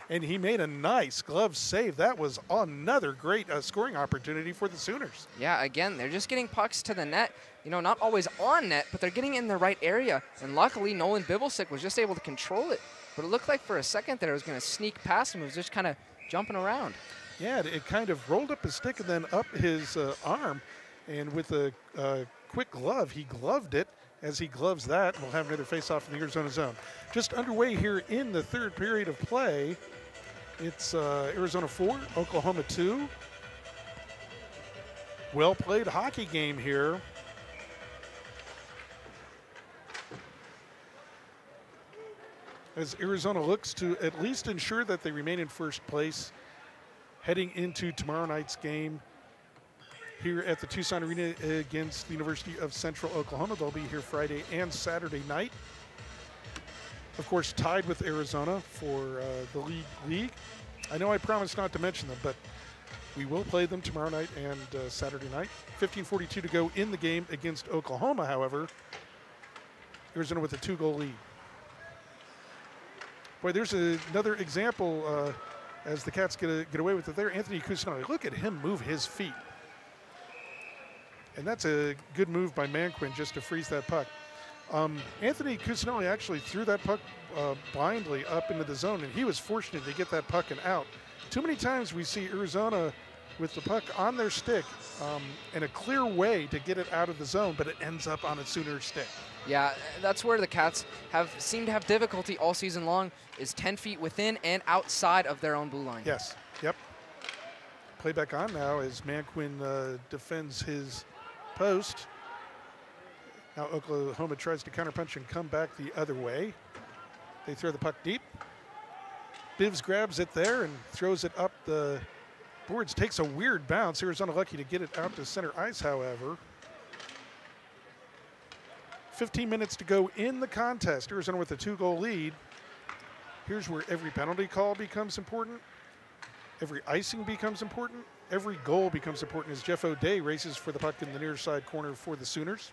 and he made a nice glove save. That was another great scoring opportunity for the Sooners. Yeah, again, they're just getting pucks to the net. You know, not always on net, but they're getting in the right area, and luckily Nolan Bivelsick was just able to control it. But it looked like for a second there it was going to sneak past him. It was just kind of jumping around. Yeah, it kind of rolled up his stick and then up his arm. And with a quick glove, he gloved it. As he gloves that, we'll have another face-off in the Arizona zone. Just underway here in the third period of play. It's Arizona 4, Oklahoma 2. Well-played hockey game here. As Arizona looks to at least ensure that they remain in first place heading into tomorrow night's game here at the Tucson Arena against the University of Central Oklahoma. They'll be here Friday and Saturday night. Of course, tied with Arizona for the league. I know I promised not to mention them, but we will play them tomorrow night and Saturday night. 15:42 to go in the game against Oklahoma, however. Arizona with a 2-goal lead. Boy, there's another example as the Cats get away with it there. Anthony Cusinelli, look at him move his feet. And that's a good move by Manquin just to freeze that puck. Anthony Cusinelli actually threw that puck blindly up into the zone, and he was fortunate to get that puck and out. Too many times we see Arizona with the puck on their stick and a clear way to get it out of the zone, but it ends up on a Sooner stick. Yeah, that's where the Cats seem to have difficulty all season long, is 10 feet within and outside of their own blue line. Yes, yep. Play back on now as Manquin defends his post. Now Oklahoma tries to counterpunch and come back the other way. They throw the puck deep. Bivs grabs it there and throws it up the boards. Takes a weird bounce. Arizona lucky to get it out to center ice, however. 15 minutes to go in the contest. Arizona with a 2-goal lead. Here's where every penalty call becomes important. Every icing becomes important. Every goal becomes important as Jeff O'Day races for the puck in the near side corner for the Sooners.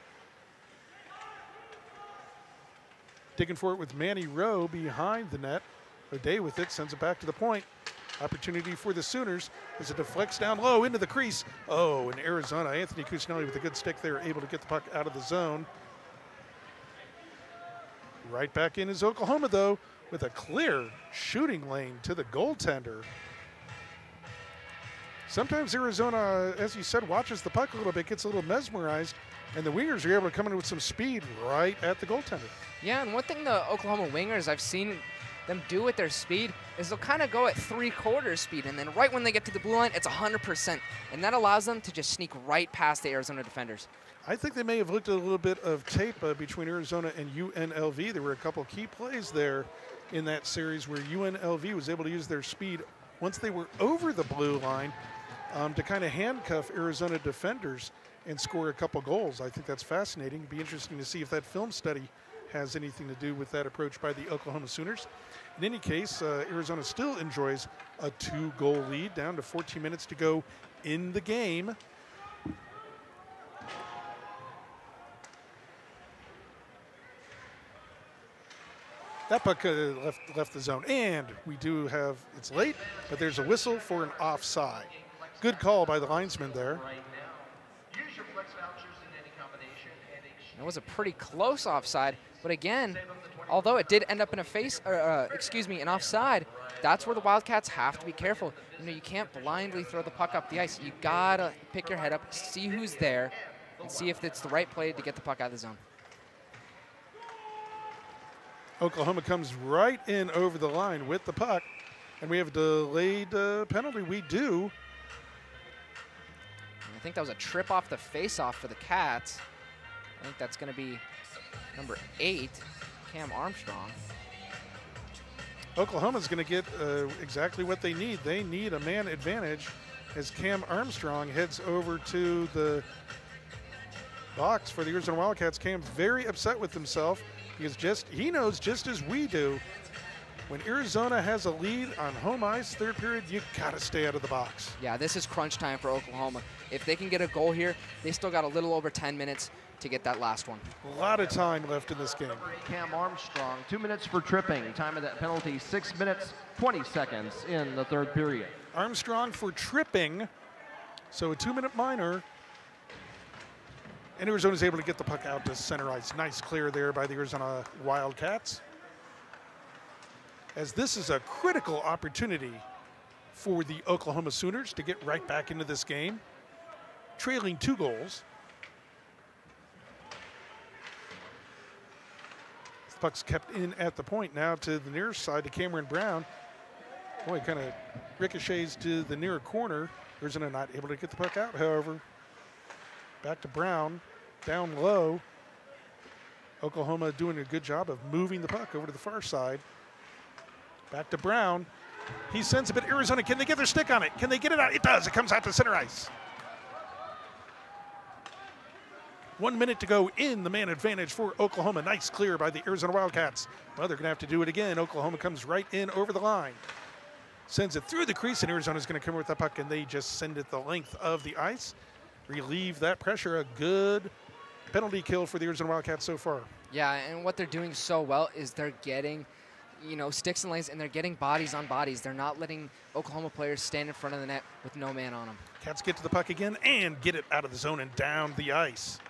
Digging for it with Manny Rowe behind the net. O'Day with it, sends it back to the point. Opportunity for the Sooners as it deflects down low into the crease. Oh, in Arizona, Anthony Cusinelli with a good stick there, able to get the puck out of the zone. Right back in is Oklahoma, though, with a clear shooting lane to the goaltender. Sometimes Arizona, as you said, watches the puck a little bit, gets a little mesmerized, and the wingers are able to come in with some speed right at the goaltender. Yeah, and one thing the Oklahoma wingers I've seen them do with their speed is they'll kind of go at 3/4 speed, and then right when they get to the blue line, it's 100%, and that allows them to just sneak right past the Arizona defenders. I think they may have looked at a little bit of tape between Arizona and UNLV. There were a couple key plays there in that series where UNLV was able to use their speed once they were over the blue line to kind of handcuff Arizona defenders. and score a couple goals. I think that's fascinating. It'd be interesting to see if that film study has anything to do with that approach by the Oklahoma Sooners. In any case, Arizona still enjoys a 2-goal lead, down to 14 minutes to go in the game. That puck left the zone, and we do have, it's late, but there's a whistle for an offside. Good call by the linesman there. It was a pretty close offside, but again, although it did end up in a an offside, that's where the Wildcats have to be careful. You know, you can't blindly throw the puck up the ice. You gotta pick your head up, see who's there, and see if it's the right play to get the puck out of the zone. Oklahoma comes right in over the line with the puck, and we have a delayed penalty. We do. I think that was a trip off the face-off for the Cats. I think that's going to be number 8, Cam Armstrong. Oklahoma's going to get exactly what they need. They need a man advantage as Cam Armstrong heads over to the box for the Arizona Wildcats. Cam's very upset with himself because he knows just as we do, when Arizona has a lead on home ice, third period, you got to stay out of the box. Yeah, this is crunch time for Oklahoma. If they can get a goal here, they still got a little over 10 minutes to get that last one. A lot of time left in this game. Cam Armstrong, 2 minutes for tripping. Time of that penalty, 6 minutes, 20 seconds in the third period. Armstrong for tripping, so a 2-minute minor. And Arizona's able to get the puck out to center ice. Nice clear there by the Arizona Wildcats. As this is a critical opportunity for the Oklahoma Sooners to get right back into this game, trailing 2 goals. The puck's kept in at the point now to the near side to Cameron Brown. Boy, kind of ricochets to the near corner. Arizona not able to get the puck out, however. Back to Brown, down low. Oklahoma doing a good job of moving the puck over to the far side. Back to Brown. He sends it, but Arizona, can they get their stick on it? Can they get it out? It does. It comes out to center ice. 1 minute to go in the man advantage for Oklahoma. Nice clear by the Arizona Wildcats. Well, they're going to have to do it again. Oklahoma comes right in over the line. Sends it through the crease, and Arizona's going to come with the puck, and they just send it the length of the ice. Relieve that pressure. A good penalty kill for the Arizona Wildcats so far. Yeah, and what they're doing so well is they're getting, sticks and lanes, and they're getting bodies on bodies. They're not letting Oklahoma players stand in front of the net with no man on them. Cats get to the puck again and get it out of the zone and down the ice.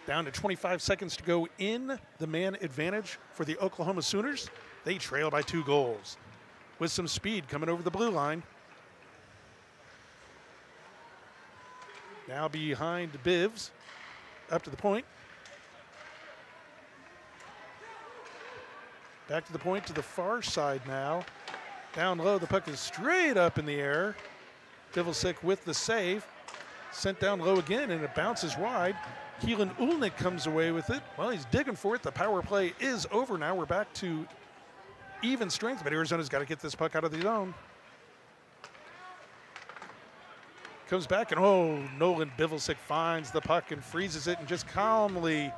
Down to 25 seconds to go in the man advantage for the Oklahoma Sooners. They trail by 2 goals. With some speed coming over the blue line. Now behind Bivs, up to the point. Back to the point to the far side now. Down low, the puck is straight up in the air. Divelsick with the save. Sent down low again, and it bounces wide. Keelan Ulnick comes away with it. Well, he's digging for it. The power play is over now. We're back to even strength, but Arizona's got to get this puck out of the zone. Comes back, and Nolan Bivelsick finds the puck and freezes it and just calmly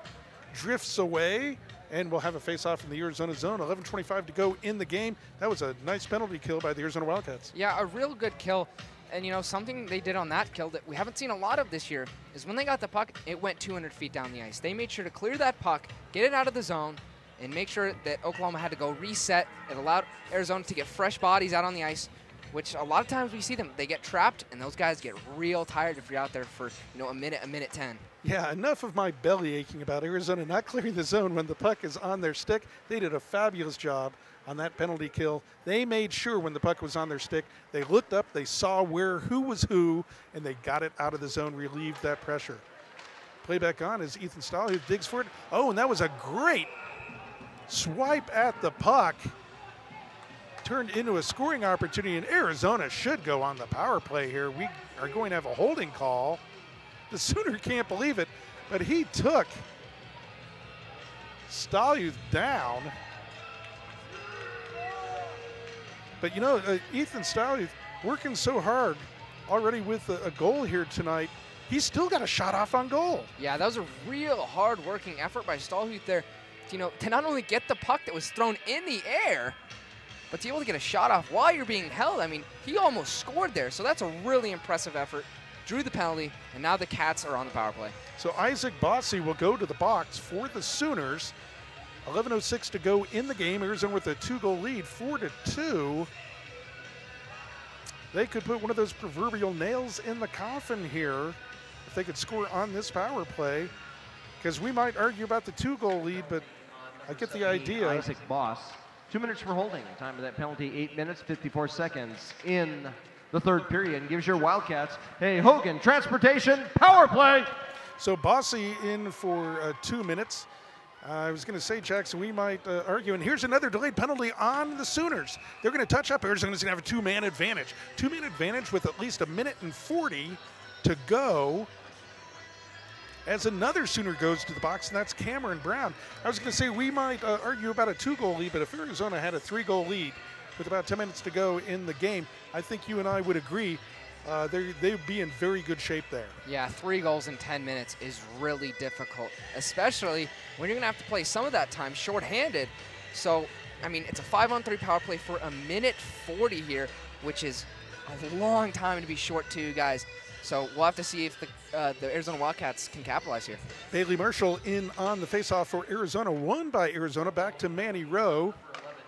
drifts away. And we'll have a face-off in the Arizona zone. 11:25 to go in the game. That was a nice penalty kill by the Arizona Wildcats. Yeah, a real good kill. And, something they did on that kill that we haven't seen a lot of this year is when they got the puck, it went 200 feet down the ice. They made sure to clear that puck, get it out of the zone, and make sure that Oklahoma had to go reset. It allowed Arizona to get fresh bodies out on the ice, which a lot of times we see them. They get trapped, and those guys get real tired if you're out there for, a minute 10. Yeah, enough of my belly aching about Arizona not clearing the zone when the puck is on their stick. They did a fabulous job on that penalty kill. They made sure when the puck was on their stick, they looked up, they saw who was who, and they got it out of the zone, relieved that pressure. Play back on is Ethan Stahl, who digs for it. Oh, and that was a great swipe at the puck. Turned into a scoring opportunity, and Arizona should go on the power play here. We are going to have a holding call. The Sooner can't believe it, but he took Stalyuth down. But Ethan Stalyuth working so hard already with a goal here tonight. He's still got a shot off on goal. Yeah, that was a real hard-working effort by Stallhuth there, to not only get the puck that was thrown in the air, but to be able to get a shot off while you're being held. I mean, he almost scored there, so that's a really impressive effort. Drew the penalty, and now the Cats are on the power play. So Isaac Bossy will go to the box for the Sooners. 11:06 to go in the game. Arizona with a 2-goal lead, 4-2. They could put one of those proverbial nails in the coffin here if they could score on this power play, because we might argue about the 2-goal lead, but I get the idea. Isaac Boss, 2 minutes for holding. Time of that penalty, 8 minutes, 54 seconds in the third period. And gives your Wildcats a Hogan Transportation power play. So Bossy in for 2 minutes. I was going to say, Jackson, we might argue. And here's another delayed penalty on the Sooners. They're going to touch up. Arizona's going to have a 2-man advantage. 2-man advantage with at least 1:40 to go. As another Sooner goes to the box, and that's Cameron Brown. I was going to say we might argue about a 2-goal lead, but if Arizona had a 3-goal lead with about 10 minutes to go in the game, I think you and I would agree they'd be in very good shape there. Yeah, 3 goals in 10 minutes is really difficult, especially when you're going to have to play some of that time shorthanded. So, I mean, it's a 5-on-3 power play for 1:40 here, which is a long time to be short two guys. So we'll have to see if the Arizona Wildcats can capitalize here. Bailey Marshall in on the faceoff for Arizona, won by Arizona. Back to Manny Rowe.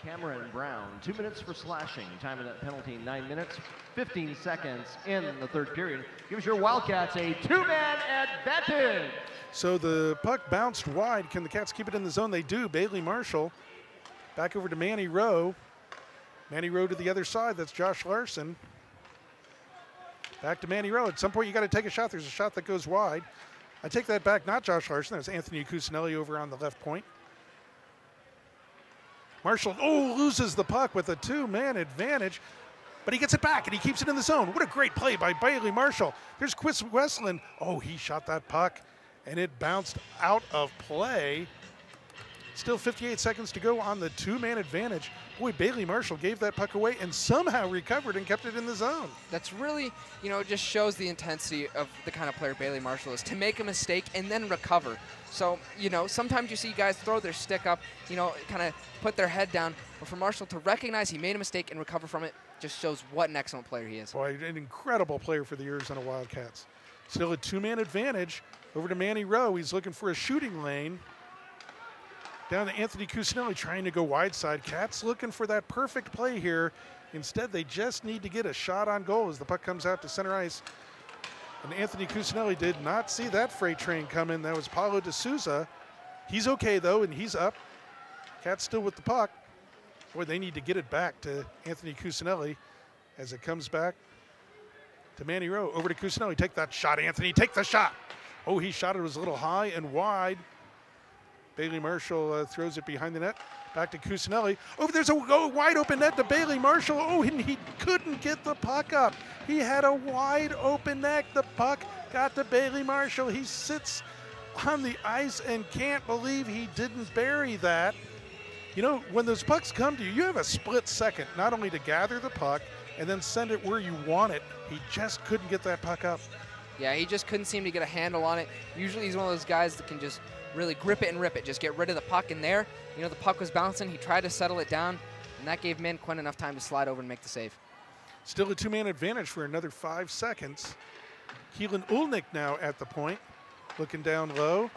Cameron Brown, 2 minutes for slashing. Time of that penalty, 9 minutes, 15 seconds in the third period. Gives your Wildcats a 2-man advantage. So the puck bounced wide. Can the Cats keep it in the zone? They do. Bailey Marshall back over to Manny Rowe. Manny Rowe to the other side. That's Josh Larson. Back to Manny Rowe. At some point, you got to take a shot. There's a shot that goes wide. I take that back. Not Josh Larson. That's Anthony Cusinelli over on the left point. Marshall, loses the puck with a 2-man advantage, but he gets it back and he keeps it in the zone. What a great play by Bailey Marshall. There's Chris Westland. He shot that puck and it bounced out of play. Still 58 seconds to go on the 2-man advantage. Boy, Bailey Marshall gave that puck away and somehow recovered and kept it in the zone. That's really, it just shows the intensity of the kind of player Bailey Marshall is, to make a mistake and then recover. So, sometimes you see guys throw their stick up, kind of put their head down. But for Marshall to recognize he made a mistake and recover from it just shows what an excellent player he is. Boy, an incredible player for the Arizona Wildcats. Still a 2-man advantage over to Manny Rowe. He's looking for a shooting lane. Down to Anthony Cusinelli trying to go wide side. Cats looking for that perfect play here. Instead, they just need to get a shot on goal as the puck comes out to center ice. And Anthony Cusinelli did not see that freight train coming. That was Paulo de Souza. He's okay, though, and he's up. Cats still with the puck. Boy, they need to get it back to Anthony Cusinelli as it comes back to Manny Rowe. Over to Cusinelli. Take that shot, Anthony. Take the shot. He shot it. It was a little high and wide. Bailey Marshall throws it behind the net. Back to Cusinelli. There's a wide open net to Bailey Marshall. And he couldn't get the puck up. He had a wide open net. The puck got to Bailey Marshall. He sits on the ice and can't believe he didn't bury that. When those pucks come to you, you have a split second, not only to gather the puck and then send it where you want it. He just couldn't get that puck up. Yeah, he just couldn't seem to get a handle on it. Usually he's one of those guys that can just really grip it and rip it, just get rid of the puck in there. The puck was bouncing. He tried to settle it down, and that gave Min Quinn enough time to slide over and make the save. Still a 2-man advantage for another 5 seconds. Keelan Ulnick now at the point, looking down low.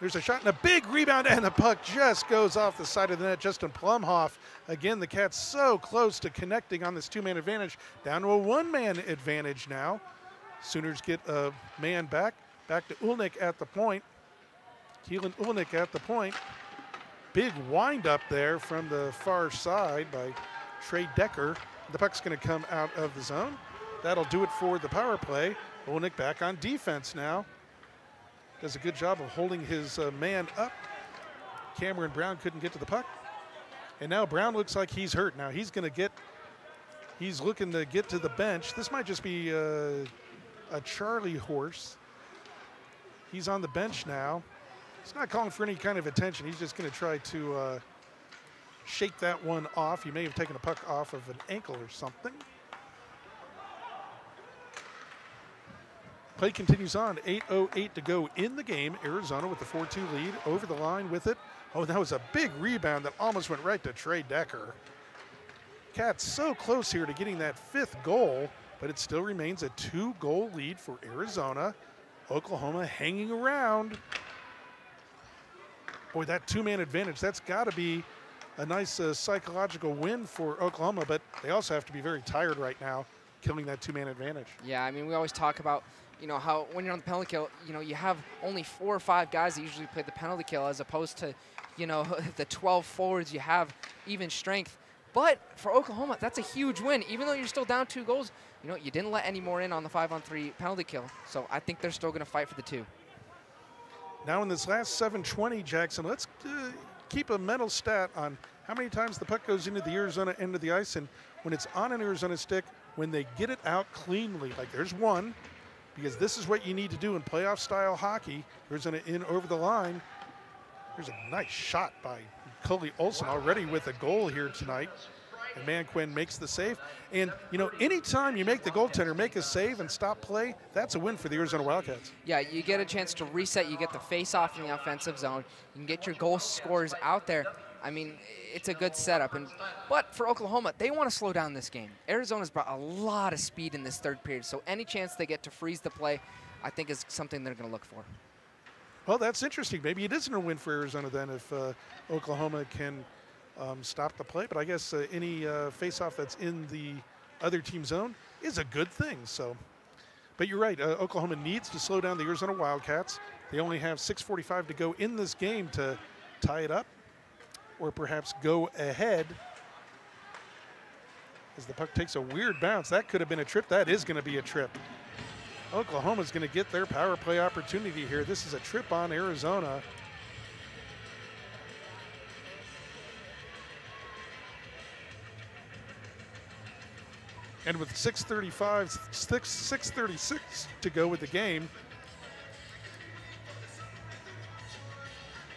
There's a shot and a big rebound, and the puck just goes off the side of the net. Justin Plumhoff. Again, the Cats so close to connecting on this 2-man advantage. Down to a 1-man advantage now. Sooners get a man back. Back to Ulnick at the point. Keelan Ulnick at the point. Big wind up there from the far side by Trey Decker. The puck's going to come out of the zone. That'll do it for the power play. Ulnick back on defense now. Does a good job of holding his man up. Cameron Brown couldn't get to the puck. And now Brown looks like he's hurt. Now he's looking to get to the bench. This might just be a Charlie horse. He's on the bench now. He's not calling for any kind of attention. He's just going to try to shake that one off. He may have taken a puck off of an ankle or something. Play continues on. 8:08 to go in the game. Arizona with the 4-2 lead. Over the line with it. Oh, that was a big rebound that almost went right to Trey Decker. Cats so close here to getting that 5th goal, but it still remains a 2-goal lead for Arizona. Oklahoma hanging around. Boy, that 2-man advantage, that's got to be a nice psychological win for Oklahoma, but they also have to be very tired right now, killing that 2-man advantage. Yeah, I mean, we always talk about, how when you're on the penalty kill, you have only 4 or 5 guys that usually play the penalty kill as opposed to, the 12 forwards you have even strength. But for Oklahoma, that's a huge win. Even though you're still down 2 goals, you didn't let any more in on the 5-on-3 penalty kill. So I think they're still going to fight for the 2. Now in this last 7:20, Jackson, let's keep a mental stat on how many times the puck goes into the Arizona end of the ice, and when it's on an Arizona stick, when they get it out cleanly, like there's one, because this is what you need to do in playoff style hockey. Arizona in over the line. There's a nice shot by Coley Olsen already with a goal here tonight. And Manquin makes the save. And, anytime you make the goaltender make a save and stop play, that's a win for the Arizona Wildcats. Yeah, you get a chance to reset. You get the face-off in the offensive zone. You can get your goal scorers out there. I mean, it's a good setup. But for Oklahoma, they want to slow down this game. Arizona's brought a lot of speed in this 3rd period, so any chance they get to freeze the play, I think is something they're going to look for. Well, that's interesting. Maybe it isn't a win for Arizona then if Oklahoma can stop the play. But I guess any face-off that's in the other team zone is a good thing. So, but you're right. Oklahoma needs to slow down the Arizona Wildcats. They only have 6:45 to go in this game to tie it up or perhaps go ahead as the puck takes a weird bounce. That could have been a trip. That is going to be a trip. Oklahoma's going to get their power play opportunity here. This is a trip on Arizona. And with 6:36 to go with the game,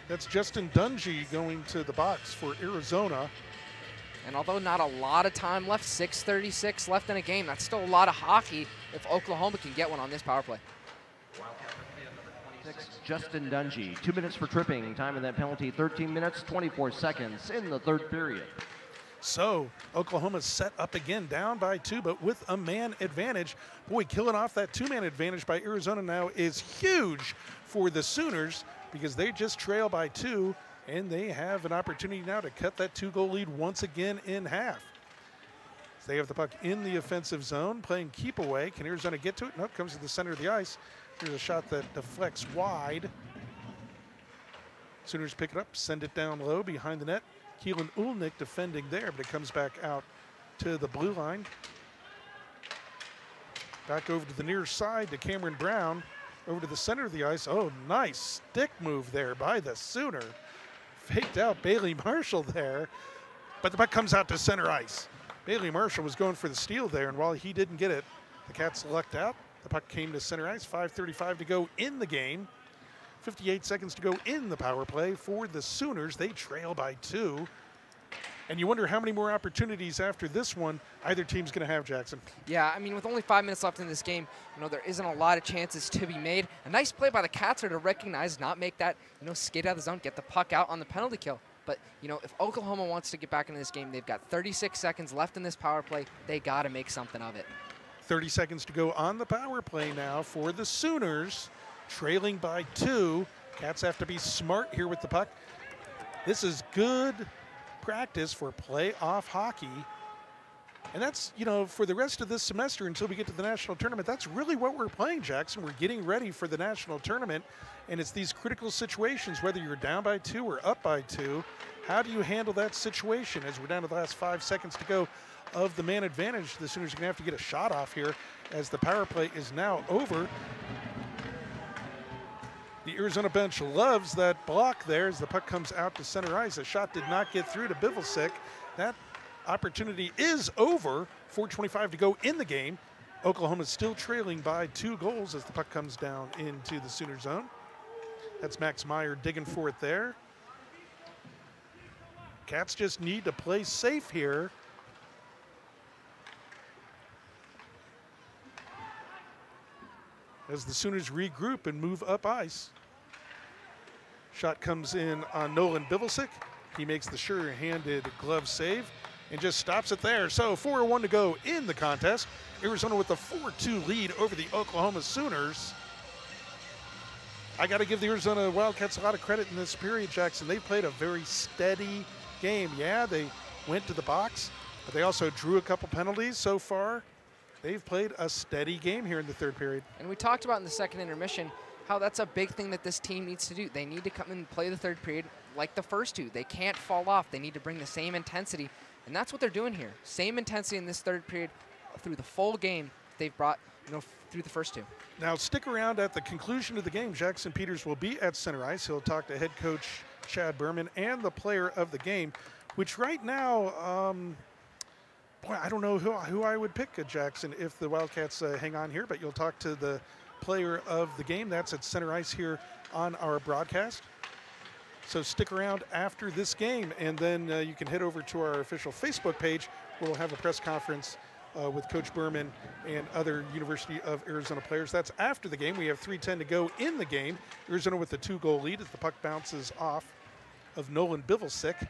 that's Justin Dungy going to the box for Arizona. And although not a lot of time left, 6:36 left in a game, that's still a lot of hockey if Oklahoma can get one on this power play. Justin Dungy, 2 minutes for tripping. Time of that penalty, 13 minutes, 24 seconds in the 3rd period. So Oklahoma's set up again, down by 2, but with a man advantage. Boy, killing off that 2-man advantage by Arizona now is huge for the Sooners because they just trail by 2, and they have an opportunity now to cut that 2-goal lead once again in half. So they have the puck in the offensive zone, playing keep away. Can Arizona get to it? Nope, comes to the center of the ice. Here's a shot that deflects wide. Sooners pick it up, send it down low behind the net. Keelan Ulnick defending there, but it comes back out to the blue line. Back over to the near side to Cameron Brown. Over to the center of the ice. Oh, nice stick move there by the Sooner. Faked out Bailey Marshall there, but the puck comes out to center ice. Bailey Marshall was going for the steal there, and while he didn't get it, the Cats lucked out. The puck came to center ice. 5:35 to go in the game. 58 seconds to go in the power play for the Sooners. They trail by 2. And you wonder how many more opportunities after this one either team's going to have, Jackson. Yeah, I mean, with only 5 minutes left in this game, there isn't a lot of chances to be made. A nice play by the Cats are to recognize, not make that, skate out of the zone, get the puck out on the penalty kill. But, if Oklahoma wants to get back into this game, they've got 36 seconds left in this power play. They got to make something of it. 30 seconds to go on the power play now for the Sooners, trailing by 2. Cats have to be smart here with the puck. This is good practice for playoff hockey. And that's, for the rest of this semester until we get to the national tournament, that's really what we're playing, Jackson. We're getting ready for the national tournament, and it's these critical situations, whether you're down by 2 or up by 2. How do you handle that situation as we're down to the last 5 seconds to go of the man advantage? The Sooners are going to have to get a shot off here as the power play is now over. The Arizona bench loves that block there as the puck comes out to center ice. The shot did not get through to Bivelsick. That opportunity is over. 4:25 to go in the game. Oklahoma's still trailing by 2 goals as the puck comes down into the Sooner zone. That's Max Meyer digging for it there. Cats just need to play safe here. as the Sooners regroup and move up ice. Shot comes in on Nolan Bivelsick. He makes the sure-handed glove save and just stops it there. So 4:01 to go in the contest. Arizona with the 4-2 lead over the Oklahoma Sooners. I got to give the Arizona Wildcats a lot of credit in this period, Jackson. They've played a very steady game. Yeah, they went to the box, but they also drew a couple penalties so far. They've played a steady game here in the third period. And we talked about in the second intermission how that's a big thing that this team needs to do. They need to come and play the third period like the first two. They can't fall off. They need to bring the same intensity, and that's what they're doing here. Same intensity in this third period through the full game they've brought, through the first two. Now stick around at the conclusion of the game. Jackson Peters will be at center ice. He'll talk to head coach Chad Berman and the player of the game, which right now, boy, I don't know who I would pick, Jackson, if the Wildcats hang on here, but you'll talk to the player of the game. That's at center ice here on our broadcast. So stick around after this game, and then you can head over to our official Facebook page where we'll have a press conference with Coach Berman and other University of Arizona players. That's after the game. We have 3:10 to go in the game. Arizona with the 2-goal lead as the puck bounces off of Nolan Bivelsick.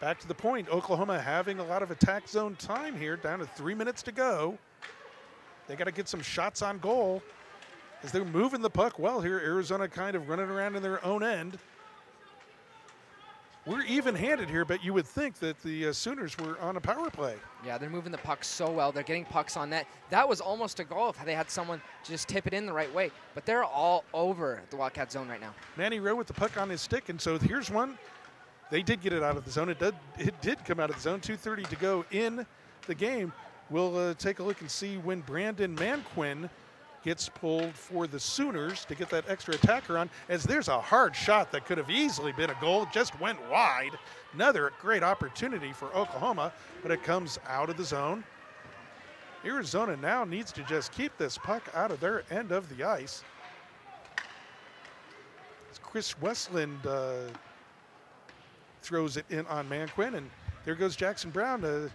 Back to the point. Oklahoma having a lot of attack zone time here, down to 3 minutes to go. They got to get some shots on goal as they're moving the puck well here. Arizona kind of running around in their own end. We're even-handed here, but you would think that the Sooners were on a power play. Yeah, they're moving the puck so well. They're getting pucks on net. That was almost a goal if they had someone just tip it in the right way. But they're all over the Wildcat zone right now. Manny Rowe with the puck on his stick, and so here's one. They did get it out of the zone. It did come out of the zone. 2:30 to go in the game. We'll take a look and see when Brandon Manquin gets pulled for the Sooners to get that extra attacker on, as there's a hard shot that could have easily been a goal. It just went wide. Another great opportunity for Oklahoma, but it comes out of the zone. Arizona now needs to just keep this puck out of their end of the ice. Chris Westland throws it in on Manquin, and there goes Jackson Brown to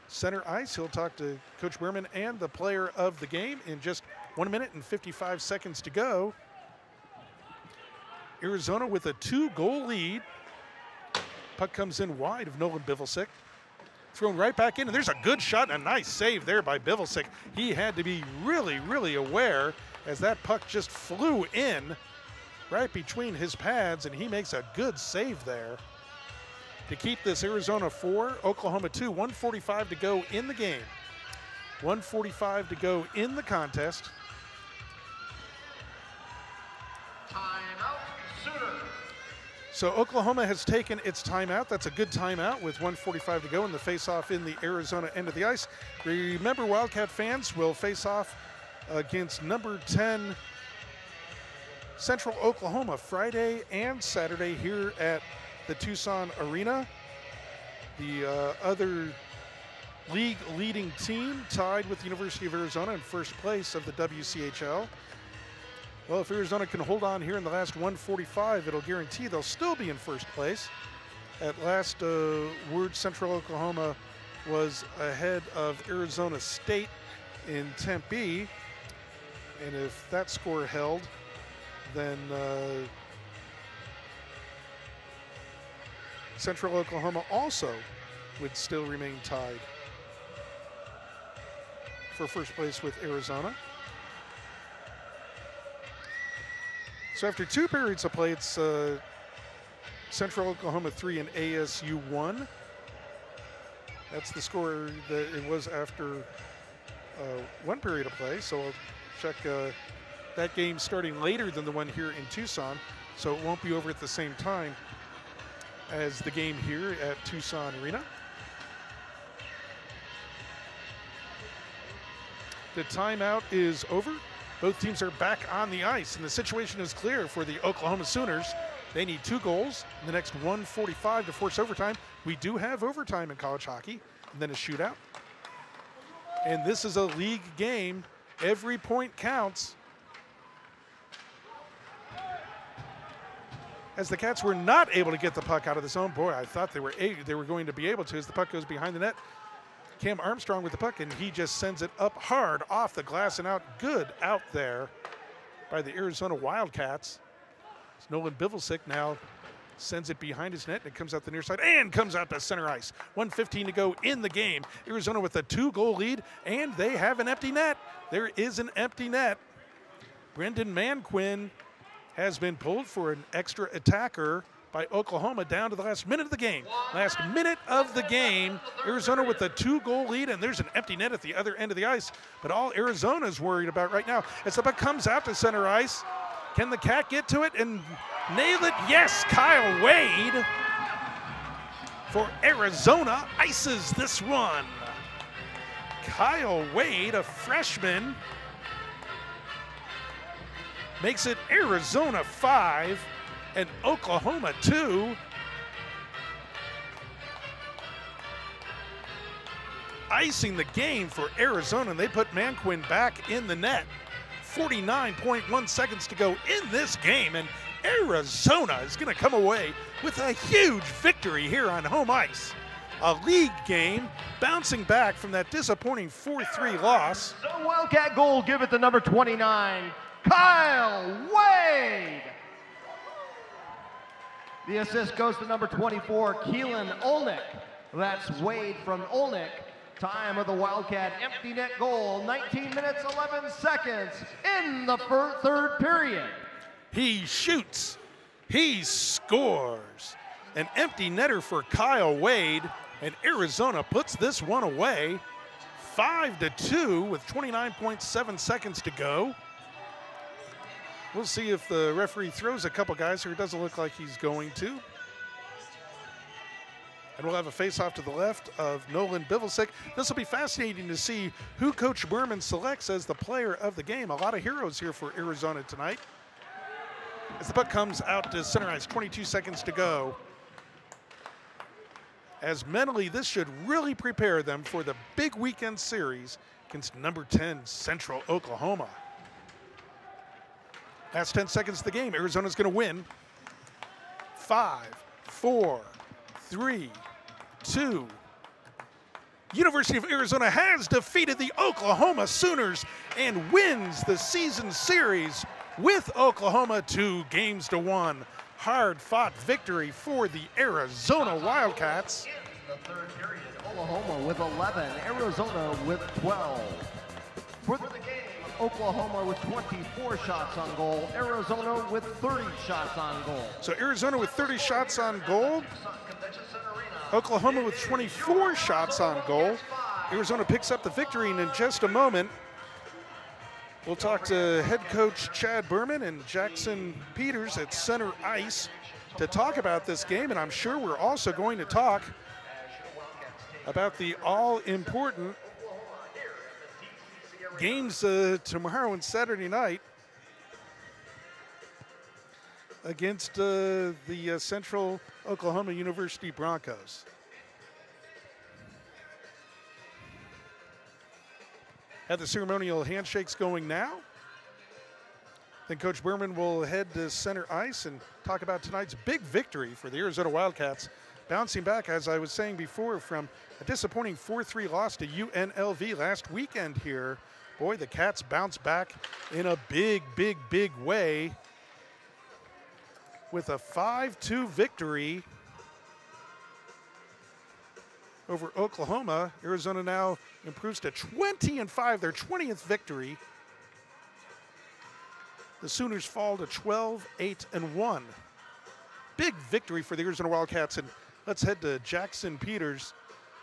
center ice. He'll talk to Coach Berman and the player of the game in just 1 minute and 55 seconds to go. Arizona with a 2-goal lead. Puck comes in wide of Nolan Bivelsick. Thrown right back in, and there's a good shot and a nice save there by Bivelsick. He had to be really, really aware as that puck just flew in right between his pads, and he makes a good save there to keep this Arizona 4, Oklahoma 2. 1:45 to go in the game. 1:45 to go in the contest. Timeout, Sooners. So Oklahoma has taken its timeout. That's a good timeout with 1:45 to go in the face-off in the Arizona end of the ice. Remember, Wildcat fans will face off against number 10 Central Oklahoma Friday and Saturday here at the Tucson Arena. The other league-leading team tied with the University of Arizona in first place of the WCHL. Well, if Arizona can hold on here in the last 1:45, it'll guarantee they'll still be in first place. At last word, Central Oklahoma was ahead of Arizona State in Tempe. And if that score held, then Central Oklahoma also would still remain tied for first place with Arizona. So after 2 periods of play, it's Central Oklahoma 3 and ASU 1. That's the score that it was after 1 period of play. So I'll check that game starting later than the one here in Tucson. So it won't be over at the same time as the game here at Tucson Arena. The timeout is over. Both teams are back on the ice, and the situation is clear for the Oklahoma Sooners. They need 2 goals in the next 1:45 to force overtime. We do have overtime in college hockey, and then a shootout. And this is a league game. Every point counts. As the Cats were not able to get the puck out of the zone. Boy, I thought they were going to be able to as the puck goes behind the net. Cam Armstrong with the puck, and he just sends it up hard off the glass and out. Good out there by the Arizona Wildcats. Nolan Bivelsick now sends it behind his net, and it comes out the near side and comes out to center ice. 1:15 to go in the game. Arizona with a 2-goal lead, and they have an empty net. There is an empty net. Brendan Manquin has been pulled for an extra attacker by Oklahoma down to the last minute of the game. Last minute of the game, Arizona with a 2-goal lead, and there's an empty net at the other end of the ice. But all Arizona's worried about right now is the puck comes out to center ice. Can the Cat get to it and nail it? Yes, Kyle Wade for Arizona ices this one. Kyle Wade, a freshman, makes it Arizona 5 and Oklahoma 2. Icing the game for Arizona, and they put Manquin back in the net. 49.1 seconds to go in this game, and Arizona is going to come away with a huge victory here on home ice. A league game, bouncing back from that disappointing 4-3 loss. The Wildcat goal, give it to number 29, Kyle Wade. The assist goes to number 24, Keelan Olnick. That's Wade from Olnick. Time of the Wildcat empty net goal, 19 minutes, 11 seconds in the third period. He shoots. He scores. An empty netter for Kyle Wade, and Arizona puts this one away. 5-2 with 29.7 seconds to go. We'll see if the referee throws a couple guys here. It doesn't look like he's going to. And we'll have a face-off to the left of Nolan Bivelsick. This will be fascinating to see who Coach Berman selects as the player of the game. A lot of heroes here for Arizona tonight. As the puck comes out to center ice, 22 seconds to go. As mentally, this should really prepare them for the big weekend series against number 10 Central Oklahoma. Last 10 seconds of the game. Arizona's going to win. 5, 4, 3, 2. University of Arizona has defeated the Oklahoma Sooners and wins the season series with Oklahoma 2-1. Hard-fought victory for the Arizona Wildcats. In the third period, Oklahoma with 11, Arizona with 12. For the game, Oklahoma with 24 shots on goal, Arizona with 30 shots on goal. So Arizona with 30 shots on goal, Oklahoma with 24 shots on goal. Arizona picks up the victory, and in just a moment, we'll talk to head coach Chad Berman and Jackson Peters at center ice to talk about this game, and I'm sure we're also going to talk about the all-important games tomorrow and Saturday night against the Central Oklahoma University Broncos. Have the ceremonial handshakes going now. Then Coach Berman will head to center ice and talk about tonight's big victory for the Arizona Wildcats, bouncing back, as I was saying before, from a disappointing 4-3 loss to UNLV last weekend here. Boy, the Cats bounced back in a big, big, big way with a 5-2 victory over Oklahoma. Arizona now improves to 20-5, their 20th victory. The Sooners fall to 12-8-1. Big victory for the Arizona Wildcats, and let's head to Jackson Peters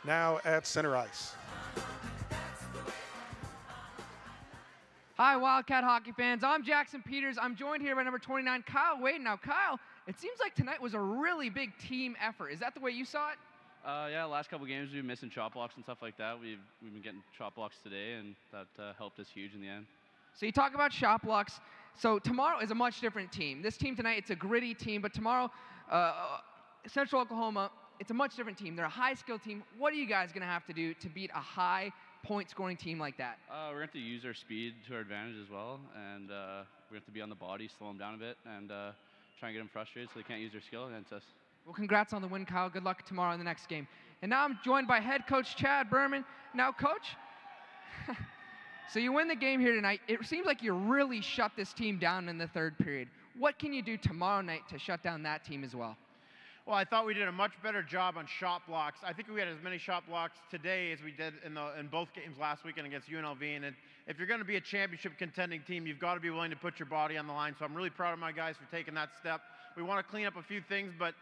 now at center ice. Hi, Wildcat hockey fans. I'm Jackson Peters. I'm joined here by number 29, Kyle Wade. Now, Kyle, it seems like tonight was a really big team effort. Is that the way you saw it? Yeah, last couple games we've been missing chop blocks and stuff like that. We've been getting chop blocks today, and that helped us huge in the end. So you talk about shot blocks. So tomorrow is a much different team. This team tonight, it's a gritty team, but tomorrow, Central Oklahoma, it's a much different team. They're a high-skilled team. What are you guys going to have to do to beat a high-point-scoring team like that? We're going to have to use our speed to our advantage as well, and we have to be on the body, slow them down a bit, and try and get them frustrated so they can't use their skill against us. Well, congrats on the win, Kyle. Good luck tomorrow in the next game. And now I'm joined by head coach Chad Berman. Now, Coach, so you win the game here tonight. It seems like you really shut this team down in the third period. What can you do tomorrow night to shut down that team as well? Well, I thought we did a much better job on shot blocks. I think we had as many shot blocks today as we did in both games last weekend against UNLV. And if you're going to be a championship contending team, you've got to be willing to put your body on the line. So I'm really proud of my guys for taking that step. We want to clean up a few things, but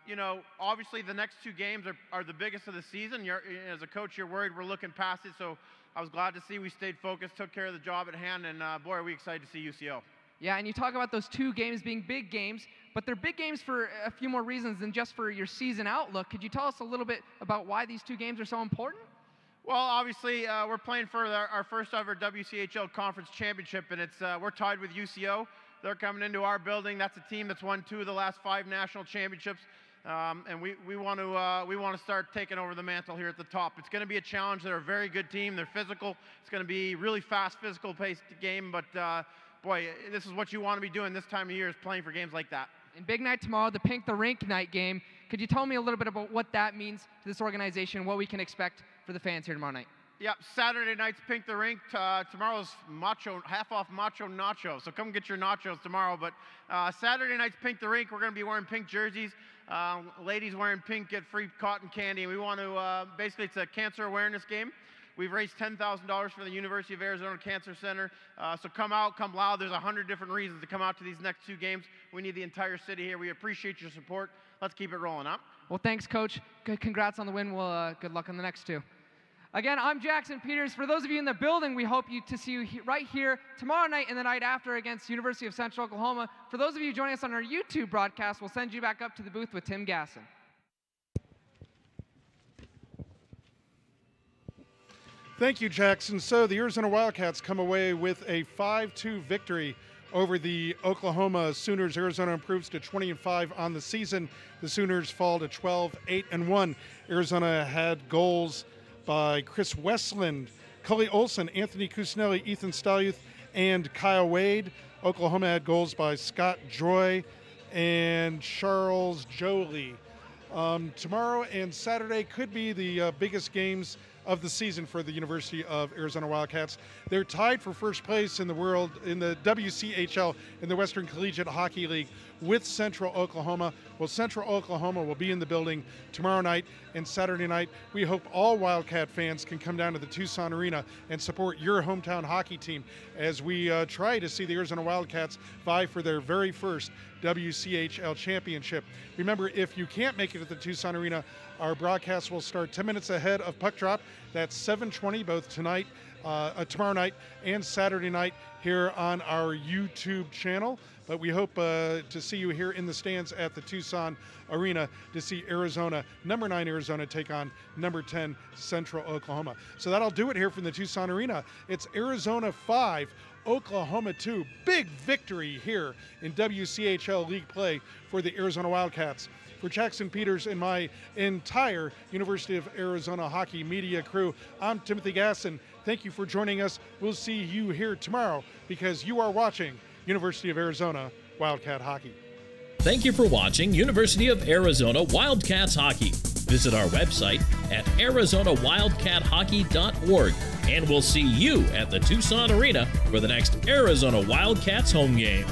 you know, obviously the next 2 games are the biggest of the season. As a coach, you're worried we're looking past it. So I was glad to see we stayed focused, took care of the job at hand, and boy, are we excited to see UCO. Yeah, and you talk about those 2 games being big games, but they're big games for a few more reasons than just for your season outlook. Could you tell us a little bit about why these 2 games are so important? Well, obviously, we're playing for our first ever WCHL Conference Championship, and we're tied with UCO. They're coming into our building. That's a team that's won 2 of the last 5 national championships, and we want to start taking over the mantle here at the top. It's going to be a challenge. They're a very good team. They're physical. It's going to be really fast, physical-paced game, but boy, this is what you want to be doing this time of year, is playing for games like that. And big night tomorrow, the Pink the Rink night game. Could you tell me a little bit about what that means to this organization, what we can expect for the fans here tomorrow night? Yep, Saturday night's Pink the Rink. Tomorrow's half-off Macho Nacho, so come get your nachos tomorrow. But Saturday night's Pink the Rink. We're going to be wearing pink jerseys. Ladies wearing pink get free cotton candy. And we want to, basically, it's a cancer awareness game. We've raised $10,000 for the University of Arizona Cancer Center. So come out, come loud. There's 100 different reasons to come out to these next 2 games. We need the entire city here. We appreciate your support. Let's keep it rolling up. Well, thanks, Coach. Congrats on the win. Well, good luck on the next 2. Again, I'm Jackson Peters. For those of you in the building, we hope to see you right here tomorrow night and the night after against University of Central Oklahoma. For those of you joining us on our YouTube broadcast, we'll send you back up to the booth with Tim Gasson. Thank you, Jackson. So the Arizona Wildcats come away with a 5-2 victory over the Oklahoma Sooners. Arizona improves to 20-5 on the season. The Sooners fall to 12-8-1. Arizona had goals by Chris Westland, Cully Olson, Anthony Cusinelli, Ethan Staluth, and Kyle Wade. Oklahoma had goals by Scott Joy and Charles Jolie. Tomorrow and Saturday could be the biggest games of the season for the University of Arizona Wildcats. They're tied for first place in the world in the WCHL, in the Western Collegiate Hockey League, with Central Oklahoma. Well, Central Oklahoma will be in the building tomorrow night and Saturday night. We hope all Wildcat fans can come down to the Tucson Arena and support your hometown hockey team as we try to see the Arizona Wildcats vie for their very first WCHL championship. Remember, if you can't make it to the Tucson Arena, our broadcast will start 10 minutes ahead of puck drop. That's 7:20 both tomorrow night and Saturday night here on our YouTube channel. But we hope to see you here in the stands at the Tucson Arena to see Arizona, number 9 Arizona, take on number 10 Central Oklahoma. So that'll do it here from the Tucson Arena. It's Arizona 5, Oklahoma 2. Big victory here in WCHL League play for the Arizona Wildcats. For Jackson Peters and my entire University of Arizona hockey media crew, I'm Timothy Gasson. Thank you for joining us. We'll see you here tomorrow because you are watching University of Arizona Wildcat Hockey. Thank you for watching University of Arizona Wildcats Hockey. Visit our website at ArizonaWildcatHockey.org, and we'll see you at the Tucson Arena for the next Arizona Wildcats home game.